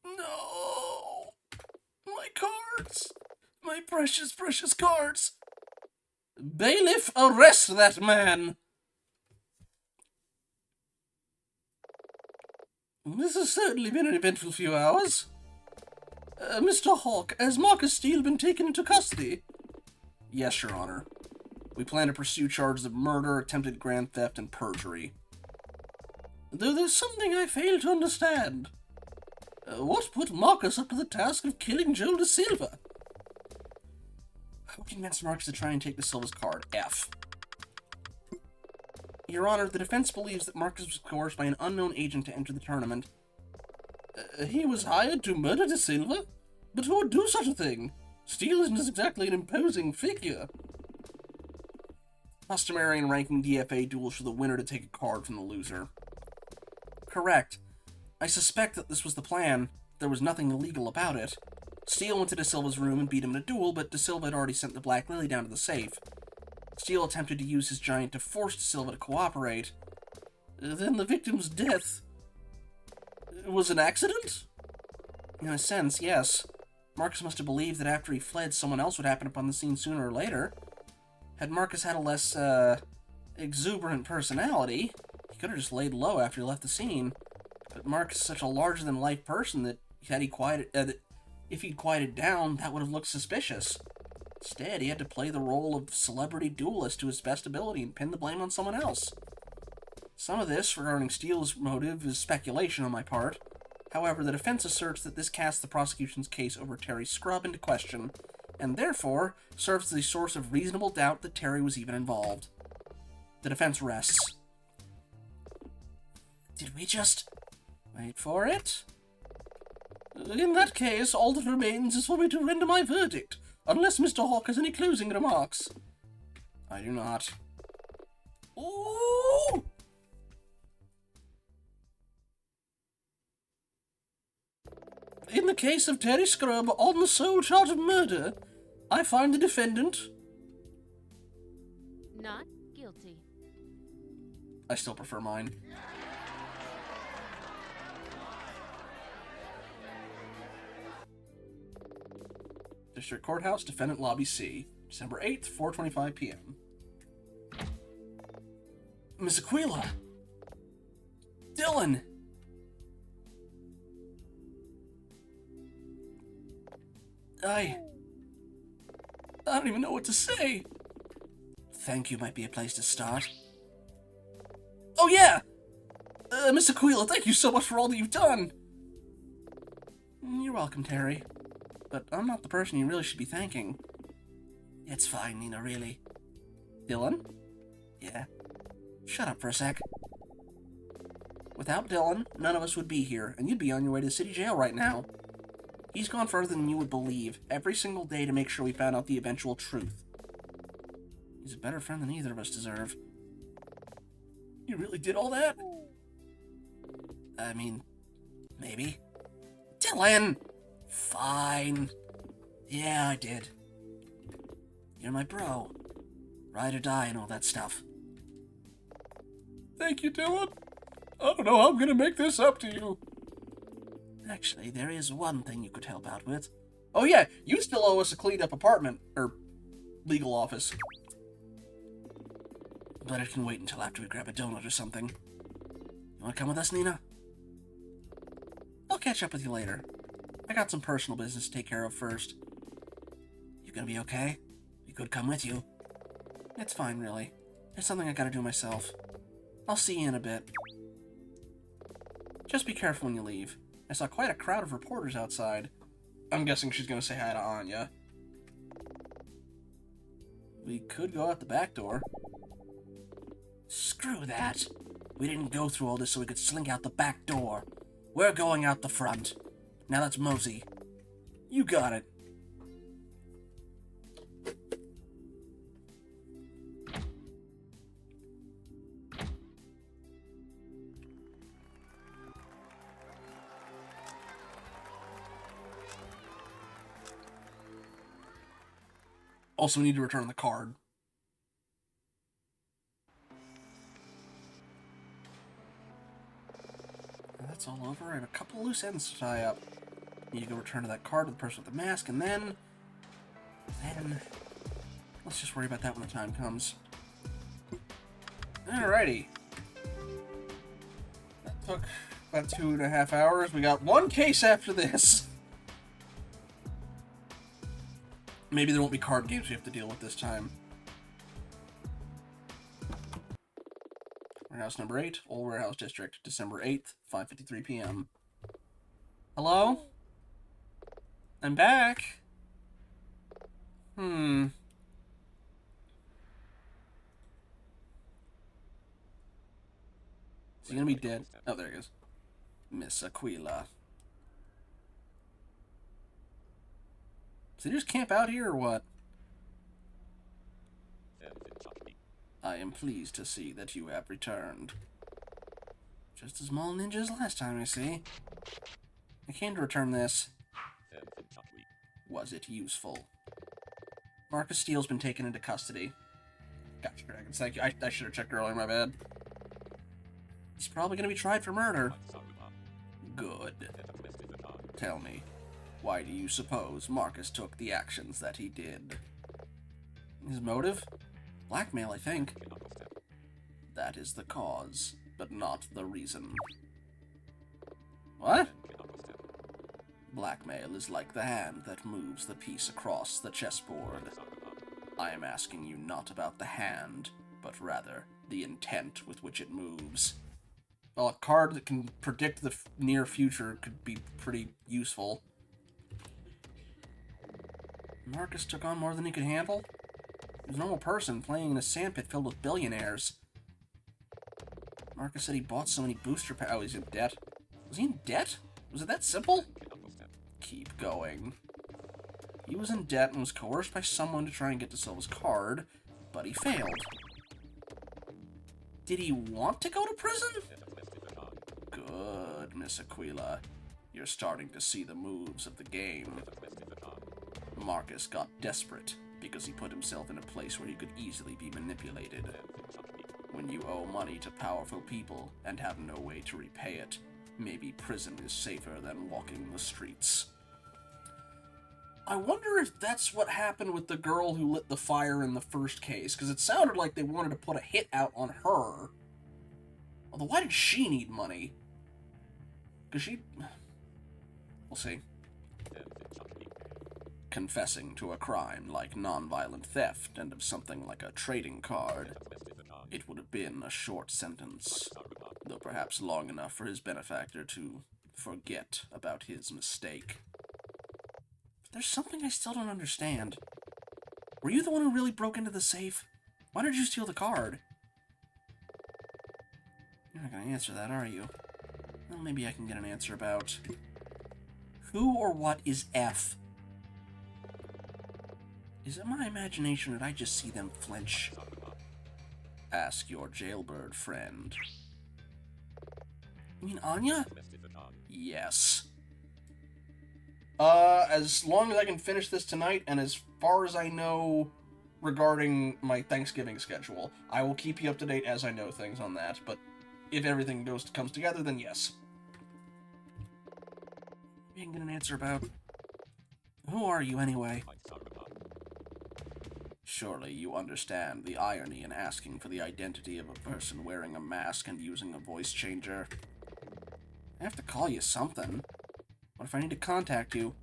Speaker 2: No! My cards! My precious, precious cards! Bailiff, arrest that man! This has certainly been an eventful few hours. Mr. Hawke, has Marcus Steele been taken into custody? Yes, Your Honor. We plan to pursue charges of murder, attempted grand theft, and perjury. Though there's something I fail to understand. What put Marcus up to the task of killing Joel Da Silva? Who convinced Marcus to try and take Da Silva's card? F. Your Honor, the defense believes that Marcus was coerced by an unknown agent to enter the tournament. He was hired to murder Da Silva? But who would do such a thing? Steele isn't exactly an imposing figure. Customary and ranking DFA duels for the winner to take a card from the loser. Correct. I suspect that this was the plan. There was nothing illegal about it. Steele went to Da Silva's room and beat him in a duel, but Da Silva had already sent the Black Lily down to the safe. Steele attempted to use his giant to force Da Silva to cooperate. Then the victim's death was an accident? In a sense, yes. Marcus must have believed that after he fled, someone else would happen upon the scene sooner or later. Had Marcus had a less, exuberant personality, he could have just laid low after he left the scene. But Marcus is such a larger-than-life person that if he'd quieted down, that would have looked suspicious. Instead, he had to play the role of celebrity duelist to his best ability and pin the blame on someone else. Some of this, regarding Steele's motive, is speculation on my part. However, the defense asserts that this casts the prosecution's case over Terry Scrub into question, and therefore serves as a source of reasonable doubt that Terry was even involved. The defense rests. Did we just... wait for it? In that case, all that remains is for me to render my verdict, unless Mr. Hawke has any closing remarks. I do not. Ooh! In the case of Terry Scrub on the sole charge of murder, I find the defendant...
Speaker 4: Not guilty.
Speaker 2: I still prefer mine. District Courthouse, Defendant Lobby C, December 8th, 4:25 p.m. Miss Aquila! Dylan! I don't even know what to say. Thank you might be a place to start. Oh yeah! Miss Aquila, thank you so much for all that you've done! You're welcome, Terry. But I'm not the person you really should be thanking. It's fine, Nina, really. Dylan? Yeah? Shut up for a sec. Without Dylan, none of us would be here, and you'd be on your way to the city jail right now. He's gone further than you would believe, every single day to make sure we found out the eventual truth. He's a better friend than either of us deserve. You really did all that? I mean, maybe. Dylan! Fine. Yeah, I did. You're my bro. Ride or die and all that stuff. Thank you, Dylan. I don't know how I'm gonna make this up to you. Actually, there is one thing you could help out with. Oh yeah, you still owe us a cleaned-up apartment, or legal office. But it can wait until after we grab a donut or something. You wanna come with us, Nina? I'll catch up with you later. I got some personal business to take care of first. You gonna be okay? We could come with you. It's fine, really. There's something I gotta do myself. I'll see you in a bit. Just be careful when you leave. I saw quite a crowd of reporters outside. I'm guessing she's gonna say hi to Anya. We could go out the back door. Screw that. We didn't go through all this so we could slink out the back door. We're going out the front. Now let's mosey. You got it. Also, we need to return the card. That's all over. I have a couple loose ends to tie up. Need to go return to that card to the person with the mask, and then... let's just worry about that when the time comes. Alrighty. That took about 2.5 hours. We got one case after this. Maybe there won't be card games we have to deal with this time. Warehouse number 8, Old Warehouse District, December 8th, 5:53 p.m. Hello? I'm back. Is he gonna be dead? Oh, there he goes. Miss Aquila. Does he just camp out here or what? I am pleased to see that you have returned. Just as small ninja as last time, I see. I came to return this. Was it useful? Marcus Steele's been taken into custody. Gotcha, Dragons. Thank you. I should have checked earlier, my bad. He's probably going to be tried for murder. Good. Tell me, why do you suppose Marcus took the actions that he did? His motive? Blackmail, I think. That is the cause, but not the reason. What? Blackmail is like the hand that moves the piece across the chessboard. I am asking you not about the hand, but rather the intent with which it moves. Well, a card that can predict the near future could be pretty useful. Marcus took on more than he could handle? He was a normal person playing in a sandpit filled with billionaires. Marcus said he bought so many booster packs. Oh, he's in debt. Was he in debt? Was it that simple? Keep going. He was in debt and was coerced by someone to try and get to Silva's card, but he failed. Did he want to go to prison? Good, Miss Aquila. You're starting to see the moves of the game. Marcus got desperate because he put himself in a place where he could easily be manipulated. When you owe money to powerful people and have no way to repay it, maybe prison is safer than walking the streets. I wonder if that's what happened with the girl who lit the fire in the first case, because it sounded like they wanted to put a hit out on her. Although, why did she need money? Because she... We'll see. Confessing to a crime like nonviolent theft and of something like a trading card, it would have been a short sentence, though perhaps long enough for his benefactor to forget about his mistake. But there's something I still don't understand. Were you the one who really broke into the safe? Why did you steal the card? You're not gonna answer that, are you? Well, maybe I can get an answer about... Who or what is F? Is it my imagination or did I just see them flinch? Ask your jailbird friend. You mean Anya? Yes. As long as I can finish this tonight, and as far as I know regarding my Thanksgiving schedule, I will keep you up to date as I know things on that, but if everything comes together, then yes. You can get an answer about... Who are you, anyway? Surely you understand the irony in asking for the identity of a person wearing a mask and using a voice changer. I have to call you something. What if I need to contact you?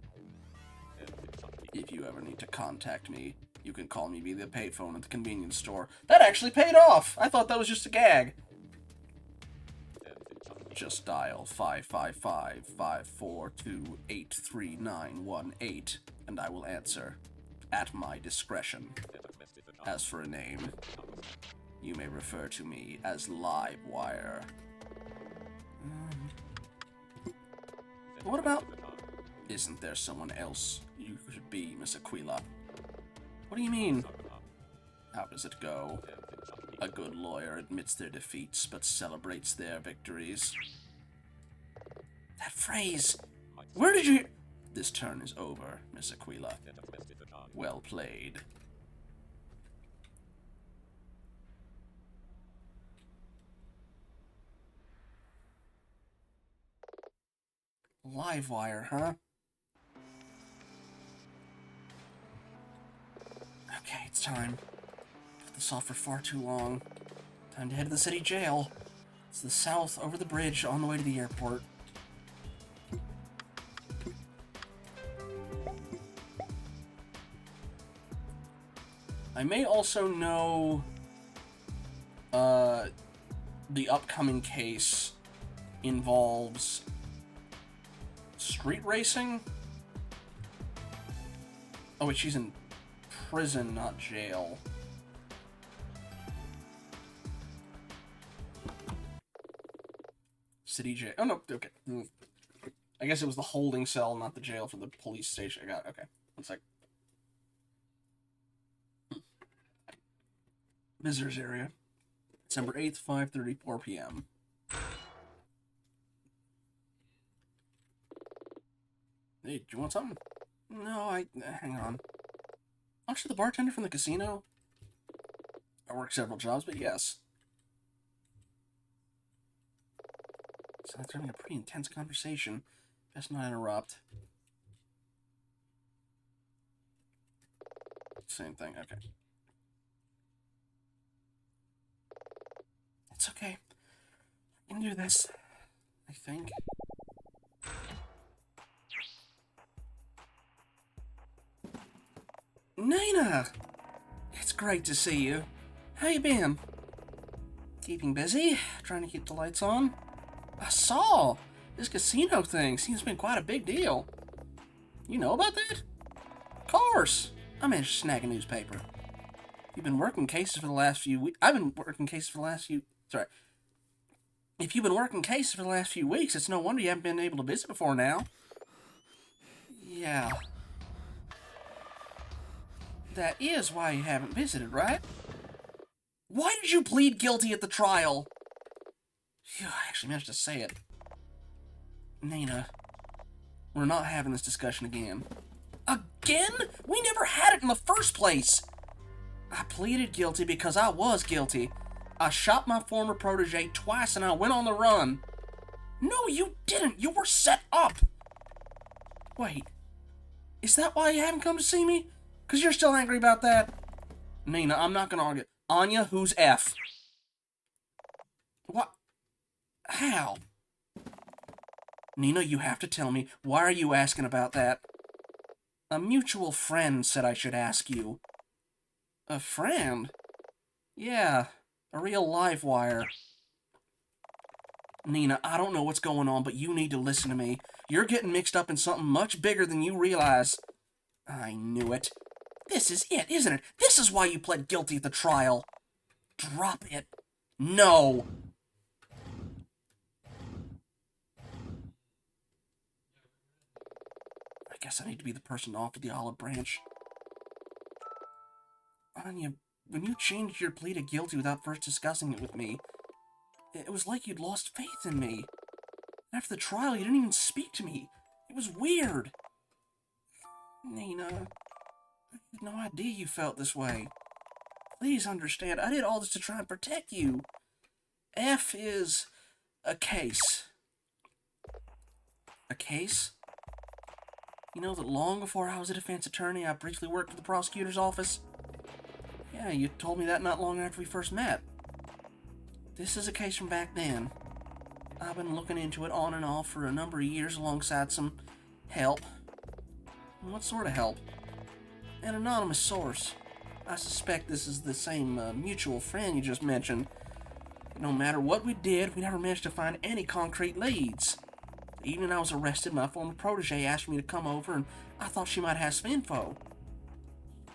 Speaker 2: If you ever need to contact me, you can call me via the payphone at the convenience store. That actually paid off! I thought that was just a gag. Just dial 555-542-83918, and I will answer. At my discretion. As for a name, you may refer to me as Livewire. What about... Isn't there someone else you could be, Miss Aquila? What do you mean? How does it go? A good lawyer admits their defeats, but celebrates their victories. That phrase! Where did you... This turn is over, Miss Aquila. Well played. Livewire, huh? Okay, it's time. Put this off for far too long. Time to head to the city jail. It's the south over the bridge on the way to the airport. I may also know the upcoming case involves street racing. Oh wait, she's in prison, not jail. City jail. Oh no, okay. I guess it was the holding cell, not the jail for the police station. I got it. Okay. One sec. Visitors area. December 8th, 5:34 p.m. Hey, do you want something? No, hang on. Aren't you the bartender from the casino? I work several jobs, but yes. So they're having a pretty intense conversation. Best not interrupt. Same thing, okay. It's okay. I can do this, I think. Nina! It's great to see you. How you been? Keeping busy? Trying to keep the lights on? I saw! This casino thing seems to be quite a big deal. You know about that? Of course! I managed to snag a newspaper. You've been working cases for the last few weeks. I've been working cases for the last few... Sorry. If you've been working cases for the last few weeks, it's no wonder you haven't been able to visit before now. Yeah. That is why you haven't visited, right? Why did you plead guilty at the trial? Phew, I actually managed to say it. Nina, We're not having this discussion again. Again? We never had it in the first place! I pleaded guilty because I was guilty. I shot my former protege twice and I went on the run. No, you didn't. You were set up. Wait. Is that why you haven't come to see me? Because you're still angry about that? Nina, I'm not going to argue. Anya, who's F? What? How? Nina, you have to tell me. Why are you asking about that? A mutual friend said I should ask you. A friend? Yeah, a real live wire. Nina, I don't know what's going on, but you need to listen to me. You're getting mixed up in something much bigger than you realize. I knew it. This is it, isn't it? This is why you pled guilty at the trial. Drop it. No. I guess I need to be the person to offer the olive branch. Anya, when you changed your plea to guilty without first discussing it with me, it was like you'd lost faith in me. After the trial, you didn't even speak to me. It was weird. Nina, I had no idea you felt this way. Please understand, I did all this to try and protect you. F is a case. A case? You know that long before I was a defense attorney, I briefly worked at the prosecutor's office? Yeah, you told me that not long after we first met. This is a case from back then. I've been looking into it on and off for a number of years alongside some help. What sort of help? An anonymous source. I suspect this is the same mutual friend you just mentioned. No matter what we did, we never managed to find any concrete leads. The evening I was arrested, my former protege asked me to come over, and I thought she might have some info.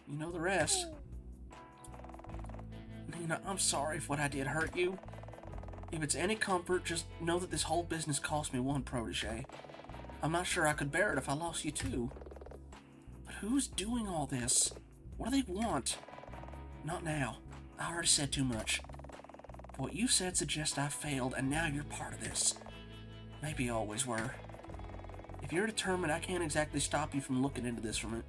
Speaker 2: You know the rest. Nina, I'm sorry if what I did hurt you. If it's any comfort, just know that this whole business cost me one protege. I'm not sure I could bear it if I lost you too. But who's doing all this? What do they want? Not now. I already said too much. What you said suggests I failed, and now you're part of this. Maybe you always were. If you're determined, I can't exactly stop you from looking into this from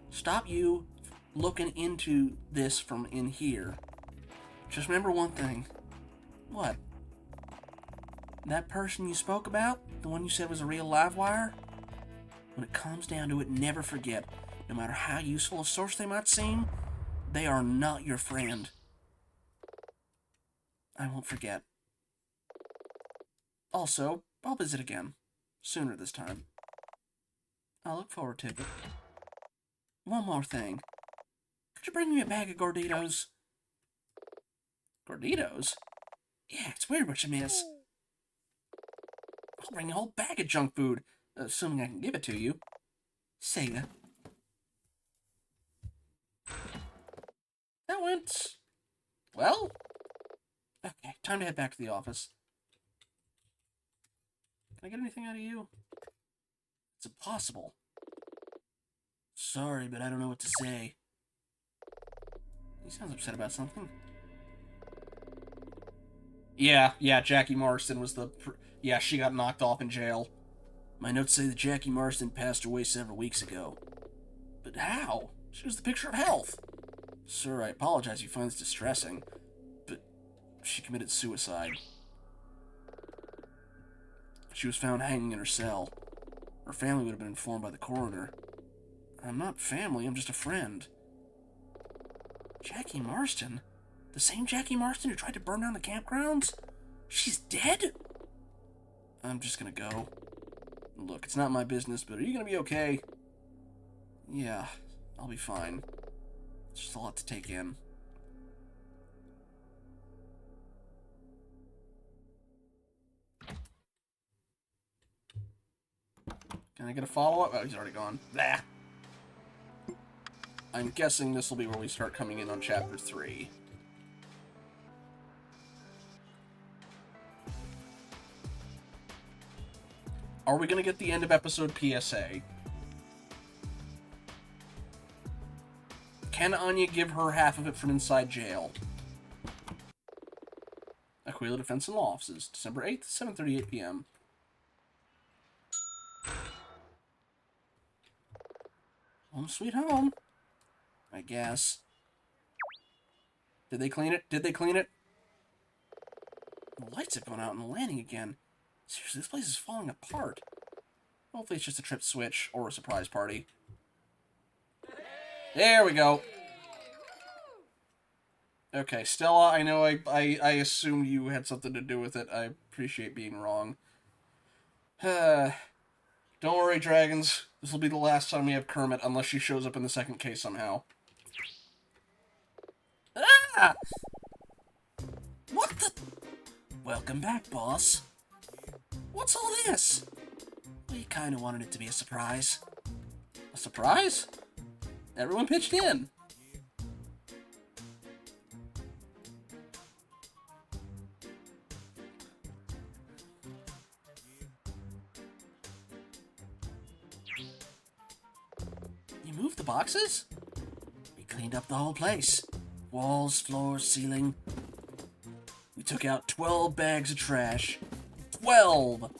Speaker 2: stop you looking into this from in here. Just remember one thing. What? That person you spoke about, the one you said was a real live wire? When it comes down to it, never forget, no matter how useful a source they might seem, they are not your friend. I won't forget. Also, I'll visit again. Sooner this time. I look forward to it. One more thing. Could you bring me a bag of Gorditos? Gorditos? Yeah, it's weird what you miss. I'll bring a whole bag of junk food, assuming I can give it to you. Sega. That went... well? Okay, time to head back to the office. Can I get anything out of you? It's impossible. Sorry, but I don't know what to say. He sounds upset about something. Yeah, Jackie Marston was the... yeah, she got knocked off in jail. My notes say that Jackie Marston passed away several weeks ago. But how? She was the picture of health. Sir, I apologize if you find this distressing, but she committed suicide. She was found hanging in her cell. Her family would have been informed by the coroner. I'm not family, I'm just a friend. Jackie Marston? The same Jackie Marston who tried to burn down the campgrounds? She's dead? I'm just gonna go. Look, it's not my business, but are you gonna be okay? Yeah, I'll be fine. It's just a lot to take in. Can I get a follow-up? Oh, he's already gone. Blah. I'm guessing this will be where we start coming in on Chapter 3. Are we going to get the end of episode PSA? Can Anya give her half of it from inside jail? Aquila Defense and Law Offices, December 8th, 7:38 p.m. Home sweet home. I guess. Did they clean it? Did they clean it? The lights have gone out on the landing again. Seriously, this place is falling apart. Hopefully it's just a trip switch or a surprise party. There we go. Okay, Stella, I know I assumed you had something to do with it. I appreciate being wrong. Don't worry, dragons. This will be the last time we have Kermit, unless she shows up in the second case somehow. Ah! What the... Welcome back, boss. What's all this? We kind of wanted it to be a surprise. A surprise? Everyone pitched in. You moved the boxes? We cleaned up the whole place. Walls, floors, ceiling. We took out 12 bags of trash. 12!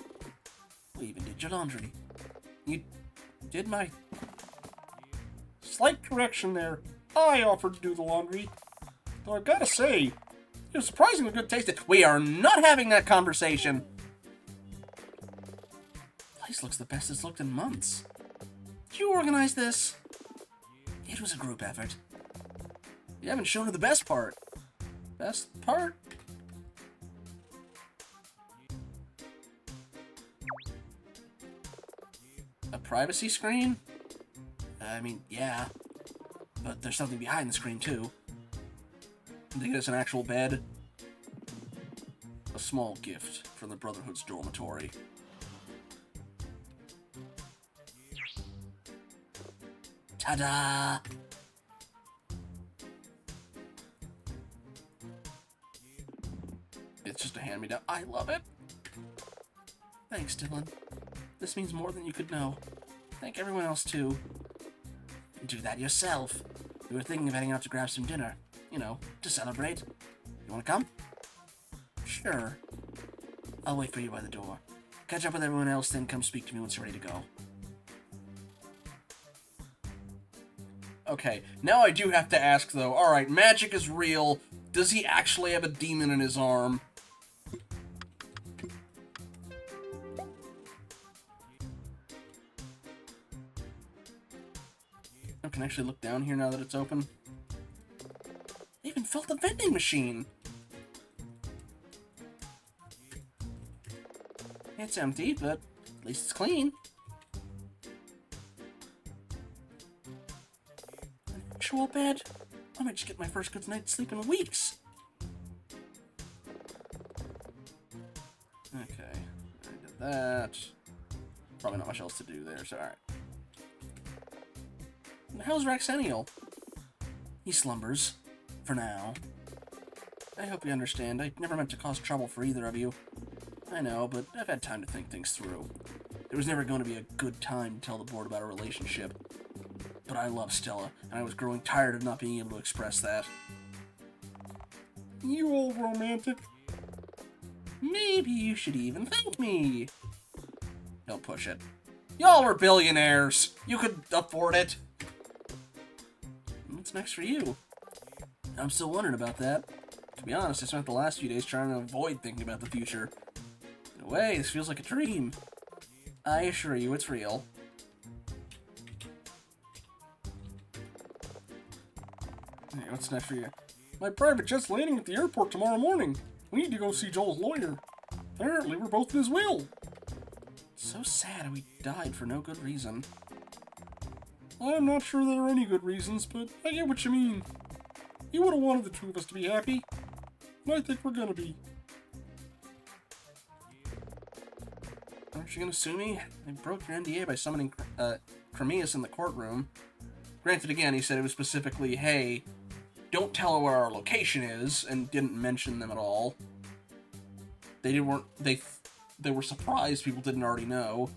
Speaker 2: We even did your laundry. You did my... Slight correction there. I offered to do the laundry. Though I've got to say, you have surprisingly good taste. We are not having that conversation. The place looks the best it's looked in months. Did you organize this? It was a group effort. You haven't shown her the best part. Best part? A privacy screen? I mean, yeah. But there's something behind the screen, too. They get us an actual bed. A small gift from the Brotherhood's dormitory. Ta-da! It's just a hand-me-down. I love it! Thanks, Dylan. This means more than you could know. Thank everyone else, too. Do that yourself. We were thinking of heading out to grab some dinner. You know, to celebrate. You wanna come? Sure. I'll wait for you by the door. Catch up with everyone else, then come speak to me once you're ready to go. Okay, now I do have to ask, though. Alright, magic is real. Does he actually have a demon in his arm? I can actually look down here now that it's open. I even felt the vending machine! It's empty, but at least it's clean. An actual bed? I might just get my first good night's sleep in weeks. Okay, I did that. Probably not much else to do there, so alright. How's Raxenial? He slumbers. For now. I hope you understand. I never meant to cause trouble for either of you. I know, but I've had time to think things through. There was never going to be a good time to tell the board about our relationship. But I love Stella, and I was growing tired of not being able to express that. You old romantic. Maybe you should even thank me. Don't push it. Y'all are billionaires. You could afford it. What's next for you? I'm still wondering about that. To be honest, I spent the last few days trying to avoid thinking about the future. In a way, this feels like a dream. I assure you, it's real. Hey, what's next for you? My private jet's landing at the airport tomorrow morning. We need to go see Joel's lawyer. Apparently, we're both in his will. It's so sad how he died for no good reason. I'm not sure there are any good reasons, but I get what you mean. You would have wanted the two of us to be happy, and I think we're gonna be. Aren't you gonna sue me? I broke your NDA by summoning Cremius in the courtroom. Granted, again, he said it was specifically, hey, don't tell her where our location is, and didn't mention them at all. They were surprised people didn't already know.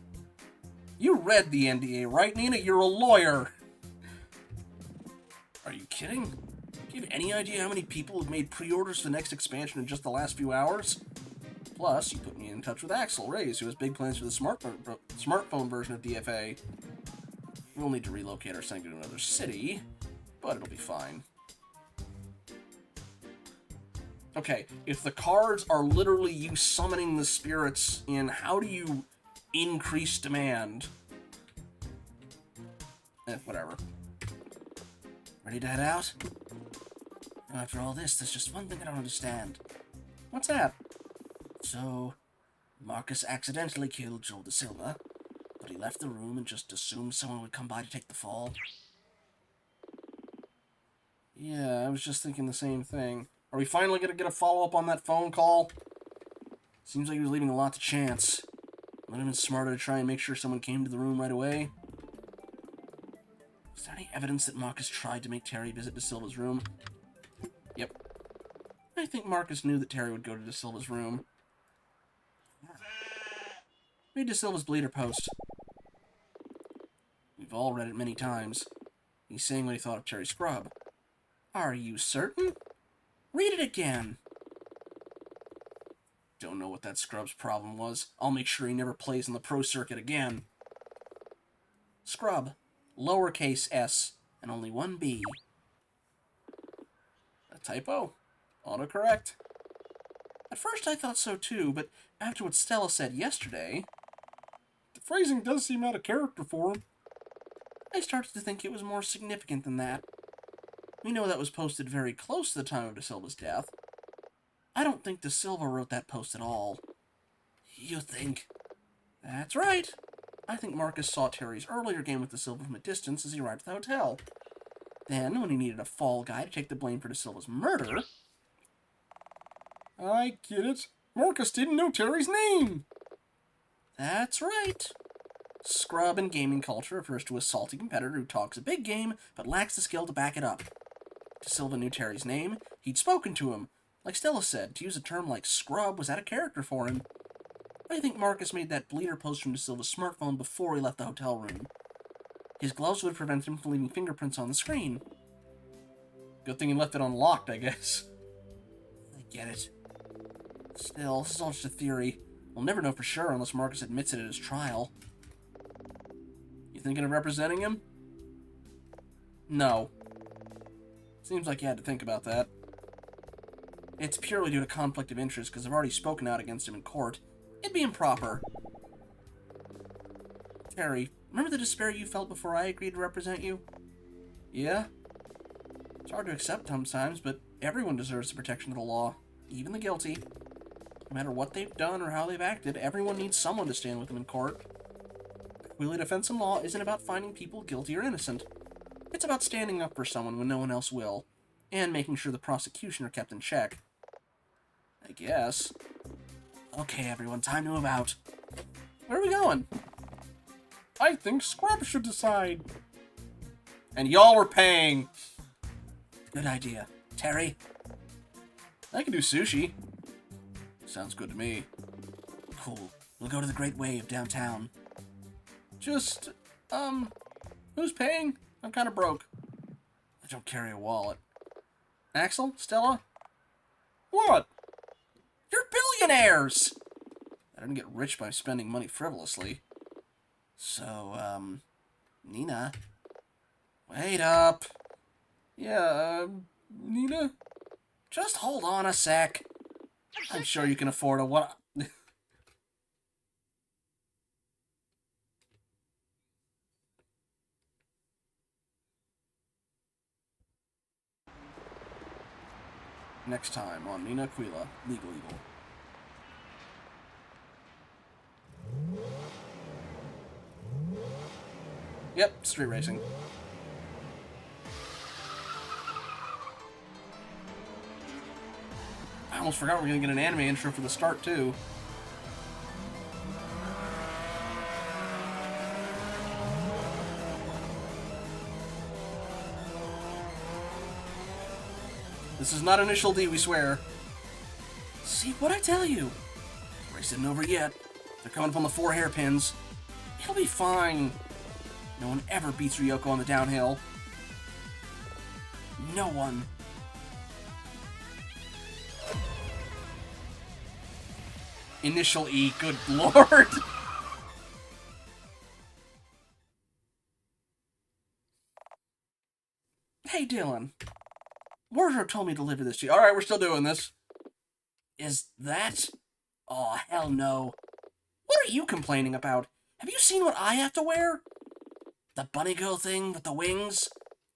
Speaker 2: You read the NDA, right, Nina? You're a lawyer! Are you kidding? Do you have any idea how many people have made pre-orders for the next expansion in just the last few hours? Plus, you put me in touch with Axel Reyes, who has big plans for the smartphone version of DFA. We'll need to relocate our center to another city, but it'll be fine. Okay, if the cards are literally you summoning the spirits in, how do you increase demand? Whatever. Ready to head out? After all this, there's just one thing I don't understand. What's that? So, Marcus accidentally killed Joel Da Silva, but he left the room and just assumed someone would come by to take the fall. Yeah, I was just thinking the same thing. Are we finally going to get a follow-up on that phone call? Seems like he was leaving a lot to chance. Would have been smarter to try and make sure someone came to the room right away. Is there any evidence that Marcus tried to make Terry visit Da Silva's room? Yep. I think Marcus knew that Terry would go to Da Silva's room. Read Da Silva's bleeder post. We've all read it many times. He's saying what he thought of Terry Scrub. Are you certain? Read it again. Don't know what that Scrub's problem was. I'll make sure he never plays in the pro circuit again. Scrub, lowercase s, and only one b. A typo? Autocorrect? At first I thought so too, but after what Stella said yesterday, the phrasing does seem out of character for him. I started to think it was more significant than that. We know that was posted very close to the time of Da Silva's death. I don't think Da Silva wrote that post at all. You think? That's right. I think Marcus saw Terry's earlier game with Da Silva from a distance as he arrived at the hotel. Then, when he needed a fall guy to take the blame for Da Silva's murder... I get it. Marcus didn't know Terry's name! That's right. Scrub in gaming culture refers to a salty competitor who talks a big game, but lacks the skill to back it up. Da Silva knew Terry's name. He'd spoken to him. Like Stella said, to use a term like scrub was out of character for him. I think Marcus made that bleeder post from Da Silva's smartphone before he left the hotel room. His gloves would prevent him from leaving fingerprints on the screen. Good thing he left it unlocked, I guess. I get it. Still, this is all just a theory. We'll never know for sure unless Marcus admits it at his trial. You thinking of representing him? No. Seems like you had to think about that. It's purely due to conflict of interest, because I've already spoken out against him in court. It'd be improper. Terry, remember the despair you felt before I agreed to represent you? Yeah? It's hard to accept sometimes, but everyone deserves the protection of the law, even the guilty. No matter what they've done or how they've acted, everyone needs someone to stand with them in court. Aquila defense in law isn't about finding people guilty or innocent. It's about standing up for someone when no one else will, and making sure the prosecution are kept in check. I guess. Okay, everyone, time to move out. Where are we going? I think Scrub should decide. And y'all are paying. Good idea. Terry? I can do sushi. Sounds good to me. Cool. We'll go to the Great Wave downtown. Just, who's paying? I'm kind of broke. I don't carry a wallet. Axel? Stella? What? You're billionaires! I didn't get rich by spending money frivolously. So, Nina? Wait up. Yeah, Nina? Just hold on a sec. I'm sure you can afford a what... Next time on Nina Aquila, Legal Eagle. Yep, street racing. I almost forgot we're gonna get an anime intro for the start, too. This is not Initial D, we swear. See what I tell you? The race isn't over yet. They're coming up on the 4 hairpins. It'll be fine. No one ever beats Ryoko on the downhill. No one. Initial E, good lord. Hey, Dylan. Werther told me to deliver this to you. Alright, we're still doing this. Is that? Oh, hell no. What are you complaining about? Have you seen what I have to wear? The bunny girl thing with the wings?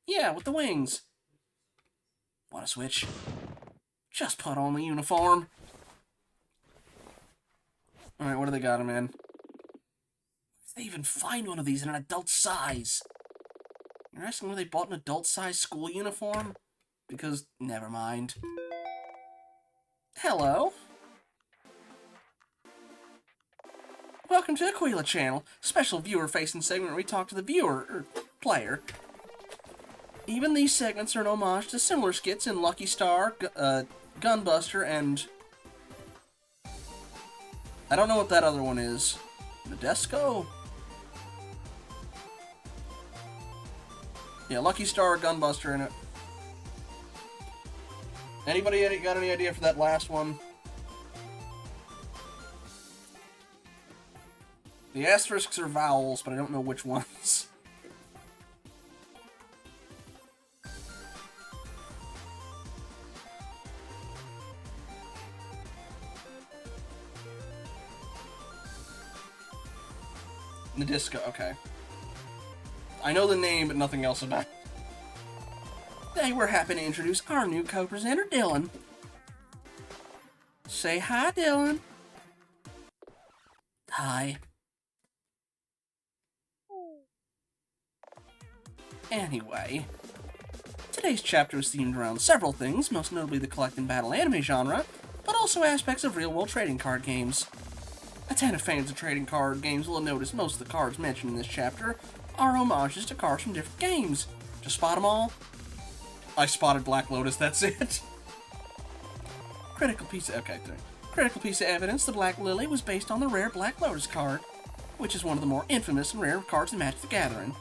Speaker 2: Yeah, with the wings. Want to switch? Just put on the uniform. Alright, what do they got him in? Did they even find one of these in an adult size? You're asking where they bought an adult size school uniform? Because, never mind. Hello. Welcome to Aquila channel, special viewer-facing segment where we talk to the viewer, or player. Even these segments are an homage to similar skits in Lucky Star, Gunbuster, and... I don't know what that other one is. Nadesco? Yeah, Lucky Star, Gunbuster in it. Anybody got any idea for that last one? The asterisks are vowels, but I don't know which ones. Nadisco, okay. I know the name, but nothing else about it. Today we're happy to introduce our new co-presenter, Dylan. Say hi, Dylan. Hi. Anyway, today's chapter is themed around several things, most notably the collect and battle anime genre, but also aspects of real-world trading card games. Attentive fans of trading card games will have noticed most of the cards mentioned in this chapter are homages to cards from different games. Did you spot them all? I spotted Black Lotus, that's it. Critical piece of evidence, the Black Lily was based on the rare Black Lotus card, which is one of the more infamous and rare cards in Magic the Gathering.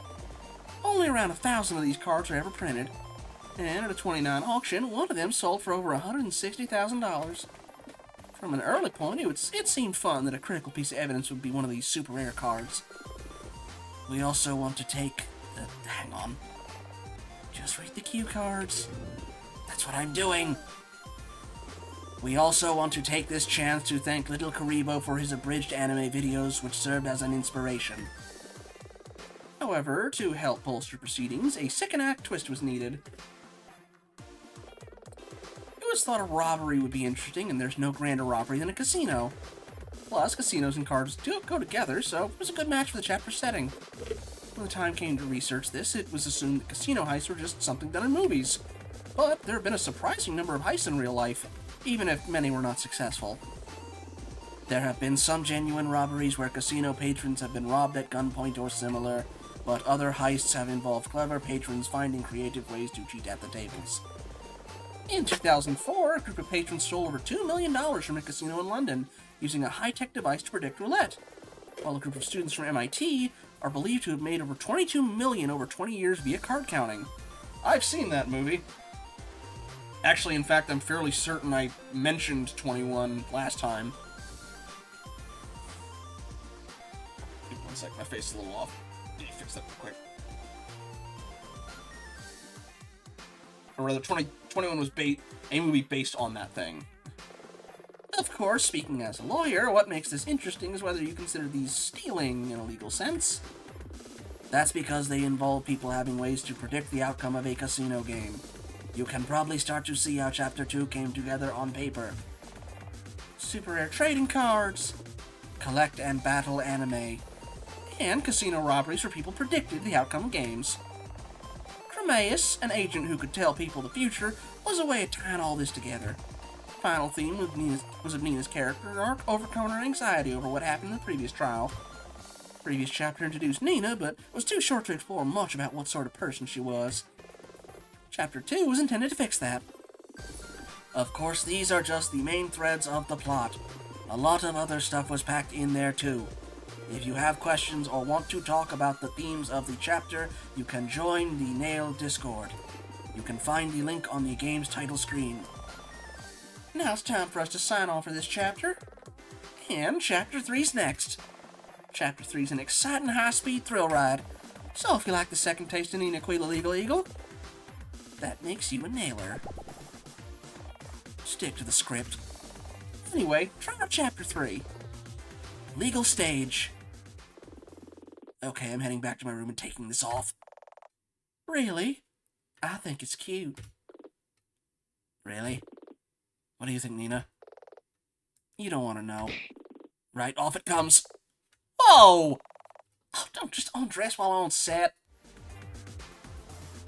Speaker 2: Only around 1,000 of these cards are ever printed, and at a 29 auction, one of them sold for over $160,000. From an early point, it seemed fun that a critical piece of evidence would be one of these super rare cards. We also want to take... hang on. Just read the cue cards. That's what I'm doing. We also want to take this chance to thank Little Karibo for his abridged anime videos, which served as an inspiration. However, to help bolster proceedings, a second act twist was needed. It was thought a robbery would be interesting, and there's no grander robbery than a casino. Plus, casinos and cards do go together, so it was a good match for the chapter setting. When the time came to research this, it was assumed that casino heists were just something done in movies. But there have been a surprising number of heists in real life, even if many were not successful. There have been some genuine robberies where casino patrons have been robbed at gunpoint or similar, but other heists have involved clever patrons finding creative ways to cheat at the tables. In 2004, a group of patrons stole over $2 million from a casino in London using a high-tech device to predict roulette, while a group of students from MIT are believed to have made over $22 million over 20 years via card counting. I've seen that movie. Actually, in fact, I'm fairly certain I mentioned 21 last time. Give me 1 sec, my face is a little off. Let me fix that real quick. Or rather, 21 was a movie based on that thing. Of course, speaking as a lawyer, what makes this interesting is whether you consider these stealing in a legal sense. That's because they involve people having ways to predict the outcome of a casino game. You can probably start to see how Chapter 2 came together on paper. Super rare trading cards, collect and battle anime, and casino robberies where people predicted the outcome of games. Cremaeus, an agent who could tell people the future, was a way of tying all this together. Final theme was of Nina's character arc, overcoming her anxiety over what happened in the previous trial. The previous chapter introduced Nina, but was too short to explore much about what sort of person she was. Chapter 2 was intended to fix that. Of course, these are just the main threads of the plot. A lot of other stuff was packed in there too. If you have questions or want to talk about the themes of the chapter, you can join the Nail Discord. You can find the link on the game's title screen. Now it's time for us to sign off for this chapter. And Chapter 3's next. Chapter 3's an exciting high-speed thrill ride. So if you like the second taste of Nina Aquila Legal Eagle, That makes you a nailer. Stick to the script. Anyway, try out Chapter 3. Legal stage. Okay, I'm heading back to my room and taking this off. Really? I think it's cute. Really? What do you think, Nina? You don't want to know. Right, off it comes. Whoa! Oh, don't just undress while I'm on set.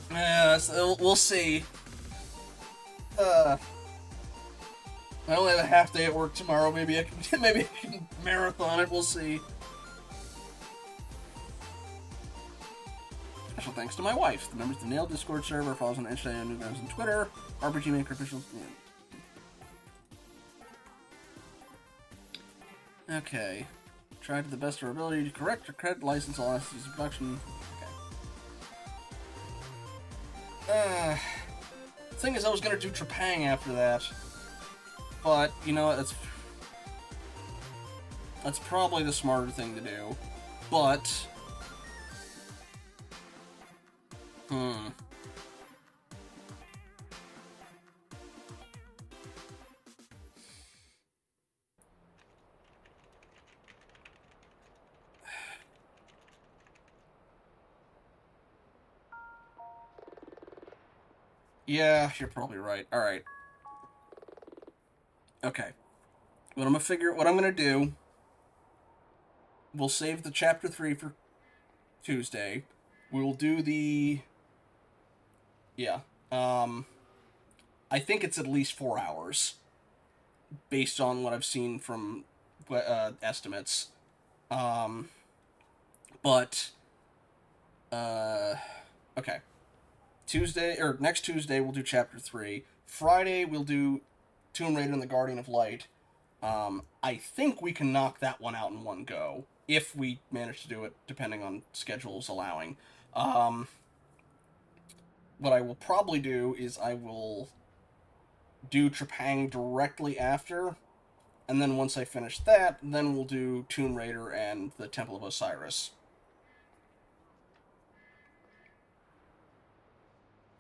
Speaker 2: Yeah, we'll see. I only have a half day at work tomorrow. Maybe I can marathon it. We'll see. Special thanks to my wife. The members of the Nail Discord server follows on Instagram, New Guns, and Twitter. RPG Maker officials. Yeah. Okay. Tried to the best of our ability to correct or credit license all entities of production. Okay. Thing is, I was gonna do Trepang after that, but you know what? That's probably the smarter thing to do. But yeah, you're probably right. All right. Okay. What I'm gonna do. We'll save the chapter 3 for Tuesday. We will do the. Yeah. I think it's at least 4 hours, based on what I've seen from estimates. But. Okay. Next Tuesday we'll do chapter 3. Friday we'll do Tomb Raider and the Guardian of Light. I think we can knock that one out in one go, if we manage to do it, depending on schedules allowing. What I will probably do is I will do Trepang directly after, and then once I finish that, then we'll do Tomb Raider and the Temple of Osiris.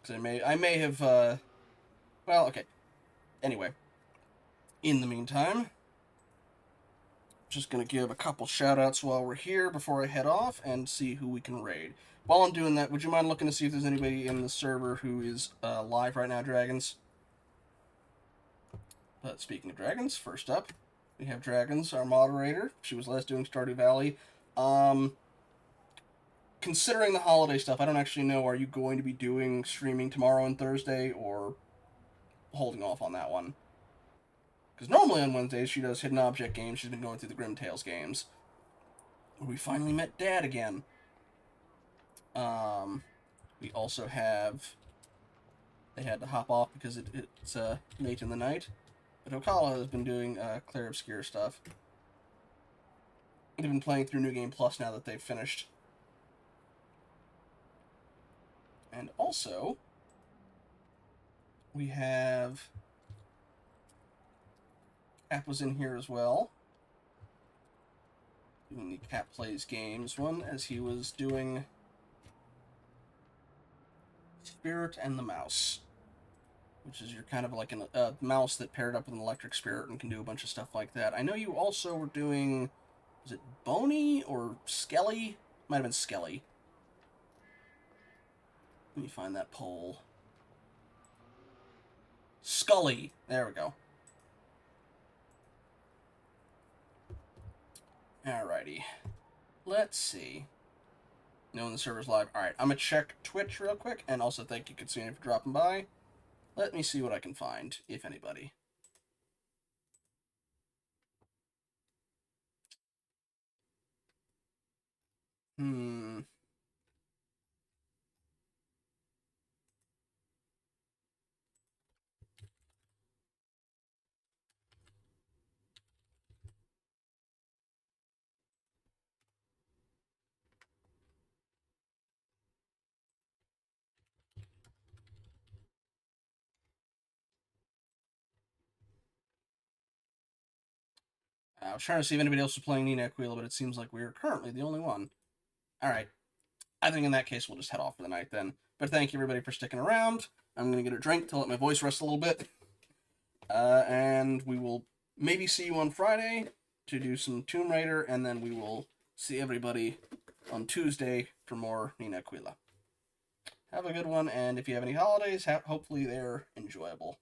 Speaker 2: Because I may have, well, okay. Anyway, in the meantime, just going to give a couple shout-outs while we're here before I head off and see who we can raid. While I'm doing that, would you mind looking to see if there's anybody in the server who is live right now, Dragons? But speaking of Dragons, first up, we have Dragons, our moderator. She was last doing Stardew Valley. Considering the holiday stuff, I don't actually know, are you going to be doing streaming tomorrow and Thursday, or holding off on that one? Because normally on Wednesdays she does hidden object games. She's been going through the Grim Tales games. We finally met Dad again. We also have... They had to hop off because it's late in the night. But Aquila has been doing Clear Obscure stuff. They've been playing through New Game Plus now that they've finished. And also, we have... Cap was in here as well. Doing the Cap Plays Games one, as he was doing Spirit and the Mouse, which is your kind of like a mouse that paired up with an electric spirit and can do a bunch of stuff like that. I know you also were doing, was it Boney or Skelly? Might have been Skelly. Let me find that poll. Scully. There we go. Alrighty. Let's see. No one in the server's live. Alright, I'm gonna check Twitch real quick, and also thank you, Katsuna, for dropping by. Let me see what I can find, if anybody. I was trying to see if anybody else was playing Nina Aquila, but it seems like we're currently the only one. Alright. I think in that case we'll just head off for the night then. But thank you everybody for sticking around. I'm gonna get a drink to let my voice rest a little bit. And we will maybe see you on Friday to do some Tomb Raider, and then we will see everybody on Tuesday for more Nina Aquila. Have a good one, and if you have any holidays, hopefully they're enjoyable.